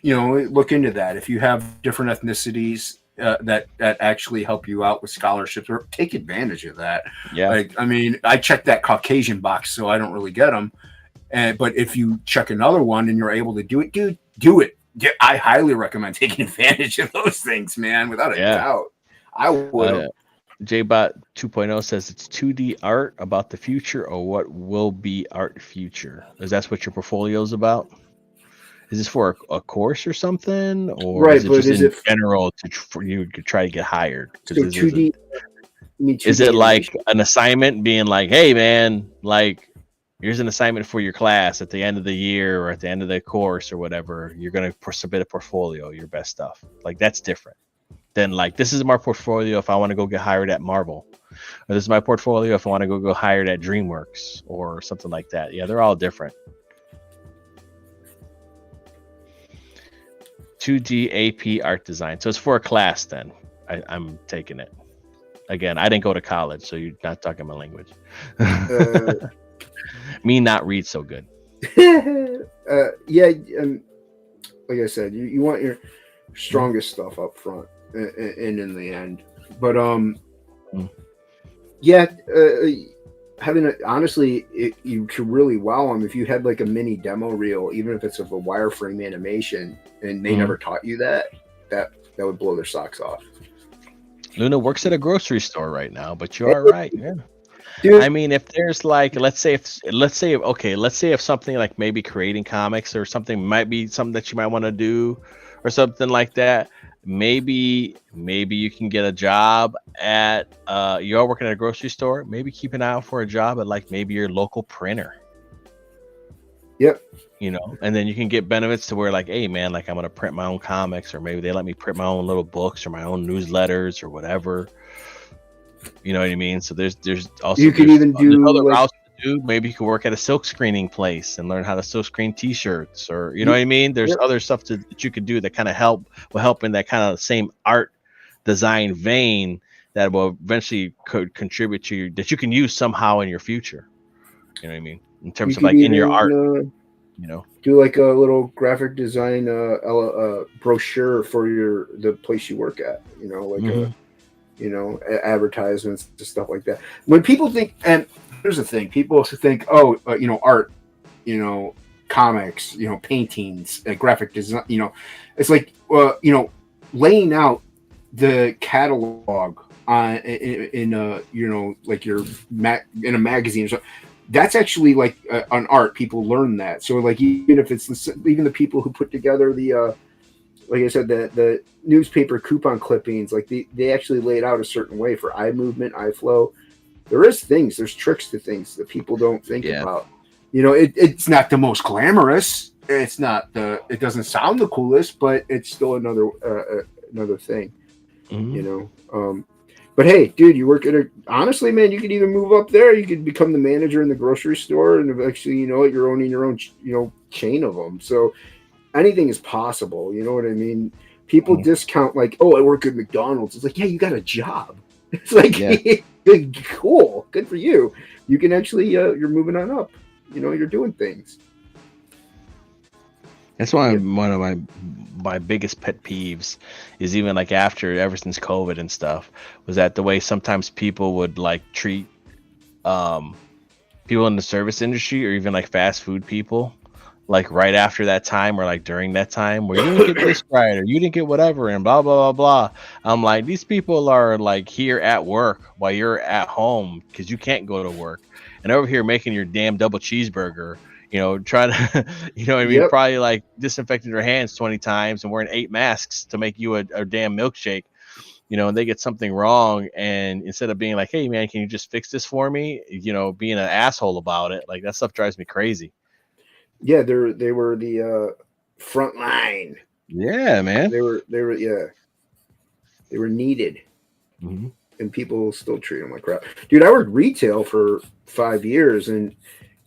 Look into that. If you have different ethnicities that actually help you out with scholarships, or take advantage of that. Yeah. I mean, I check that Caucasian box, so I don't really get them. But if you check another one and you're able to do it, dude, do it. I highly recommend taking advantage of those things, man, without a doubt. I would. JBot 2.0 says it's 2D art about the future, or what will be art future. Is that what your portfolio is about? Is this for a course or something, or is it just in general for you to try to get hired? So 2D. Is it like an assignment, being like, "Hey, man, like, here's an assignment for your class at the end of the year or at the end of the course or whatever. You're gonna submit a portfolio, your best stuff." Like, that's different than like, this is my portfolio if I want to go get hired at Marvel, or this is my portfolio if I want to go hired at DreamWorks or something like that. Yeah, they're all different. 2D AP art design. So it's for a class then. I'm taking it. Again, I didn't go to college, so you're not talking my language. Me not read so good. Like I said, you want your strongest stuff up front and in the end. But having honestly, you could really wow them if you had like a mini demo reel, even if it's of a wireframe animation, and they never taught you that would blow their socks off. Luna works at a grocery store right now, but you're all right. Yeah. Dude. I mean, if there's like, let's say if something like maybe creating comics or something might be something that you might want to do or something like that, maybe you can get a job at you're working at a grocery store, maybe keep an eye out for a job at like maybe your local printer. Yep. And then you can get benefits to where like, hey man, like I'm going to print my own comics, or maybe they let me print my own little books or my own newsletters or whatever. You know what I mean? So there's also, you can even do other routes to do. Maybe you can work at a silk screening place and learn how to silk screen t-shirts, or you know what I mean? There's other stuff that you could do that kind of will help in that kind of same art design vein that will eventually could contribute to that you can use somehow in your future. You know what I mean? In terms of like in your art. you know. Do like a little graphic design brochure for the place you work at. You know, like advertisements and stuff like that. When people think, and here's the thing, people also think, oh, art, comics, paintings, graphic design, it's like, laying out the catalog in like your in a magazine or something. That's actually like an art. People learn that. So like, even if it's even the people who put together the like I said, the newspaper coupon clippings, like they actually lay it out a certain way for eye movement, eye flow. There's tricks to things that people don't think about. It's not the most glamorous. It's not it doesn't sound the coolest, but it's still another thing, But hey, dude, you work honestly, man, you could even move up there. You could become the manager in the grocery store, and eventually, you're owning your own, chain of them. So anything is possible. You know what I mean? People discount like, oh, I work at McDonald's. It's like, yeah, you got a job. It's like, cool, good for you. You can actually, you're moving on up. You're doing things. That's why one of my biggest pet peeves is even like ever since COVID and stuff was that the way sometimes people would like treat people in the service industry or even like fast food people, like right after that time or like during that time where you didn't get this right or you didn't get whatever and blah blah blah blah. I'm like, these people are like here at work while you're at home because you can't go to work, and over here making your damn double cheeseburger. Trying to, probably like disinfecting their hands 20 times and wearing 8 masks to make you a damn milkshake, and they get something wrong. And instead of being like, hey, man, can you just fix this for me? Being an asshole about it. Like that stuff drives me crazy. Yeah, they were the front line. Yeah, man. They were needed. Mm-hmm. And people still treat them like crap. Dude, I worked retail for 5 years, and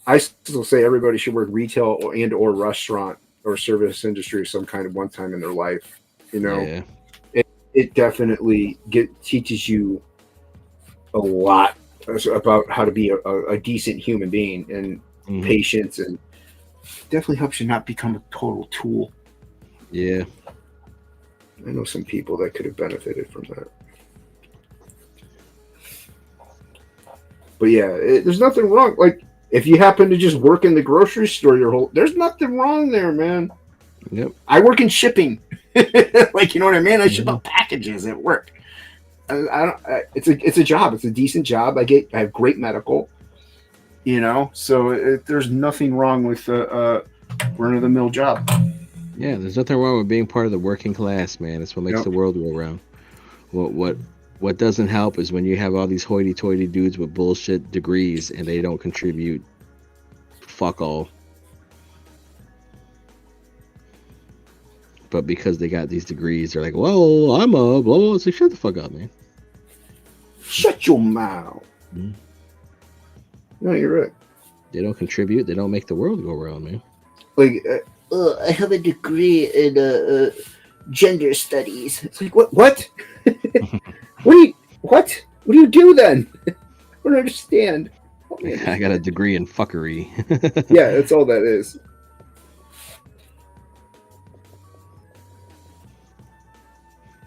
I still say everybody should work retail or restaurant or service industry of some kind of one time in their life. It definitely teaches you a lot about how to be a decent human being and patience, and definitely helps you not become a total tool. Yeah. I know some people that could have benefited from that. But yeah, there's nothing wrong. Like, if you happen to just work in the grocery store there's nothing wrong there, man. Yep. I work in shipping. Like, you know what I mean? I ship out packages at work. It's a job. It's a decent job. I have great medical, so there's nothing wrong with a run-of-the-mill job. Yeah, there's nothing wrong with being part of the working class, man. That's what makes the world go around. What doesn't help is when you have all these hoity-toity dudes with bullshit degrees and they don't contribute fuck all. But because they got these degrees, they're like, well, I'm a blah, blah. So shut the fuck up, man. Shut your mouth. Mm-hmm. No, you're right. They don't contribute. They don't make the world go around, man. Like, I have a degree in gender studies. It's like, what? What do you do then? I don't understand. I got a degree in fuckery. Yeah, that's all that is.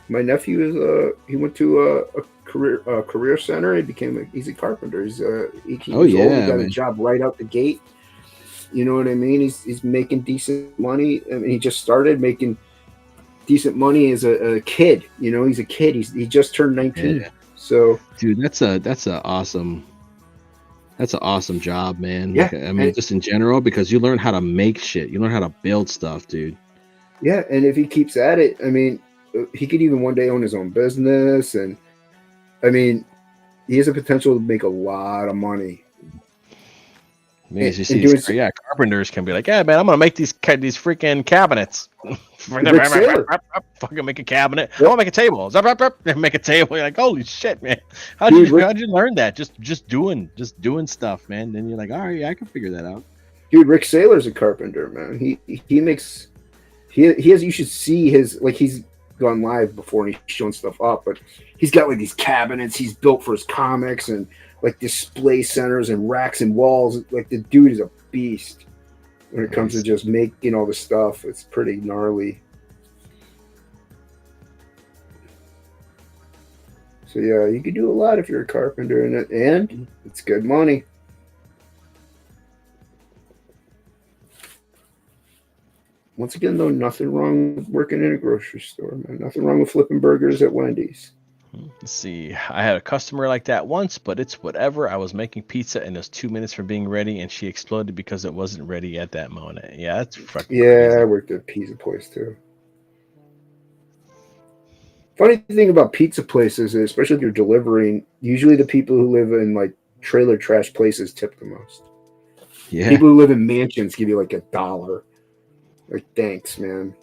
My nephew he went to a career center. He's a carpenter. He's 18 years old. He got a job right out the gate. You know what I mean? He's making decent money. I mean, he just started making decent money as a kid. He's a kid. He just turned 19. Yeah. So, dude, that's an awesome job, man. Yeah, I mean, just in general, because you learn how to make shit. You learn how to build stuff, dude. Yeah, and if he keeps at it, I mean, he could even one day own his own business, and I mean, he has a potential to make a lot of money. Carpenters can be like, yeah, man, I'm gonna make these freaking cabinets. Fucking make a cabinet. I want to make a table. Make a table. You're like, holy shit, man! How'd you learn that? Just doing stuff, man. Then you're like, all right, yeah, I can figure that out. Dude, Rick Saylor's a carpenter, man. He makes he has. You should see his, like, he's gone live before and he's showing stuff up, but he's got like these cabinets he's built for his comics and like display centers and racks and walls. Like, the dude is a beast. when it comes to just making all the stuff. It's pretty gnarly. So yeah, you can do a lot if you're a carpenter, and it's good money. Once again, though, nothing wrong with working in a grocery store, man. Nothing wrong with flipping burgers at Wendy's. Let's see. I had a customer like that once, but it's whatever. I was making pizza and it was 2 minutes from being ready, and she exploded because it wasn't ready at that moment. Yeah, that's fucking crazy. I worked at a pizza place too. Funny thing about pizza places, especially if you're delivering, usually the people who live in like trailer trash places tip the most. Yeah. People who live in mansions give you like $1. Like, thanks, man.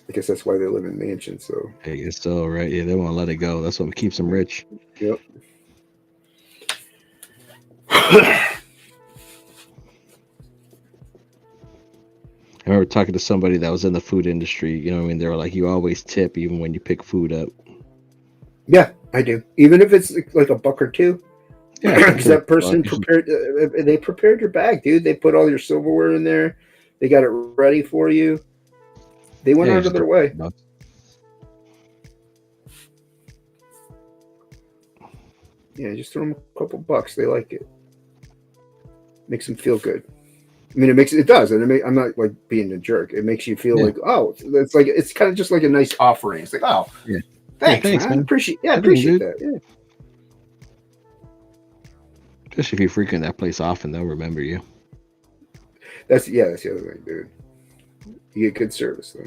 I guess that's why they live in mansions. So I guess so, right? Yeah, they want to let it go. That's what keeps them rich. Yep. I remember talking to somebody that was in the food industry. You know what I mean? They were like, you always tip even when you pick food up. Yeah, I do. Even if it's like $1 or $2. Yeah, because that person prepared. They prepared your bag, dude. They put all your silverware in there. They got it ready for you. They went out of their way. Yeah, just throw them a couple bucks. They like it. Makes them feel good. I mean, it does, and I'm not like being a jerk. It makes you feel like, oh, it's kind of just like a nice offering. It's like, oh, yeah, thanks, man. Appreciate that. Yeah. Especially if you frequent that place often, they'll remember you. That's the other thing, dude. You get good service though.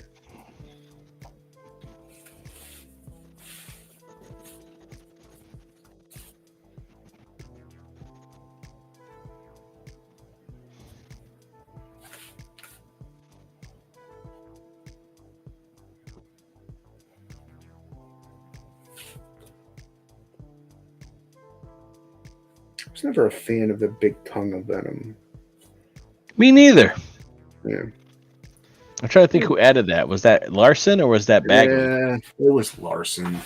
I was never a fan of the big tongue of Venom. Me neither. Yeah. I'm trying to think who added that. Was that Larson or was that Bagley? Yeah, it was Larson.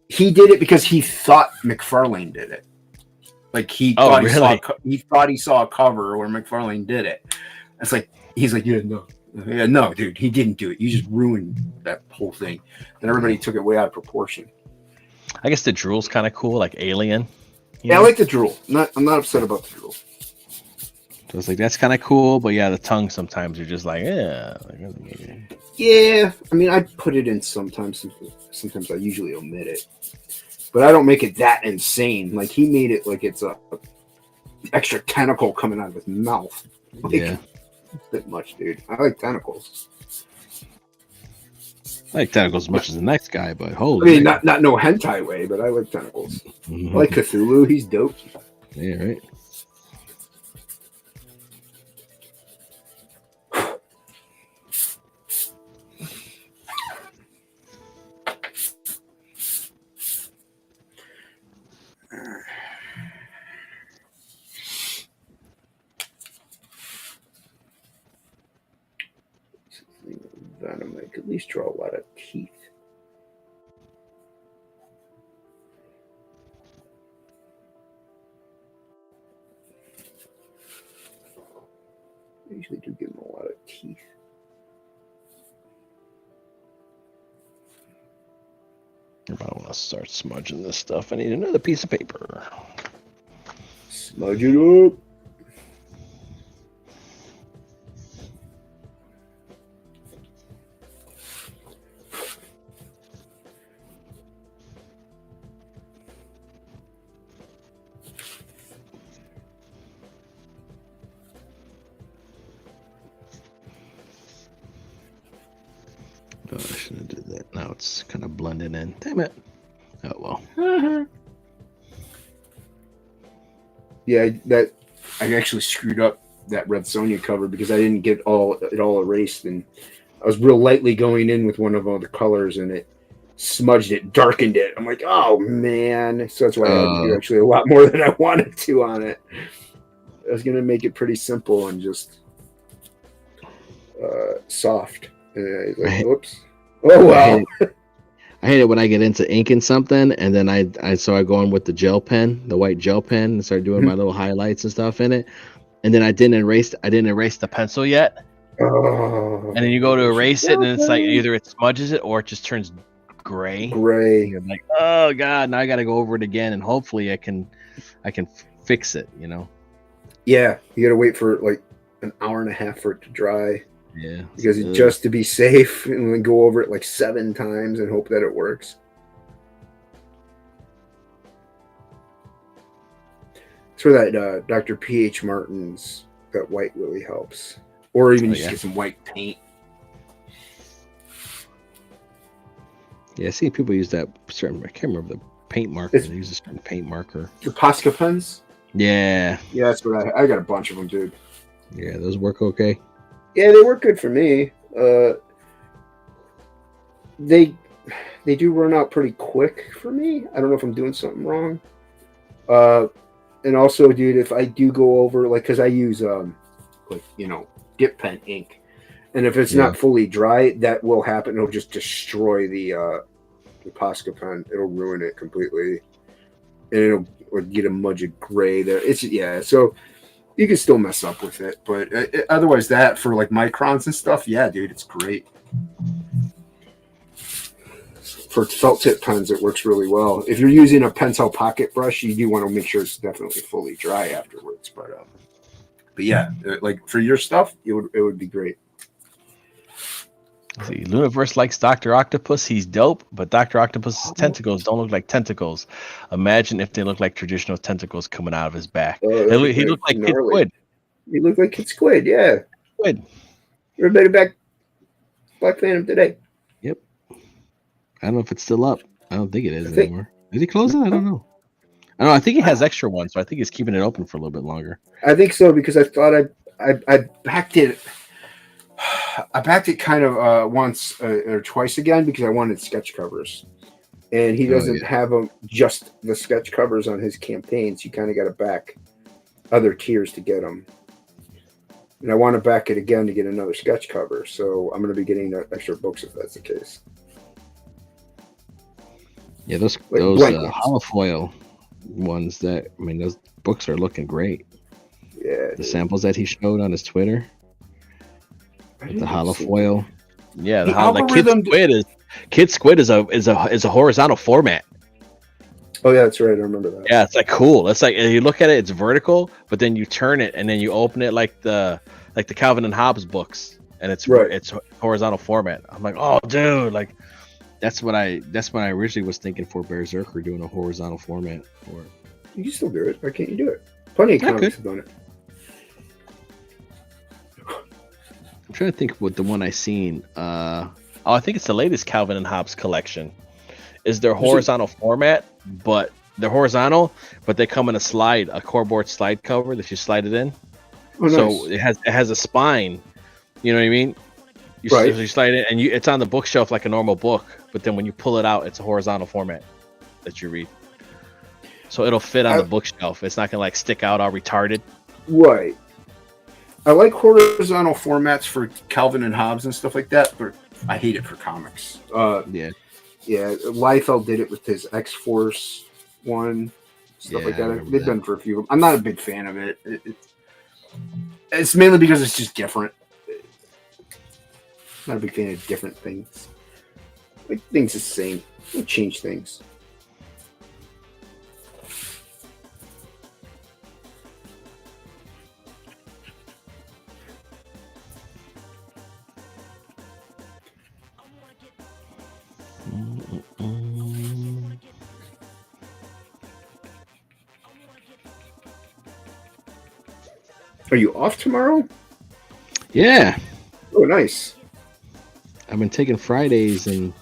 He did it because he thought McFarlane did it. Like he thought he saw a cover where McFarlane did it. It's like he's like, no, dude, he didn't do it. You just ruined that whole thing. And everybody took it way out of proportion. I guess the drool's kind of cool, like Alien. Yeah, I like the drool. I'm not upset about the drool. So it's like that's kind of cool, but yeah, the tongue sometimes you're just like, yeah. Yeah, I mean, I put it in sometimes. Sometimes I usually omit it, but I don't make it that insane. Like he made it like it's a extra tentacle coming out of his mouth. Like, yeah, a bit much, dude. I like tentacles. I like tentacles as much as the next guy, but holy. I mean, not no hentai way, but I like tentacles. Mm-hmm. I like Cthulhu. He's dope. Yeah, right. Venom, I could at least draw a lot of teeth. I usually do give him a lot of teeth. If I want to start smudging this stuff, I need another piece of paper. Smudge it up. Oh, I should have did that. Now it's kind of blending in. Damn it. Oh well. Yeah, that I actually screwed up that Red Sonja cover because I didn't get it all erased, and I was real lightly going in with one of all the colors, and it smudged it, darkened it. I'm like, oh man! So that's why I had to do actually a lot more than I wanted to on it. I was gonna make it pretty simple and just soft. And I was like, whoops. Oh wow! I hate it when I get into inking something and then I go in with the gel pen, the white gel pen, and start doing my little highlights and stuff in it. And then I didn't erase the pencil yet. Oh, And then you go to erase it, and it's like either it smudges it or it just turns gray. gray. And you're like, oh god, now I got to go over it again, and hopefully I can fix it. You know? Yeah, you gotta wait for like an hour and a half for it to dry. Yeah. Because just to be safe, and then go over it like 7 times and hope that it works. That's where that Dr. P.H. Martin's that white really helps. Or even just get some white paint. Yeah, I see people use that certain. I can't remember the paint marker. They use a certain paint marker. The Posca pens. Yeah. Yeah, that's what I got a bunch of them, dude. Yeah, those work okay. Yeah, they work good for me. They do run out pretty quick for me. I don't know if I'm doing something wrong. And also, dude, if I do go over, like, because I use like, you know, dip pen ink, and if it's not fully dry, that will happen. It'll just destroy the Posca pen. It'll ruin it completely, and it'll get a mudge of gray there. So you can still mess up with it, but otherwise, that for like microns and stuff, yeah, dude, it's great. For felt tip pens, it works really well. If you're using a pencil pocket brush, you do want to make sure it's definitely fully dry afterwards. But yeah, like for your stuff, it would be great. See, Luniverse likes Dr. Octopus. He's dope, but Dr. Octopus's tentacles don't look like tentacles. Imagine if they look like traditional tentacles coming out of his back. He looked like Kid Squid. He looked like Kid Squid, yeah. Squid. Everybody back Black Phantom today. Yep. I don't know if it's still up. I don't think it is anymore. Is he closing? I don't know. I think he has extra ones, so I think he's keeping it open for a little bit longer. I think so, because I thought I backed it. I backed it kind of once or twice again because I wanted sketch covers, and he doesn't have just the sketch covers on his campaigns. You kind of got to back other tiers to get them, and I want to back it again to get another sketch cover. So I'm going to be getting extra books if that's the case. Yeah, those holofoil ones. Those books are looking great. Yeah, the samples that he showed on his Twitter. The holofoil. Yeah, Kid Squid is a horizontal format. Oh yeah, that's right. I remember that. Yeah, it's like cool. It's like you look at it, it's vertical, but then you turn it and then you open it like the Calvin and Hobbes books, and it's horizontal format. I'm like, oh dude, like that's what I originally was thinking for Berserker, doing a horizontal format for it. You can still do it. Why can't you do it? Plenty of comics have done it. I'm trying to think what the one I seen. I think it's the latest Calvin and Hobbes collection. Is their horizontal format, but they're horizontal, but they come in a cardboard slide cover that you slide it in. Oh, nice. So it has a spine. You know what I mean? You slide it, and it's on the bookshelf like a normal book. But then when you pull it out, it's a horizontal format that you read. So it'll fit on the bookshelf. It's not gonna like stick out all retarded. Right. I like horizontal formats for Calvin and Hobbes and stuff like that, but I hate it for comics. Yeah. Liefeld did it with his X-Force one, stuff like that. They've done for a few. I'm not a big fan of it. It's mainly because it's just different. Not a big fan of different things. Like things the same. Don't change things. Are you off tomorrow? Yeah. Oh, nice. I've been taking Fridays and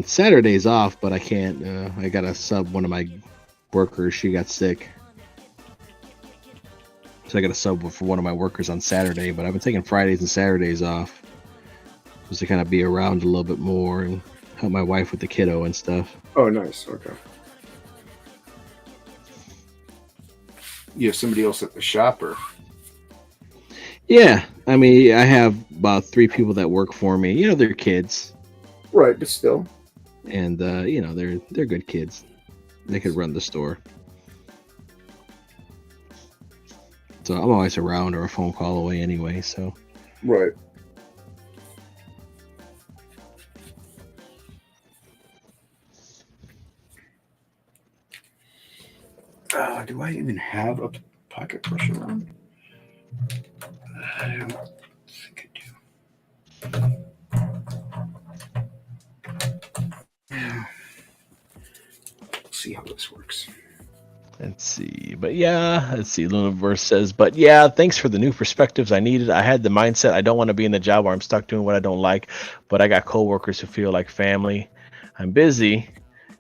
Saturdays off, but I can't. I got to sub one of my workers. She got sick. So I got to sub for one of my workers on Saturday, but I've been taking Fridays and Saturdays off just to kind of be around a little bit more and help my wife with the kiddo and stuff. Oh, nice. Okay. You have somebody else at the shop, or? Yeah, I mean, I have about 3 people that work for me. You know, they're kids. Right, but still. and you know, they're good kids. They could run the store. So I'm always around or a phone call away anyway. So Right. Do I even have a pocket brush around? I don't think I do. Let's see how this works. Let's see. But yeah, let's see. Lunaverse says, but yeah, thanks for the new perspectives I needed. I had the mindset I don't want to be in the job where I'm stuck doing what I don't like, but I got coworkers who feel like family. I'm busy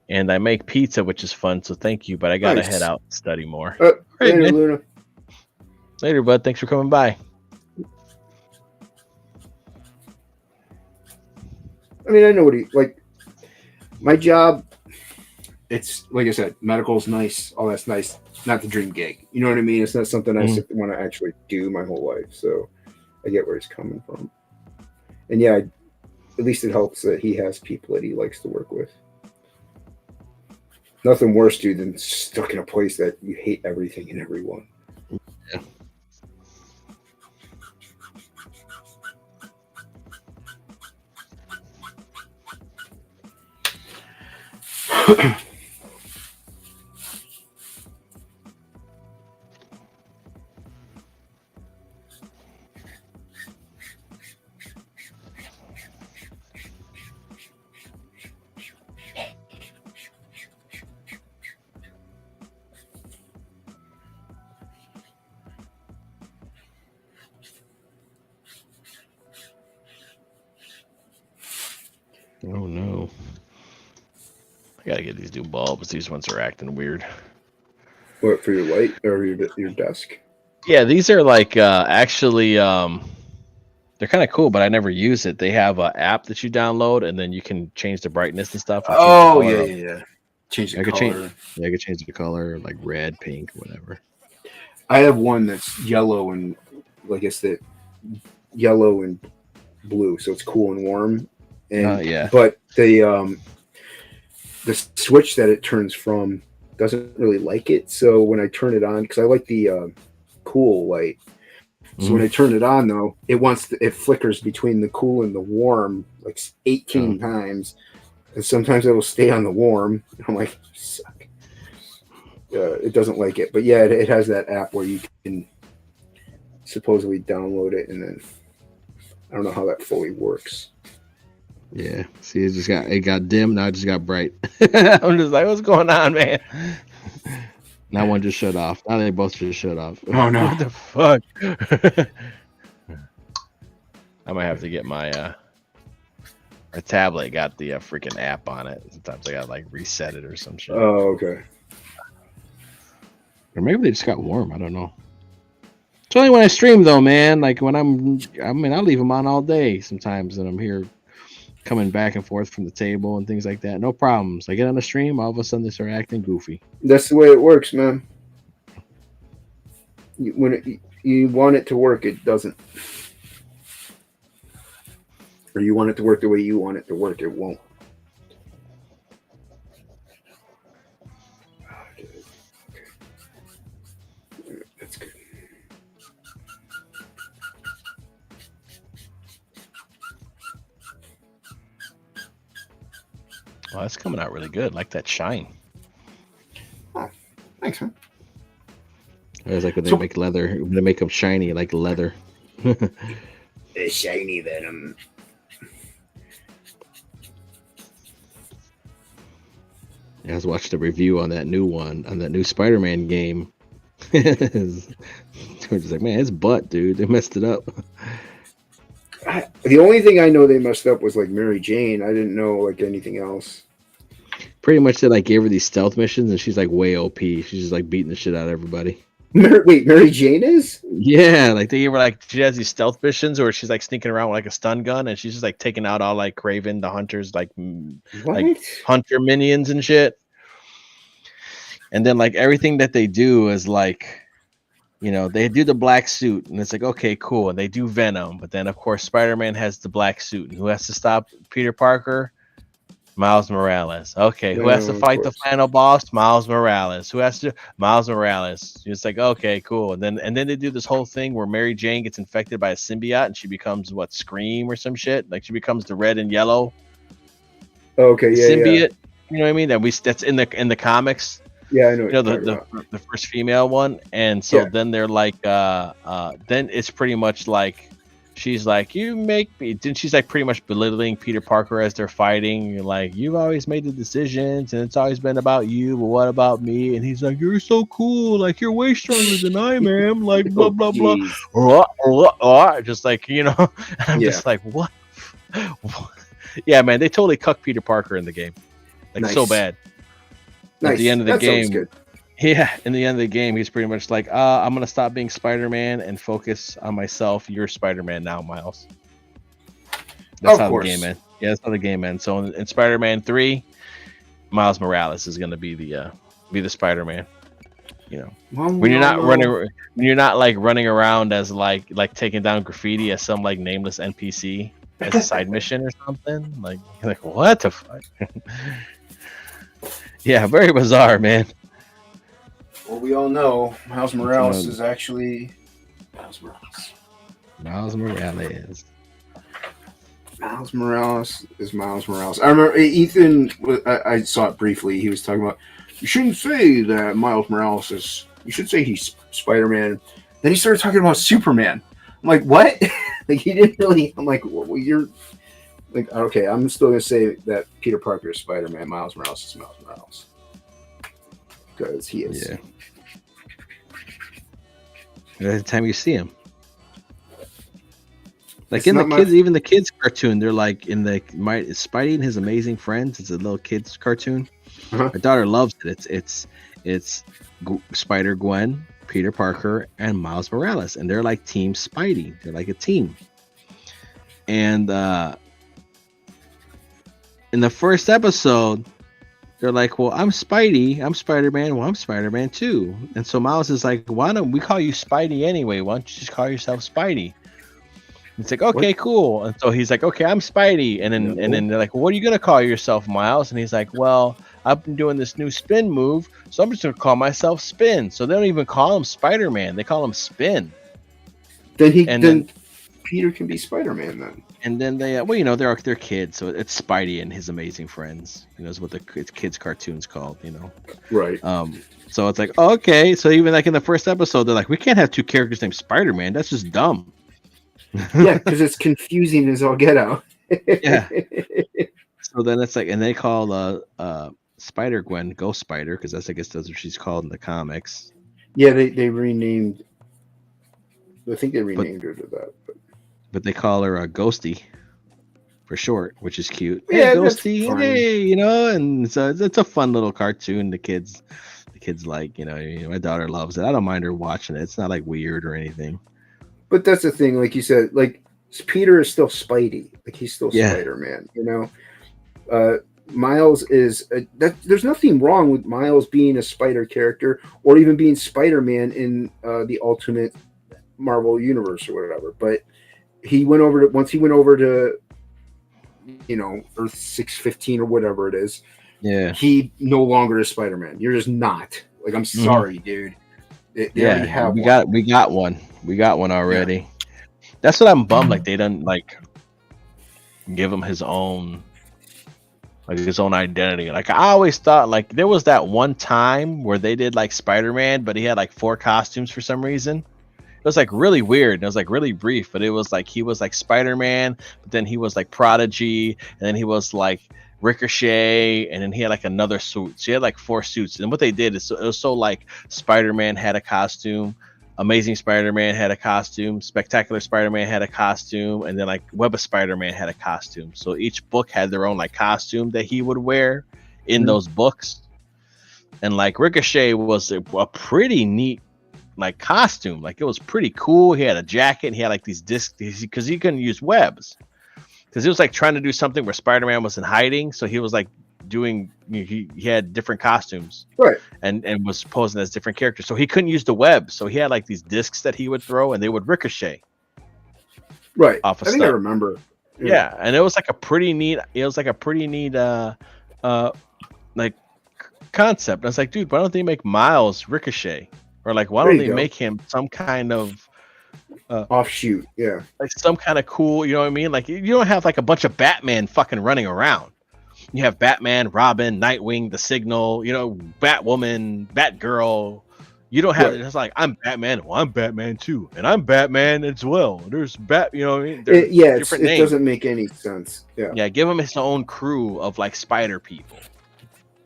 and I make pizza, which is fun. So thank you, but I got to Nice. head out and study more. Later, man. Luna. Later, bud. Thanks for coming by. I mean, I know what he like. My job, it's like I said, medical's nice, all that's nice. Not the dream gig. You know what I mean? It's not something I want to actually do my whole life. So I get where he's coming from. And yeah, at least it helps that he has people that he likes to work with. Nothing worse, dude, than stuck in a place that you hate everything and everyone. yeah. Oh no. I gotta get these new bulbs. These ones are acting weird. What, for your light or your desk? Yeah, these are like actually they're kind of cool, but I never use it. They have an app that you download and then you can change the brightness and stuff. And Oh, change the color yeah. Change the I could color. I could change the color, like red, pink, whatever. I have one that's yellow and, like I said, yellow and blue, so it's cool and warm. And yeah. but the switch that it turns from doesn't really like it. So when I turn it on, because I like the cool light. So when I turn it on, though, it flickers between the cool and the warm like 18 times, and sometimes it will stay on the warm. I'm like, suck. It doesn't like it, but yeah, it has that app where you can supposedly download it, and then I don't know how that fully works. Yeah. See, it got dim. Now it just got bright. I'm just like, what's going on, man? Now one just shut off. Now they both just shut off. Oh no! What the fuck? I might have to get my tablet. Got the freaking app on it. Sometimes I gotta like reset it or some shit. Oh, okay. Or maybe they just got warm. I don't know. It's only when I stream though, man. Like when I'll leave them on all day sometimes, and I'm here coming back and forth from the table and things like that. No problems. I get on the stream, all of a sudden they start acting goofy. That's the way it works, man. When you want it to work, it doesn't. Or you want it to work the way you want it to work, it won't. That's good. Well, that's coming out really good. Like that shine. Oh, thanks, man. It's like when they make leather, when they make them shiny like leather. It's shiny venom. I was watching the review on that new Spider-Man game. It's like, man, it's butt, dude. They messed it up. The only thing I know they messed up was like Mary Jane. I didn't know like anything else. Pretty much they like gave her these stealth missions and she's like way OP. She's just like beating the shit out of everybody. Wait, Mary Jane is? Yeah, like They gave her like she has these stealth missions where she's like sneaking around with like a stun gun and she's just like taking out all like Craven the hunters like What? hunter minions and shit. And then like everything that they do is like, you know, they do the black suit and it's like, okay, cool. And they do Venom, but then of course Spider-Man has the black suit and who has to stop Peter Parker? Miles Morales. Okay, who No, has to of fight the course. final boss? Miles Morales. Who has to? Miles Morales. It's like, okay, cool. And then they do this whole thing where Mary Jane gets infected by a symbiote and she becomes what, Scream or some shit. Like she becomes the red and yellow Okay, yeah. symbiote. You know what I mean? That's in the comics. Yeah, I know You what know, you're the, talking the about. the first female one. And so Yeah. then they're like then it's pretty much like she's like, you make me. Then she's like pretty much belittling Peter Parker as they're fighting. Like, you've always made the decisions, and it's always been about you. But what about me? And he's like, you're so cool. Like, you're way stronger than I am. Like, blah Oh, blah blah. jeez. Just like, you know. And I'm Yeah. just like, what? What? Yeah, man, they totally cucked Peter Parker in the game, like so Nice. bad. At Nice. the end of the That's always game, good. yeah, in the end of the game, he's pretty much like, I'm gonna stop being Spider-Man and focus on myself. You're Spider-Man now, Miles. That's Of how course. the game ends. Yeah, that's how the game ends. So in Spider-Man 3, Miles Morales is gonna be the Spider-Man. You know, when you're not when you're not like running around as like taking down graffiti as some like nameless NPC as a side mission or something. Like, you're like, what the fuck? Yeah, very bizarre, man. Well, we all know Miles Morales is actually Miles Morales. Miles Morales. Miles Morales is Miles Morales. I remember Ethan. I saw it briefly. He was talking about, you shouldn't say that Miles Morales is. You should say he's Spider-Man. Then he started talking about Superman. I'm like, what? Like, he didn't really. I'm like, well, you're like, okay. I'm still gonna say that Peter Parker is Spider-Man. Miles Morales is Miles Morales because he is. Yeah. Every time you see him. Like It's in the not kids, my- even the kids cartoon, they're like in the Spidey and His Amazing Friends. It's a little kids cartoon. Uh-huh. My daughter loves it. It's Spider Gwen, Peter Parker, and Miles Morales, and they're like Team Spidey. They're like a team. And in the first episode, they're like, well, I'm Spidey. I'm Spider-Man. Well, I'm Spider-Man too. And so Miles is like, why don't we call you Spidey anyway? Why don't you just call yourself Spidey? It's like, okay, cool. And so he's like, okay, I'm Spidey. And then they're like, well, what are you gonna call yourself, Miles? And he's like, well, I've been doing this new spin move, so I'm just gonna call myself Spin. So they don't even call him Spider-Man, they call him Spin. Then Peter can be Spider-Man then. And then they, well, you know, they're kids, so it's Spidey and His Amazing Friends. You know, is what the kids cartoon's called. You know, Right. So it's like, oh, okay. So even like in the first episode, they're like, we can't have two characters named Spider-Man. That's just dumb. Yeah, because it's confusing as all get out. Yeah. So then it's like, and they call Spider Gwen Ghost Spider because I guess that's what she's called in the comics. Yeah, they renamed. I think they renamed her to that. But they call her Ghosty for short, which is cute. Yeah, Hey, that's Ghosty, fine. hey, you know, and so it's a fun little cartoon. The kids like, you know, my daughter loves it. I don't mind her watching it. It's not like weird or anything. But that's the thing, like you said, like Peter is still Spidey, like he's still Yeah. Spider-Man. You know, Miles is there's nothing wrong with Miles being a Spider character or even being Spider-Man in the Ultimate Marvel universe or whatever. But once he went over to, you know, Earth 615 or whatever it is. Yeah. He no longer is Spider-Man. You're just not. Like, I'm sorry, dude. They already have we one. got one. We got one already. Yeah. That's what I'm bummed. Like they didn't like give him his own identity. Like I always thought, like there was that one time where they did like Spider-Man, but he had like 4 costumes for some reason. It was like really weird. It was like really brief, but it was like he was like Spider-Man, but then he was like Prodigy, and then he was like Ricochet, and then he had like another suit. So he had like 4 suits. And what they did is it was so like Spider-Man had a costume, Amazing Spider-Man had a costume, Spectacular Spider-Man had a costume, and then like Web of Spider-Man had a costume. So each book had their own like costume that he would wear in those books. And like Ricochet was a pretty neat like costume. Like it was pretty cool. He had a jacket, and he had like these discs because he couldn't use webs. Because he was like trying to do something where Spider-Man was in hiding, so he was like doing. He had different costumes, right? And was posing as different characters, so he couldn't use the web. So he had like these discs that he would throw, and they would ricochet. Right. Off of I think I remember. Yeah, and it was like a pretty neat. It was like a pretty neat, like concept. I was like, dude, why don't they make Miles Ricochet, or like why There don't you they go. make him some kind of Offshoot. Yeah. like some kind of cool, you know what I mean? Like you don't have like a bunch of Batman fucking running around. You have Batman, Robin, Nightwing, the Signal, you know, Batwoman, Batgirl. You don't have Right. it's like I'm Batman. Well, I'm Batman too, and I'm Batman as well. There's Bat, you know what I mean? There's different It names. doesn't make any sense. Yeah. Yeah, give him his own crew of like spider people.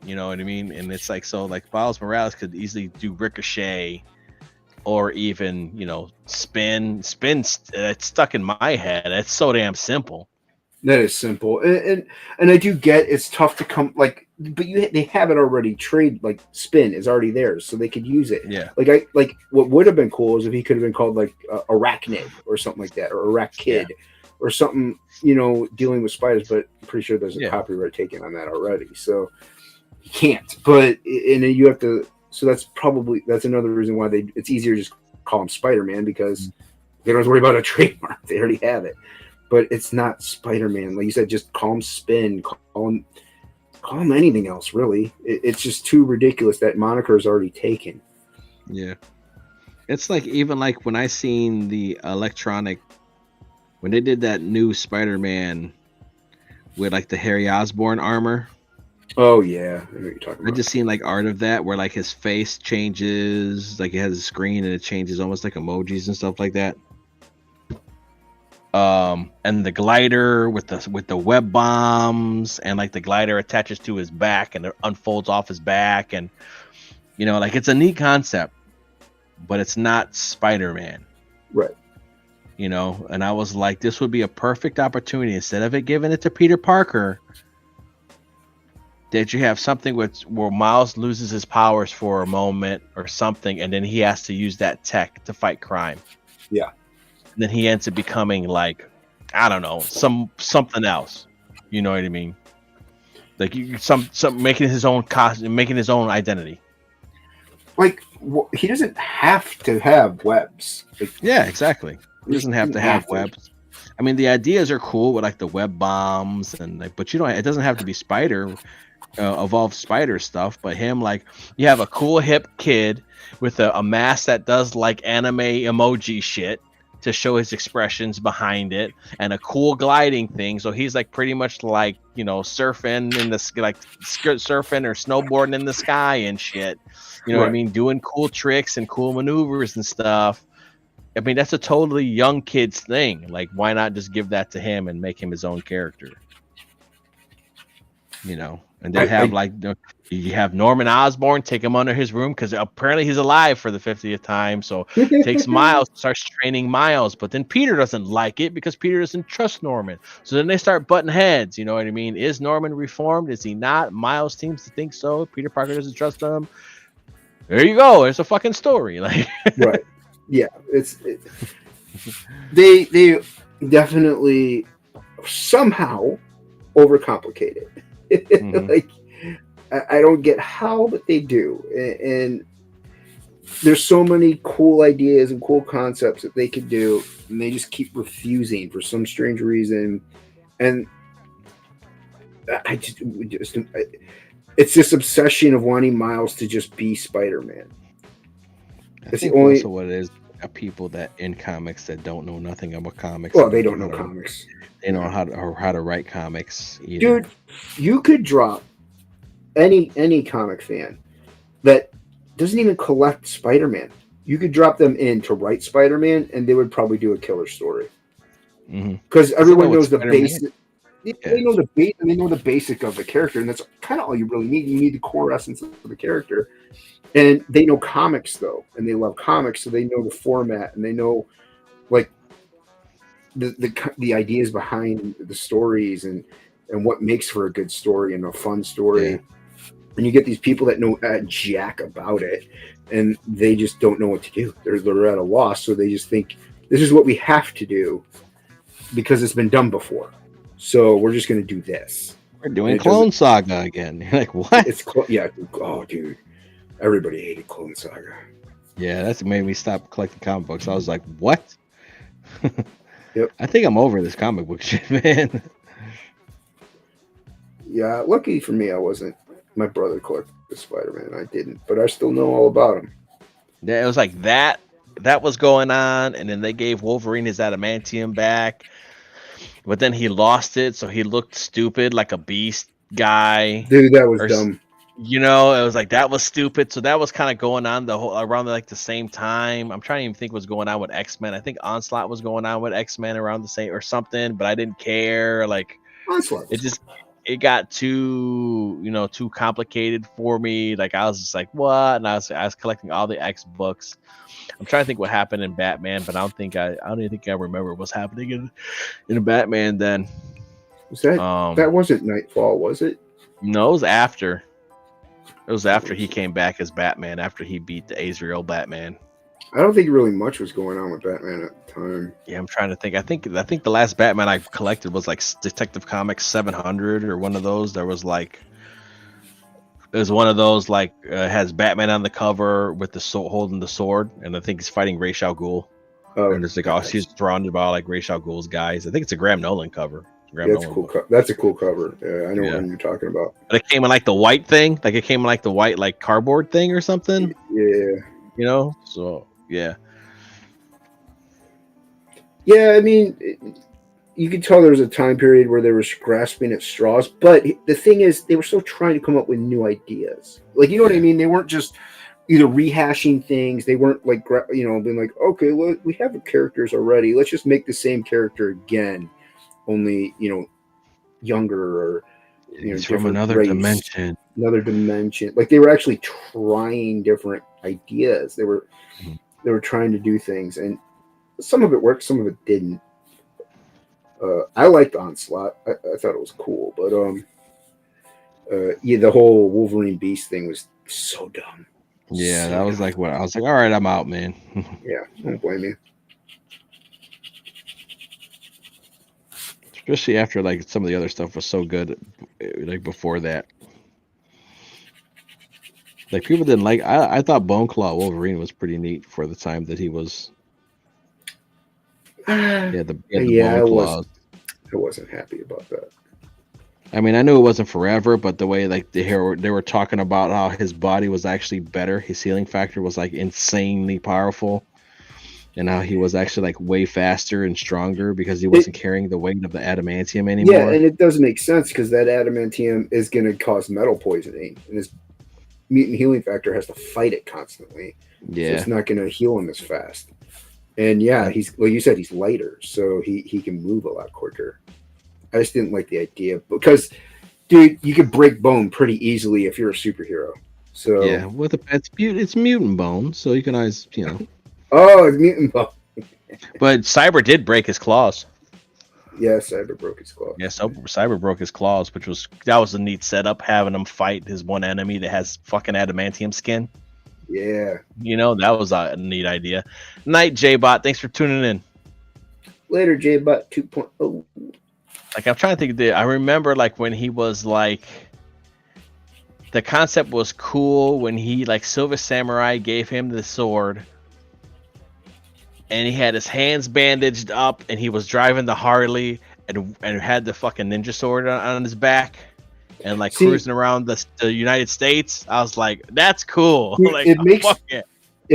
You know what I mean? And it's like so like Miles Morales could easily do Ricochet or even, you know, spin. It's stuck in my head. It's so damn simple. That is simple, and I do get it's tough to come like, but they have it already. Trade like spin is already theirs, so they could use it. Yeah. Like what would have been cool is if he could have been called like Arachnid or something like that, or Arachkid, or something, you know, dealing with spiders. But I'm pretty sure there's a copyright taken on that already, so you can't. But and then you have to. So that's another reason why it's easier to just call him Spider-Man, because they don't have to worry about a trademark. They already have it. But it's not Spider-Man. Like you said, just call him Spin, call him anything else, really. It's just too ridiculous. That moniker is already taken. Yeah. It's like, even like when I seen the electronic, when they did that new Spider-Man with like the Harry Osborn armor. Oh, yeah. I know what you're talking about. I just seen like art of that where like his face changes, like it has a screen and it changes almost like emojis and stuff like that. And the glider with the web bombs, and like the glider attaches to his back and it unfolds off his back, and you know, like it's a neat concept, but it's not Spider-Man, right? You know, and I was like, this would be a perfect opportunity, instead of it giving it to Peter Parker, that you have something where Miles loses his powers for a moment or something, and then he has to use that tech to fight crime. Yeah. And then he ends up becoming like, I don't know, something else. You know what I mean? Like some making his own costume, making his own identity. Like he doesn't have to have webs. Like, yeah, exactly. He doesn't have to have webs. I mean, the ideas are cool with like the web bombs and like, but you don't. It doesn't have to be evolved spider stuff. But him, like, you have a cool hip kid with a mask that does like anime emoji shit to show his expressions behind it, and a cool gliding thing. So he's like pretty much like, you know, surfing in the like surfing or snowboarding in the sky and shit. You know what I mean? Doing cool tricks and cool maneuvers and stuff. I mean, that's a totally young kid's thing. Like, why not just give that to him and make him his own character? You know, and then you have Norman Osborn, take him under his room because apparently he's alive for the 50th time. So takes Miles, starts training Miles, but then Peter doesn't like it because Peter doesn't trust Norman. So then they start butting heads. You know what I mean? Is Norman reformed? Is he not? Miles seems to think so. Peter Parker doesn't trust him. There you go. There's a fucking story. Like, right. Yeah. They definitely somehow overcomplicate it. Mm-hmm. Like, I don't get how, but they do. And there's so many cool ideas and cool concepts that they could do, and they just keep refusing for some strange reason. And it's this obsession of wanting Miles to just be Spider-Man. It's the only. Also, what it is, people that in comics that don't know nothing about comics. Well, they don't know comics. They know how to write comics. Either. Dude, you could drop any comic fan that doesn't even collect Spider-Man. You could drop them in to write Spider-Man, and they would probably do a killer story. Because everyone knows the basic. Yeah. They know the basic of the character, and that's kind of all you really need. You need the core essence of the character, and they know comics though, and they love comics, so they know the format, and they know like the ideas behind the stories, and what makes for a good story and a fun story. Yeah. And you get these people that know jack about it, and they just don't know what to do. They're at a loss, so they just think this is what we have to do because it's been done before. So we're just going to do this. We're doing Clone Saga again. You're like, what? Yeah. Oh, dude. Everybody hated Clone Saga. Yeah, that's made me stop collecting comic books. I was like, what? I think I'm over this comic book shit, man. Yeah, lucky for me, I wasn't. My brother collected Spider-Man. I didn't, but I still know all about him. Yeah, it was like that was going on, and then they gave Wolverine his adamantium back, but then he lost it, so he looked stupid like a beast guy. Dude, that was Or dumb. You know, it was like that was stupid. So that was kind of going on the whole around like the same time. I'm trying to even think what's going on with X-Men. I think Onslaught was going on with X-Men around the same or something, but I didn't care. Like Onslaught. it got too complicated for me. Like I was just like, what? And I was collecting all the X books. I'm trying to think what happened in Batman, but I don't even think I remember what's happening in Batman then. Was that wasn't Nightfall, was it? No, it was after. It was after he came back as Batman, after he beat the Azrael Batman. I don't think really much was going on with Batman at the time. Yeah, I'm trying to think. I think the last Batman I collected was like Detective Comics 700 or one of those. There was one of those has Batman on the cover with the holding the sword, and I think he's fighting Ra's al Ghul. Oh, and it's like he's surrounded by like Ra's al Ghul's guys. I think it's a Graham Nolan cover. That's cool. That's a cool cover. Yeah, I know what you're talking about. But it came in like the white thing, like it came in like the white like cardboard thing or something. Yeah. So yeah. Yeah, I mean, you could tell there was a time period where they were grasping at straws, but the thing is, they were still trying to come up with new ideas. Like, you know what I mean? They weren't just either rehashing things. They weren't like, being like, okay, we have the characters already. Let's just make the same character again, only younger or from another dimension. Another dimension. Like they were actually trying different ideas. They were trying to do things, and some of it worked, some of it didn't. I liked Onslaught. I thought it was cool, but the whole Wolverine Beast thing was so dumb. Yeah, that was like what I was like. All right, I'm out, man. Yeah, don't blame you. Especially after like some of the other stuff was so good, like before that. Like people didn't like. I thought Bone Claw Wolverine was pretty neat for the time that he was. The bone claws. I wasn't happy about that. I mean, I knew it wasn't forever, but the way like they were talking about how his body was actually better, his healing factor was like insanely powerful, and how he was actually like way faster and stronger because he wasn't carrying the weight of the adamantium anymore. Yeah, and it does make sense because that adamantium is going to cause metal poisoning, and his mutant healing factor has to fight it constantly. Yeah, so it's not going to heal him as fast. And yeah, he's like you said, he's lighter, so he can move a lot quicker. I just didn't like the idea because, dude, you could break bone pretty easily if you're a superhero. So yeah, it's mutant bone, so you can always Oh, it's mutant bone. But Cyber did break his claws. Yeah, Cyber broke his claws. Yeah, so Cyber broke his claws, that was a neat setup, having him fight his one enemy that has fucking adamantium skin. Yeah. That was a neat idea. Night, J-Bot. Thanks for tuning in. Later, J-Bot 2.0. Like, I'm trying to think I remember, like, when he was, like, the concept was cool when he, like, Silver Samurai gave him the sword, and he had his hands bandaged up, and he was driving the Harley, and had the fucking ninja sword on his back. And like cruising around the United States, I was like, "That's cool." Like, it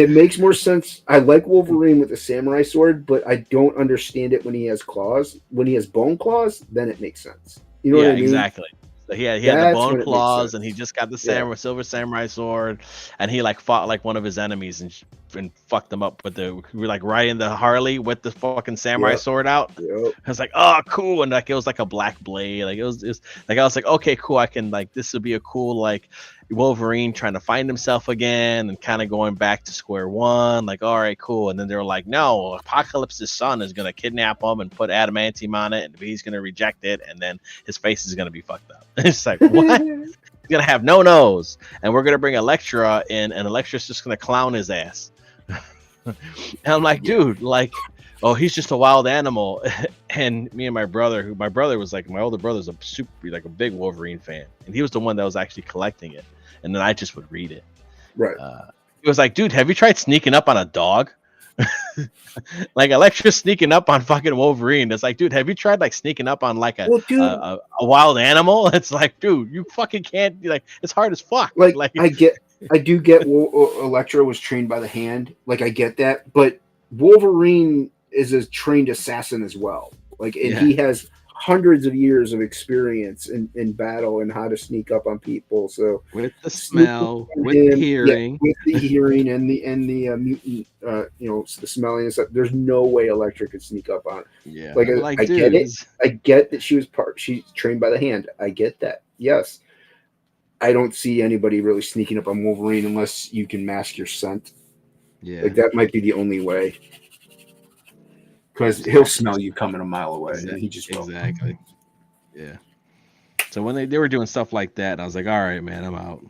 makes more sense. I like Wolverine with the samurai sword, but I don't understand it when he has claws. When he has bone claws, then it makes sense. You know what I mean? Exactly. So he had the bone claws, and he just got the silver samurai sword, and he like fought like one of his enemies and fucked them up with like riding the Harley with the fucking samurai sword out. I was like, oh, cool, and like it was like a black blade. Like it was like I was like, okay, cool. I can like this would be a cool like Wolverine trying to find himself again and kind of going back to square one. Like, all right, cool. And then they were like, no, Apocalypse's son is gonna kidnap him and put adamantium on it, and he's gonna reject it, and then his face is gonna be fucked up. It's like, what? He's gonna have no nose, and we're gonna bring Elektra in, and Elektra's just gonna clown his ass. And I'm like, dude, like, oh, he's just a wild animal. And me and my brother, my older brother's a big Wolverine fan, and he was the one that was actually collecting it, and then I just would read it. Right. He was like, dude, have you tried sneaking up on a dog? Like Elektra sneaking up on fucking Wolverine. It's like, dude, have you tried like sneaking up on like Well, dude, a wild animal? It's like, dude, you fucking can't. Like, it's hard as fuck. like Like, I do get Electro was trained by the hand. Like I get that, but Wolverine is a trained assassin as well. Like, and he has hundreds of years of experience in battle and how to sneak up on people. So with the smell, with the hearing, with the hearing and the mutant, the smelling and stuff. There's no way Elektra could sneak up on it. Yeah, like I dude, get it. I get that she's trained by the hand. I get that. Yes. I don't see anybody really sneaking up on Wolverine unless you can mask your scent. Yeah, like that might be the only way. Because he'll smell you coming a mile away, and he just will. Exactly. Yeah. So when they were doing stuff like that, I was like, all right, man, I'm out.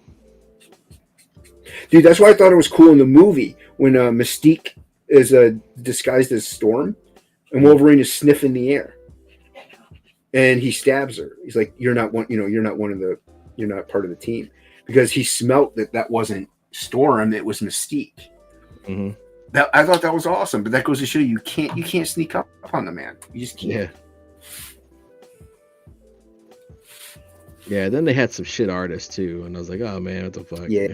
Dude, that's why I thought it was cool in the movie when Mystique is disguised as Storm, and Wolverine is sniffing the air, and he stabs her. He's like, "You're not one. You're not one of the. You're not part of the team," because he smelt that wasn't Storm. It was Mystique. Mm-hmm. I thought that was awesome, but that goes to show you can't sneak up on the man. You just can't. Yeah. Yeah. Then they had some shit artists too, and I was like, oh man, what the fuck? Yeah.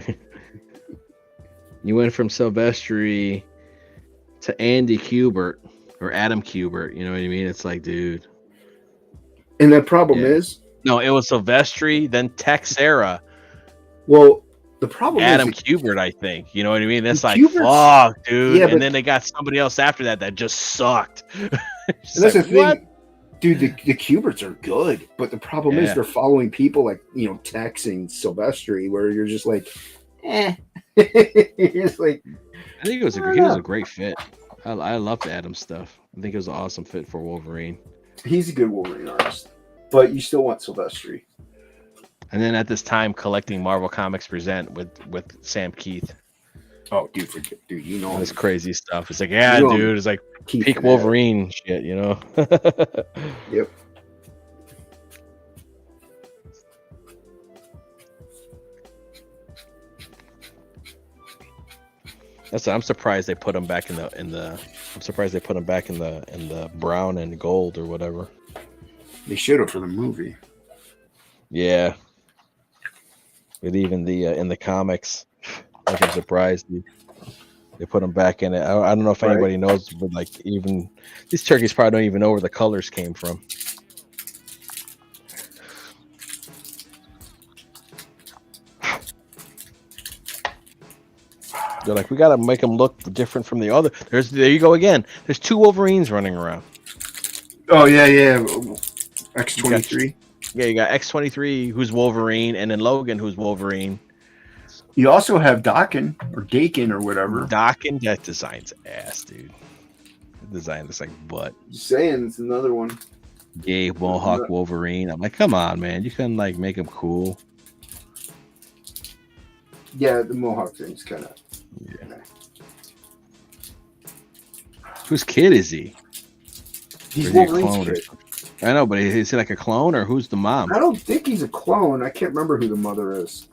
You went from Silvestri to Andy Kubert or Adam Kubert. You know what I mean? It's like, dude. And the problem is, no, it was Silvestri, then Texera. Well, the problem Adam is Kubert, I think. You know what I mean? It's like, Kubert's, fuck, dude. Yeah, and then they got somebody else after that just sucked. And that's the thing, dude. The Kuberts are good, but the problem is they're following people like Tex and Silvestri, where you're just like, eh. It's like, I think he was a great fit. I loved Adam's stuff. I think it was an awesome fit for Wolverine. He's a good Wolverine artist, but you still want Silvestri. And then at this time, collecting Marvel Comics Present with Sam Keith. Oh, dude, you know this crazy stuff. It's like, dude, it's like Keith peak Wolverine shit, you know? Yep. I'm surprised they put him back in the. I'm surprised they put him back in the brown and gold or whatever. They should have for the movie. Yeah. But even in the comics, I'm surprised they put them back in it. I don't know if anybody knows, but like even these turkeys probably don't even know where the colors came from. They're like, we gotta make them look different from the other. There you go again. There's two Wolverines running around. Oh yeah. X-23. Yeah, you got X-23, who's Wolverine, and then Logan, who's Wolverine. You also have Dakin or whatever. Dakin, that design's ass, dude. The design looks like butt. Just saying, it's another one. Gay Mohawk Wolverine. I'm like, come on, man. You couldn't like make him cool. Yeah, the Mohawk thing's kind of. Yeah. Whose kid is he? He's Wolverine's kid. I know, but is he like a clone or who's the mom? I don't think he's a clone. I can't remember who the mother is.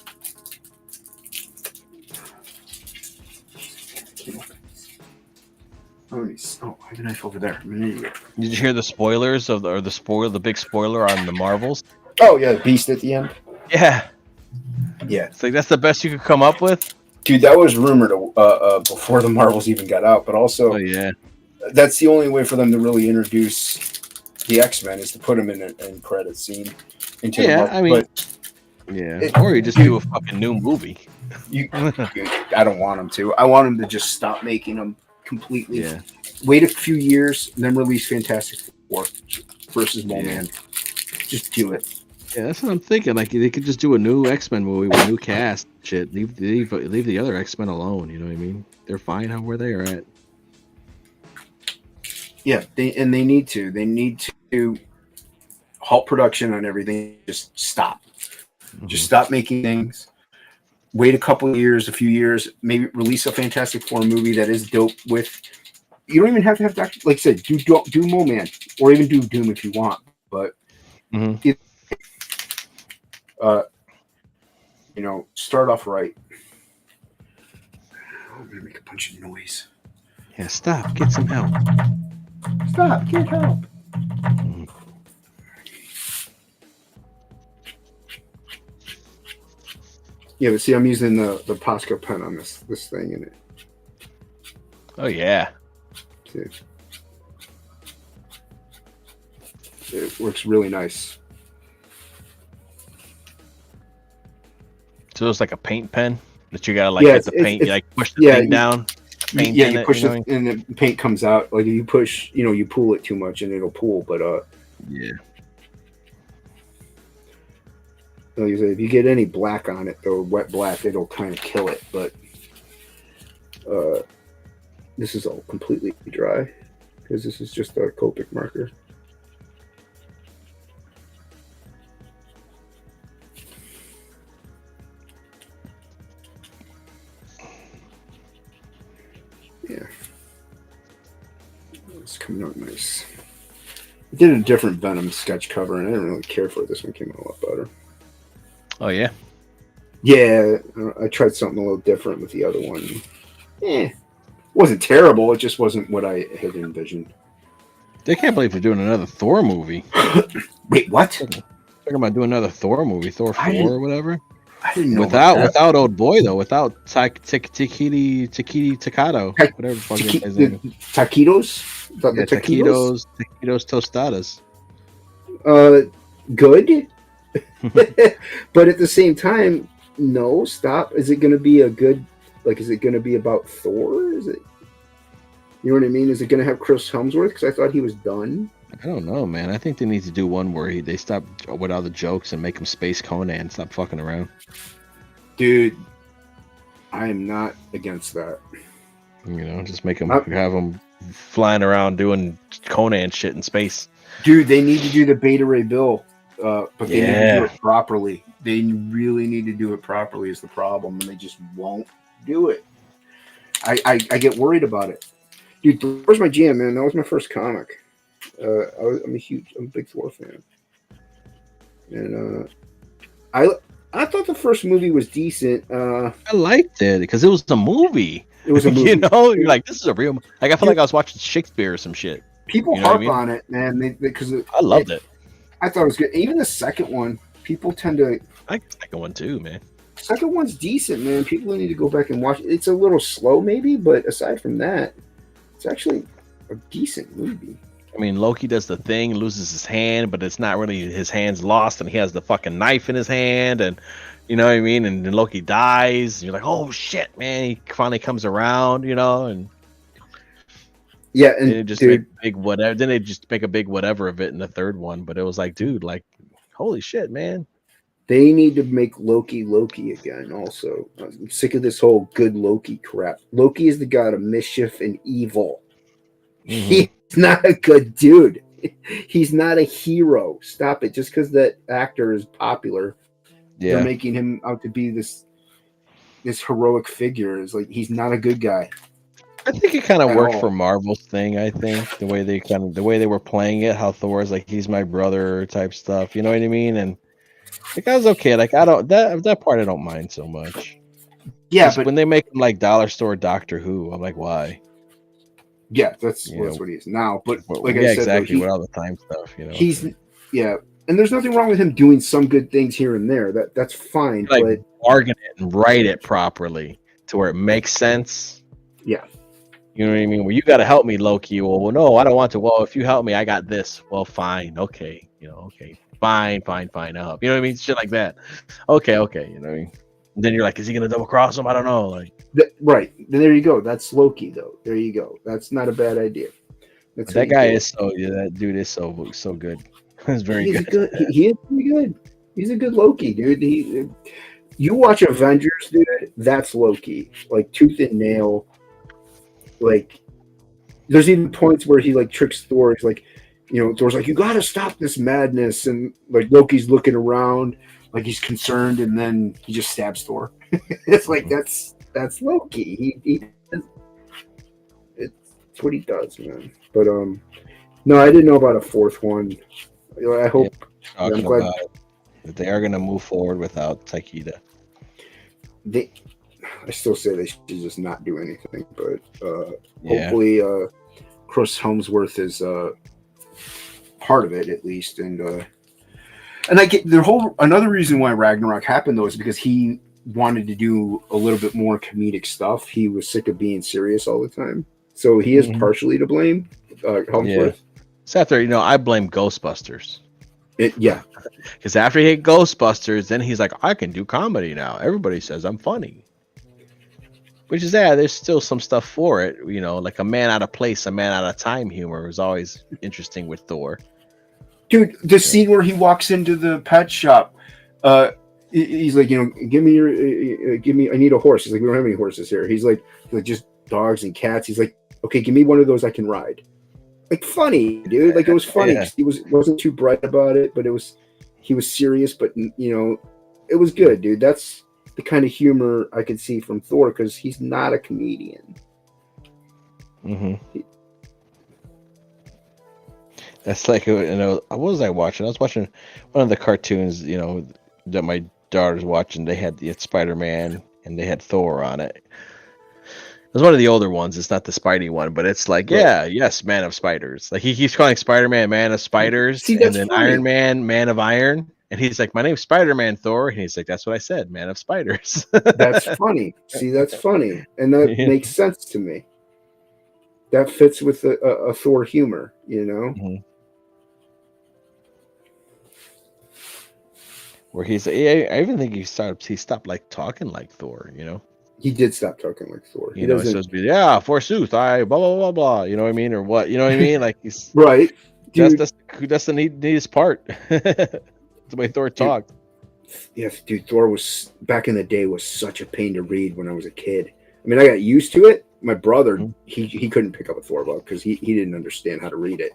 Oh, I have a knife over there. I'm an idiot. Did you hear the spoilers the big spoiler on the Marvels? Oh yeah, the Beast at the end. Yeah. Yeah. It's like that's the best you could come up with. Dude, that was rumored before the Marvels even got out, but also that's the only way for them to really introduce the X-Men is to put them in an credit scene. I mean, or you just do a fucking new movie. I don't want them to. I want them to just stop making them completely. Yeah. Wait a few years, and then release Fantastic Four versus Mole Man. Just do it. Yeah, that's what I'm thinking. Like they could just do a new X-Men movie with a new cast. Shit, leave the other X-Men alone. You know what I mean? They're fine where they are at. Yeah, they need to. They need to halt production on everything. Just stop. Mm-hmm. Just stop making things. Wait a few years, maybe release a Fantastic Four movie that is dope with. You don't even have to have Doctor. Like I said, do Mole Man, or even do Doom if you want. But start off right. Oh, I'm gonna make a bunch of noise. Yeah, stop. Get some help. Stop. Get help. Yeah, but see, I'm using the Posca pen on this thing in it. Oh yeah. See? It works really nice. So it's like a paint pen that you gotta Yeah, get the paint. You like push the yeah, thing down. Paint Yeah, in you it, push you it know? and the paint comes out. Like if you push, you pull it too much and it'll pool. But Yeah. like you say, if you get any black on it, though, wet black, it'll kind of kill it. But this is all completely dry because this is just a Copic marker. Yeah, it's coming out nice. I did a different Venom sketch cover, and I didn't really care for it. This one came out a lot better. Oh yeah. Yeah, I tried something a little different with the other one. It wasn't terrible. It just wasn't what I had envisioned. They can't believe they're doing another Thor movie. Wait, what? Talking about doing another Thor movie, Thor 4 or whatever. I didn't know about that. Without old boy though, without Takiti Takato, whatever the fuck his name is. Taquitos? Yeah, taquitos tostadas. Good. But at the same time, no, stop. Is it going to be a good, is it going to be about Thor? Is it, you know what I mean? Is it going to have Chris Hemsworth? Because I thought he was done. I don't know, man. I think they need to do one where they stop with all the jokes and make him Space Conan. Stop fucking around. Dude, I am not against that. Just make him have him flying around doing Conan shit in space. Dude, they need to do the Beta Ray Bill, but they need to do Yeah. it properly. They really need to do it properly is the problem, and they just won't do it. I get worried about it. Dude, Thor's my jam, man. That was my first comic. I'm a big Thor fan. And I thought the first movie was decent. I liked it because it was a movie. It was a movie. You're like, this is a real. Like I feel like I was watching Shakespeare or some shit. People You know what I harp mean? on it, man, because I loved it. I thought it was good. Even the second one, people tend to. I like the second one too, man. Second one's decent, man. People need to go back and watch it. It's a little slow, maybe, but aside from that, it's actually a decent movie. I mean, Loki does the thing, loses his hand, but it's not really his hand's lost, and he has the fucking knife in his hand, and you know what I mean. And then Loki dies, and you're like, oh shit, man! He finally comes around, and Yeah, and they just dude, make big whatever. Then they just make a big whatever of it in the third one. But it was like, dude, like, holy shit, man! they need to make Loki again. Also, I'm sick of this whole good Loki crap. Loki is the god of mischief and evil. Mhm. He's not a good dude. He's not a hero. Stop it. Just because that actor is popular, they're making him out to be this heroic figure. Is like he's not a good guy. I think it kind of At worked all. for Marvel's thing. I think the way they were playing it, how Thor's like he's my brother type stuff. You know what I mean? And like I was okay. Like I don't that part I don't mind so much. Yeah, Just but when they make him like dollar store Doctor Who, I'm like, why? yeah, that's You know, what he is now. But Well, like yeah, I said, though, exactly. With all the time stuff, he's and there's nothing wrong with him doing some good things here and there. That's fine. like But bargain it and write it properly to where it makes sense. yeah, You know what I mean? Well, you got to help me, Loki. Well, no, I don't want to. Well, if you help me, I got this. Well, fine, okay, okay, fine, I'll help. You know what I mean? Shit like that. Okay, you know what I mean? And then you're like, is he gonna double cross him? I don't know. Like, right. Then there you go. That's Loki, though. There you go. That's not a bad idea. That's how that you guy do it. is that dude is so good. He's very He's good. he is pretty good. He's a good Loki, dude. You watch Avengers, dude. That's Loki, like tooth and nail. Like, there's even points where he like tricks Thor. He's like, Thor's like, you got to stop this madness, and like Loki's looking around, like he's concerned, and then he just stabs Thor. It's like that's Loki. It's what he does, man. But no, I didn't know about a fourth one. I hope. Talking I'm glad- about that they are gonna move forward without Taikita. I still say they should just not do anything, but Yeah. hopefully Chris Hemsworth is part of it at least, and I get the whole another reason why Ragnarok happened though is because he wanted to do a little bit more comedic stuff. He was sick of being serious all the time, so he is partially to blame. Hemsworth. So after I blame Ghostbusters. Yeah, Because after he hit Ghostbusters, then he's like, I can do comedy now. Everybody says I'm funny. Which is there's still some stuff for it, like a man out of place, a man out of time humor was always interesting with Thor. dude, the scene where he walks into the pet shop, he's like, give me, I need a horse. He's like, we don't have any horses here. He's like just dogs and cats. He's like, okay, give me one of those I can ride. Like funny, dude. Like it was funny. Yeah. He wasn't too bright about it, but he was serious, but it was good, dude. That's the kind of humor I could see from Thor because he's not a comedian. That's like, what was I watching? I was watching one of the cartoons, that my daughter's watching. They had Spider-Man and they had Thor on it. It was one of the older ones. It's not the Spidey one, but it's like, yes, Man of Spiders. Like he keeps calling Spider-Man Man of Spiders, See, and then funny. Iron Man Man of Iron. And he's like, my name's Spider-Man Thor. And he's like, that's what I said, Man of Spiders. That's funny. See, that's funny. And that makes sense to me. That fits with a Thor humor, Where he's, I even think he stopped like talking like Thor, He did stop talking like Thor. It's supposed to be, forsooth, I blah, blah, blah, blah. You know what I mean? Or what? You know what I mean? Like he's right. Dude, that's the neatest part. The way Thor talked. Yes, dude. Thor was back in the day was such a pain to read when I was a kid. I mean, I got used to it. My brother, he couldn't pick up a Thor book because he didn't understand how to read it.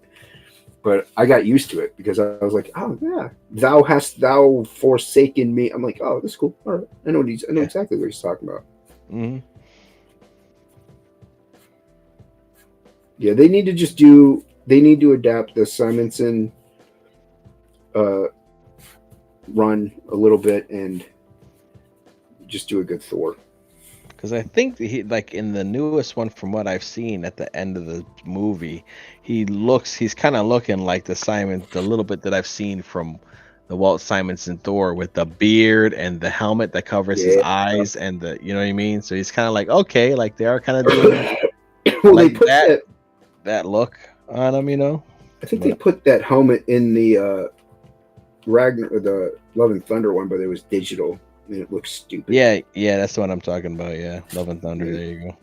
But I got used to it because I was like, oh yeah, thou forsaken me. I'm like, oh, that's cool. All right, I know exactly what he's talking about. Yeah, they need to adapt the Simonson run a little bit and just do a good Thor. Because I think he, like in the newest one, from what I've seen at the end of the movie, he's kind of looking like the little bit that I've seen from the Walt Simonson Thor with the beard and the helmet that covers his eyes and the, you know what I mean? So he's kind of like, okay, like they are kind of doing well, like they put that look on him, I think they put that helmet in the the Love and Thunder one, but it was digital. I mean, it looks stupid. Yeah, that's the one I'm talking about. Yeah, Love and Thunder. There you go.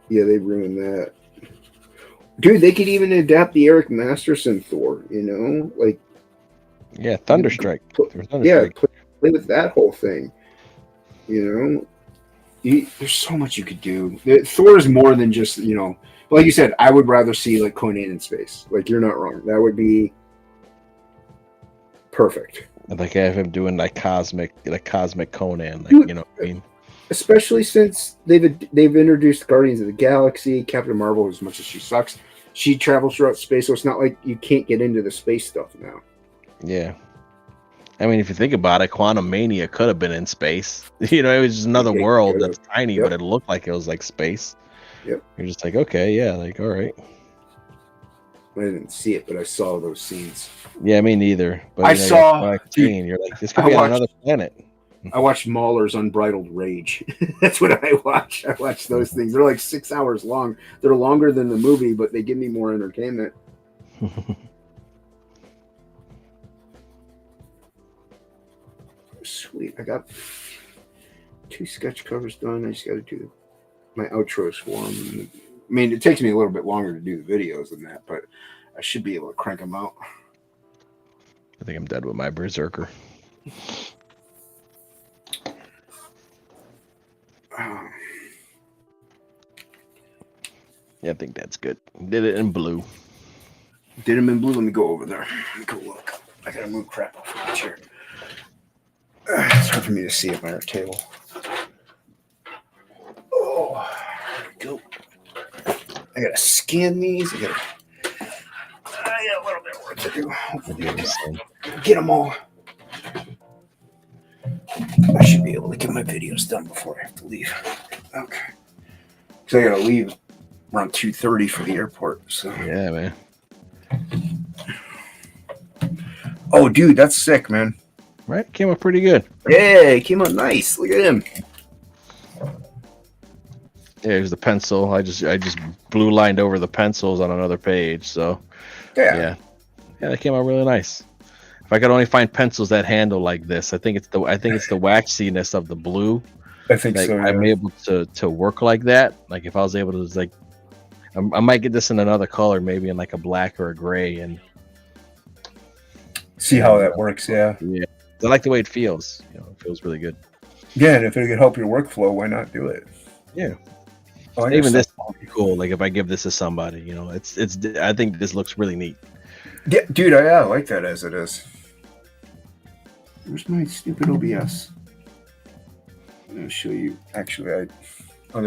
Yeah, they ruined that. Dude, they could even adapt the Eric Masterson Thor. Like Thunderstrike. Play with that whole thing. There's so much you could do. Thor is more than just like you said. I would rather see like Conan in space. Like you're not wrong. That would be perfect. Like have him doing like cosmic Conan, like Dude, what I mean. Especially since they've introduced Guardians of the Galaxy, Captain Marvel. As much as she sucks, she travels throughout space, so it's not like you can't get into the space stuff now. Yeah, I mean, if you think about it, Quantum Mania could have been in space. It was just another world that's tiny, but it looked like it was like space. Yep. You're just like, okay, yeah, like all right. I didn't see it, but I saw those scenes. Yeah, me neither. But I saw. You're like, this could be on another planet. I watched Mahler's Unbridled Rage. That's what I watch. I watch those things. They're like 6 hours long. They're longer than the movie, but they give me more entertainment. Sweet. I got 2 sketch covers done. I just got to do my outros for them. I mean, it takes me a little bit longer to do the videos than that, but I should be able to crank them out. I think I'm dead with my Berserker. Yeah, I think that's good. Did it in blue. Did them in blue. Let me go over there. Let me go look. I gotta move crap off the chair. It's hard for me to see at my table. Oh, there we go. I gotta scan these. I got a little bit of work to do. Hopefully, get them all. I should be able to get my videos done before I have to leave. Okay. So I gotta leave around 2:30 for the airport. So Yeah, man. oh, dude, that's sick, man. Right? Came out pretty good. Yeah, it came out nice. Look at him. Here's the pencil. I just blue lined over the pencils on another page. So yeah, that came out really nice. If I could only find pencils that handle like this, I think it's the waxiness of the blue. I think like, so. Yeah. I'm able to work like that. Like if I was able to like, I might get this in another color, maybe in like a black or a gray, and see how that works. Yeah. Yeah, I like the way it feels. You know, it feels really good. Yeah, and if it could help your workflow, why not do it? Yeah. Oh, Even this would be cool. Like if I give this to somebody, you know, it's. I think this looks really neat. Yeah, dude, I like that as it is. Where's my stupid OBS? I'm gonna show you. Actually, I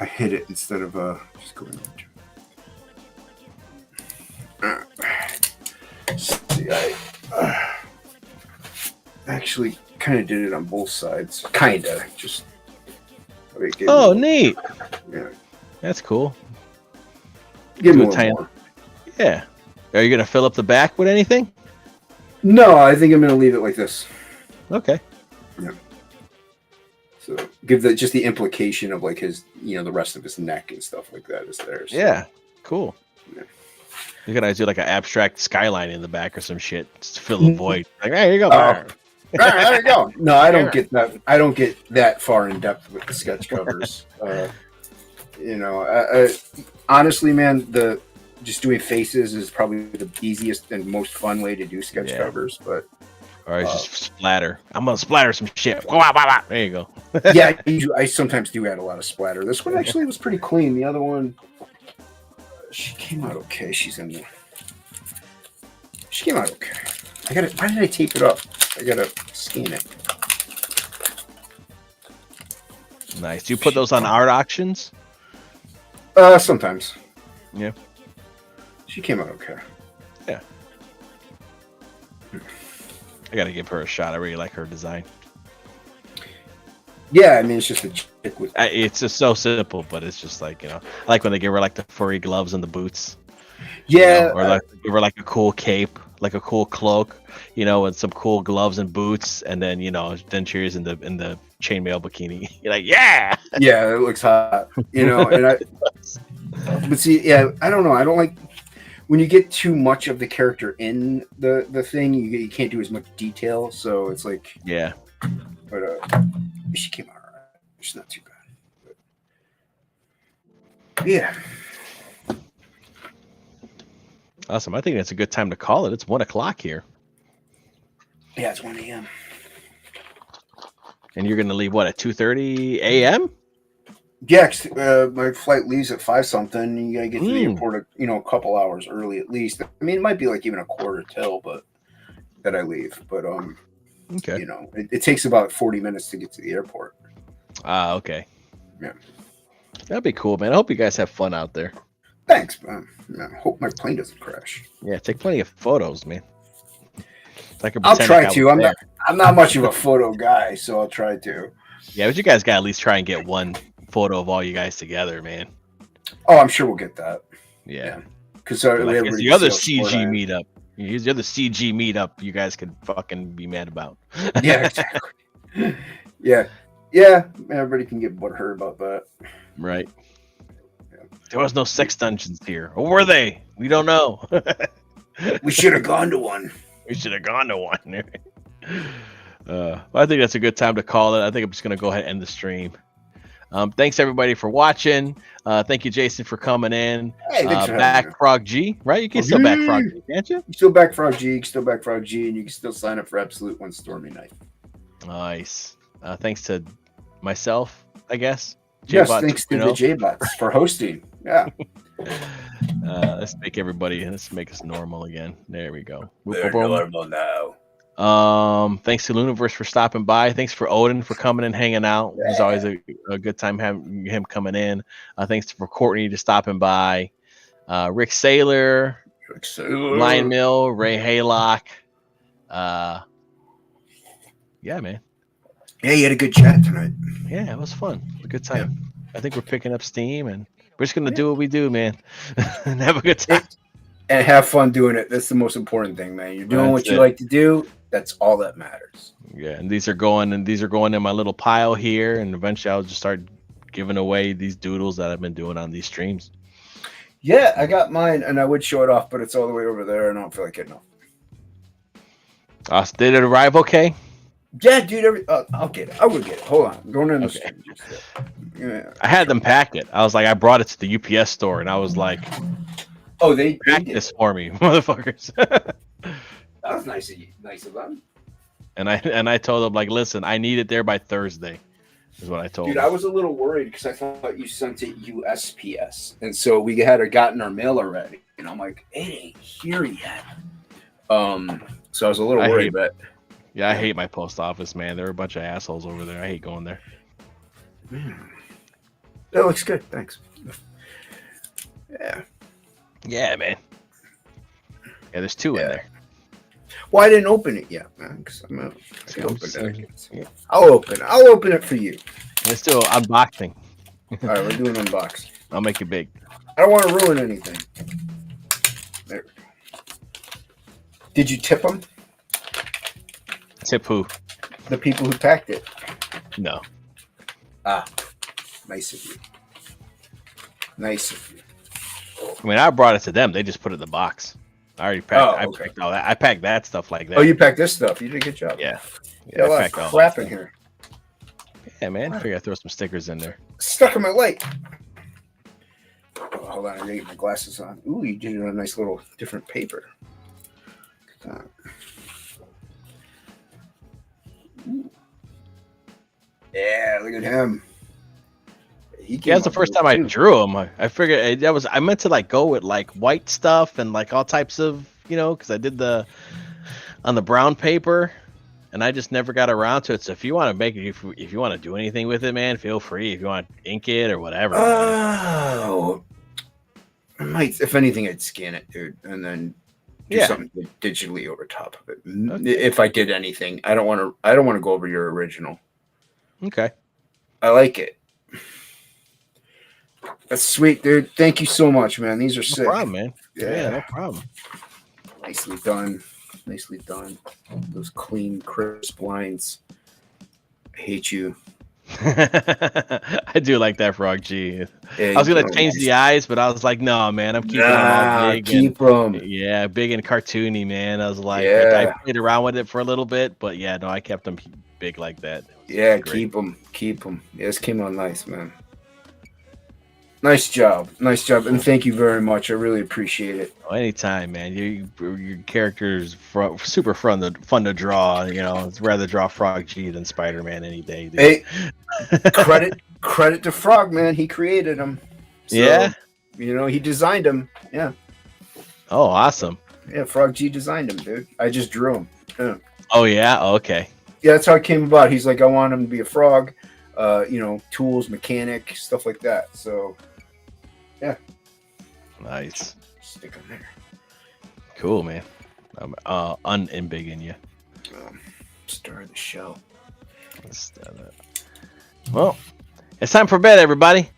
hit it instead of just going over. See, I actually kind of did it on both sides. Kinda, just. Oh, neat. Yeah, That's cool. give me Do a one tiny- more. Yeah. Are you gonna fill up the back with anything? No, I think I'm gonna leave it like this. Okay. So give just the implication of like his, the rest of his neck and stuff like that is there. So. Yeah. Cool. Yeah. You could do like an abstract skyline in the back or some shit just to fill the void. Like, hey, here you go. There you go. No, I don't get that. I don't get that far in depth with the sketch covers. Honestly, man, just doing faces is probably the easiest and most fun way to do sketch covers. But or just splatter. I'm gonna splatter some shit. There you go. yeah, I sometimes do add a lot of splatter. This one actually was pretty clean. The other one, she came out okay. She came out okay. Why did I tape it up? I gotta scan it. Nice. Do you put those on art auctions? Sometimes. Yeah. She came out okay. Yeah. I gotta give her a shot. I really like her design. Yeah, I mean it's just a chick with. It's just so simple, but it's just like I like when they give her like the furry gloves and the boots. Yeah. Or like give her like a cool cape, like a cool cloak, and some cool gloves and boots, and then then cheers in the chainmail bikini. You're like, yeah. Yeah, it looks hot. And but see, yeah, I don't know. I don't like when you get too much of the character in the thing. You can't do as much detail, so it's like yeah. But she came out alright. She's not too bad. But, yeah. Awesome. I think that's a good time to call it. It's 1:00 here. Yeah, it's 1 a.m. And you're gonna leave what at 2:30 a.m.? Yeah, my flight leaves at 5 something. You gotta get to the airport, a couple hours early at least. I mean, it might be like even a quarter till, but that I leave. But okay. It takes about 40 minutes to get to the airport. Ah, okay. Yeah, that'd be cool, man. I hope you guys have fun out there. Thanks, man. I hope my plane doesn't crash. Yeah, take plenty of photos, man. I'll try to. I'm not much of a photo guy, so I'll try to. Yeah, but you guys got to at least try and get one photo of all you guys together, man. Oh, I'm sure we'll get that. Yeah. Because it's the other CG meetup. Here's the other CG meetup you guys could fucking be mad about. Yeah, exactly. Yeah. Everybody can get butthurt about that. Right. There was no sex dungeons here. Or were they? We don't know. We should have gone to one. We should have gone to one. I think that's a good time to call it. I think I'm just going to go ahead and end the stream. Thanks, everybody, for watching. Thank you, Jason, for coming in. Hey, back Frog G, right? You can still back Frog G, can't you? You still back Frog G, you can still back Frog G, and you can still sign up for Absolute One Stormy Night. Nice. Thanks to myself, I guess. Yes, thanks to the J-Bots for hosting. Yeah. Let's make us normal again. There we go. We're normal now. Thanks to Luniverse for stopping by. Thanks for Odin for coming and hanging out. Yeah. It's always a good time having him coming in. Thanks for Courtney to stopping by. Rick Saylor, Lion Mill, Ray Haylock, Yeah, man. Yeah, you had a good chat tonight. Yeah, it was fun. It was a good time. I think we're picking up steam, and we're just gonna do what we do, man, and have a good time. And have fun doing it. That's the most important thing, man. You're doing what you like to do. That's all that matters. Yeah, and these are going in my little pile here, and eventually I'll just start giving away these doodles that I've been doing on these streams. Yeah, I got mine, and I would show it off, but it's all the way over there, and I don't feel like getting off. Did it arrive okay? Yeah, dude. I'll get it. I will get it. Hold on. I'm going in the stream. Yeah. I had them pack it. I was like, I brought it to the UPS store, and I was like, "Oh, they pack did this for me, motherfuckers." That was nice of them. And I told them, like, listen, I need it there by Thursday. Is what I told Dude, them. I was a little worried because I thought you sent it USPS, and so we had gotten our mail already, and I'm like, it ain't here yet. So I was a little worried, but yeah, I hate my post office, man. They're a bunch of assholes over there. I hate going there. That looks good. Thanks. Yeah. Yeah, man. Yeah, there's two in there. Well, I didn't open it yet, man. Because I'm gonna open it. Yeah. I'll open it for you. Let's do an unboxing. All right, we're doing an unbox. I'll make it big. I don't want to ruin anything. There we go. Did you tip them? Tip who? The people who packed it. No. Ah, nice of you. Nice of you. I mean, I brought it to them. They just put it in the box. I already packed. I packed all that. I packed that stuff like that. Oh, you packed this stuff. You did a good job. Yeah. Yeah, I a packed lot all of crap that in stuff. here. Yeah, man. I figured I'd throw some stickers in there. Stuck in my leg. Oh, hold on, I gotta get my glasses on. Ooh, you did it on a nice little different paper. Yeah, look at him. Yeah, that's the first time I drew them. I figured I meant to like go with like white stuff and like all types of, because I did on the brown paper, and I just never got around to it. So if you want to make it, if you want to do anything with it, man, feel free. If you want to ink it or whatever. Oh, I might. If anything, I'd scan it, dude, and then do something digitally over top of it. Okay. If I did anything, I don't want to go over your original. Okay. I like it. That's sweet, dude. Thank you so much, man. These are sick. No problem, man. Yeah, no problem. Nicely done. Nicely done. Those clean, crisp lines. I hate you. I do like that, Frog G. Yeah, I was gonna change the eyes, but I was like, no, man, I'm keeping them all big. Keep them. Yeah, big and cartoony, man. I was like, I played around with it for a little bit, but yeah, no, I kept them big like that. Yeah, keep them. Keep them. Yeah, this came out nice, man. Nice job, and thank you very much. I really appreciate it. Oh, anytime, man. Your character's super fun to draw. I'd rather draw Frog G than Spider-Man any day. Dude. Hey, credit to Frog, man. He created them. So, yeah, he designed them. Yeah. Oh, awesome. Yeah, Frog G designed them, dude. I just drew them. Yeah. Oh yeah. Okay. Yeah, that's how it came about. He's like, I want him to be a frog. Tools, mechanic, stuff like that. So. Yeah. Nice. Stick them there. Cool, man. I'm unembiggen you. Star the show. Well, it's time for bed, everybody.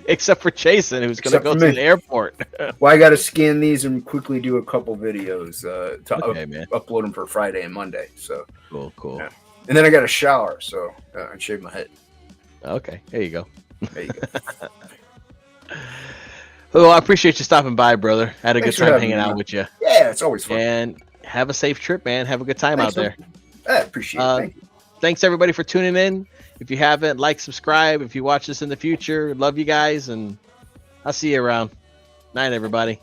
Except for Jason, who's going to go to the airport. Well, I got to scan these and quickly do a couple videos to upload them for Friday and Monday. So cool. Yeah. And then I got a shower, so I shave my head. Okay, there you go. There you go. Well, I appreciate you stopping by, brother. Had a good time hanging out with you. Yeah, it's always fun. And have a safe trip, man. Have a good time out there. I appreciate it. Thank you. Thanks, everybody, for tuning in. If you haven't, subscribe. If you watch this in the future, love you guys, and I'll see you around. Night, everybody.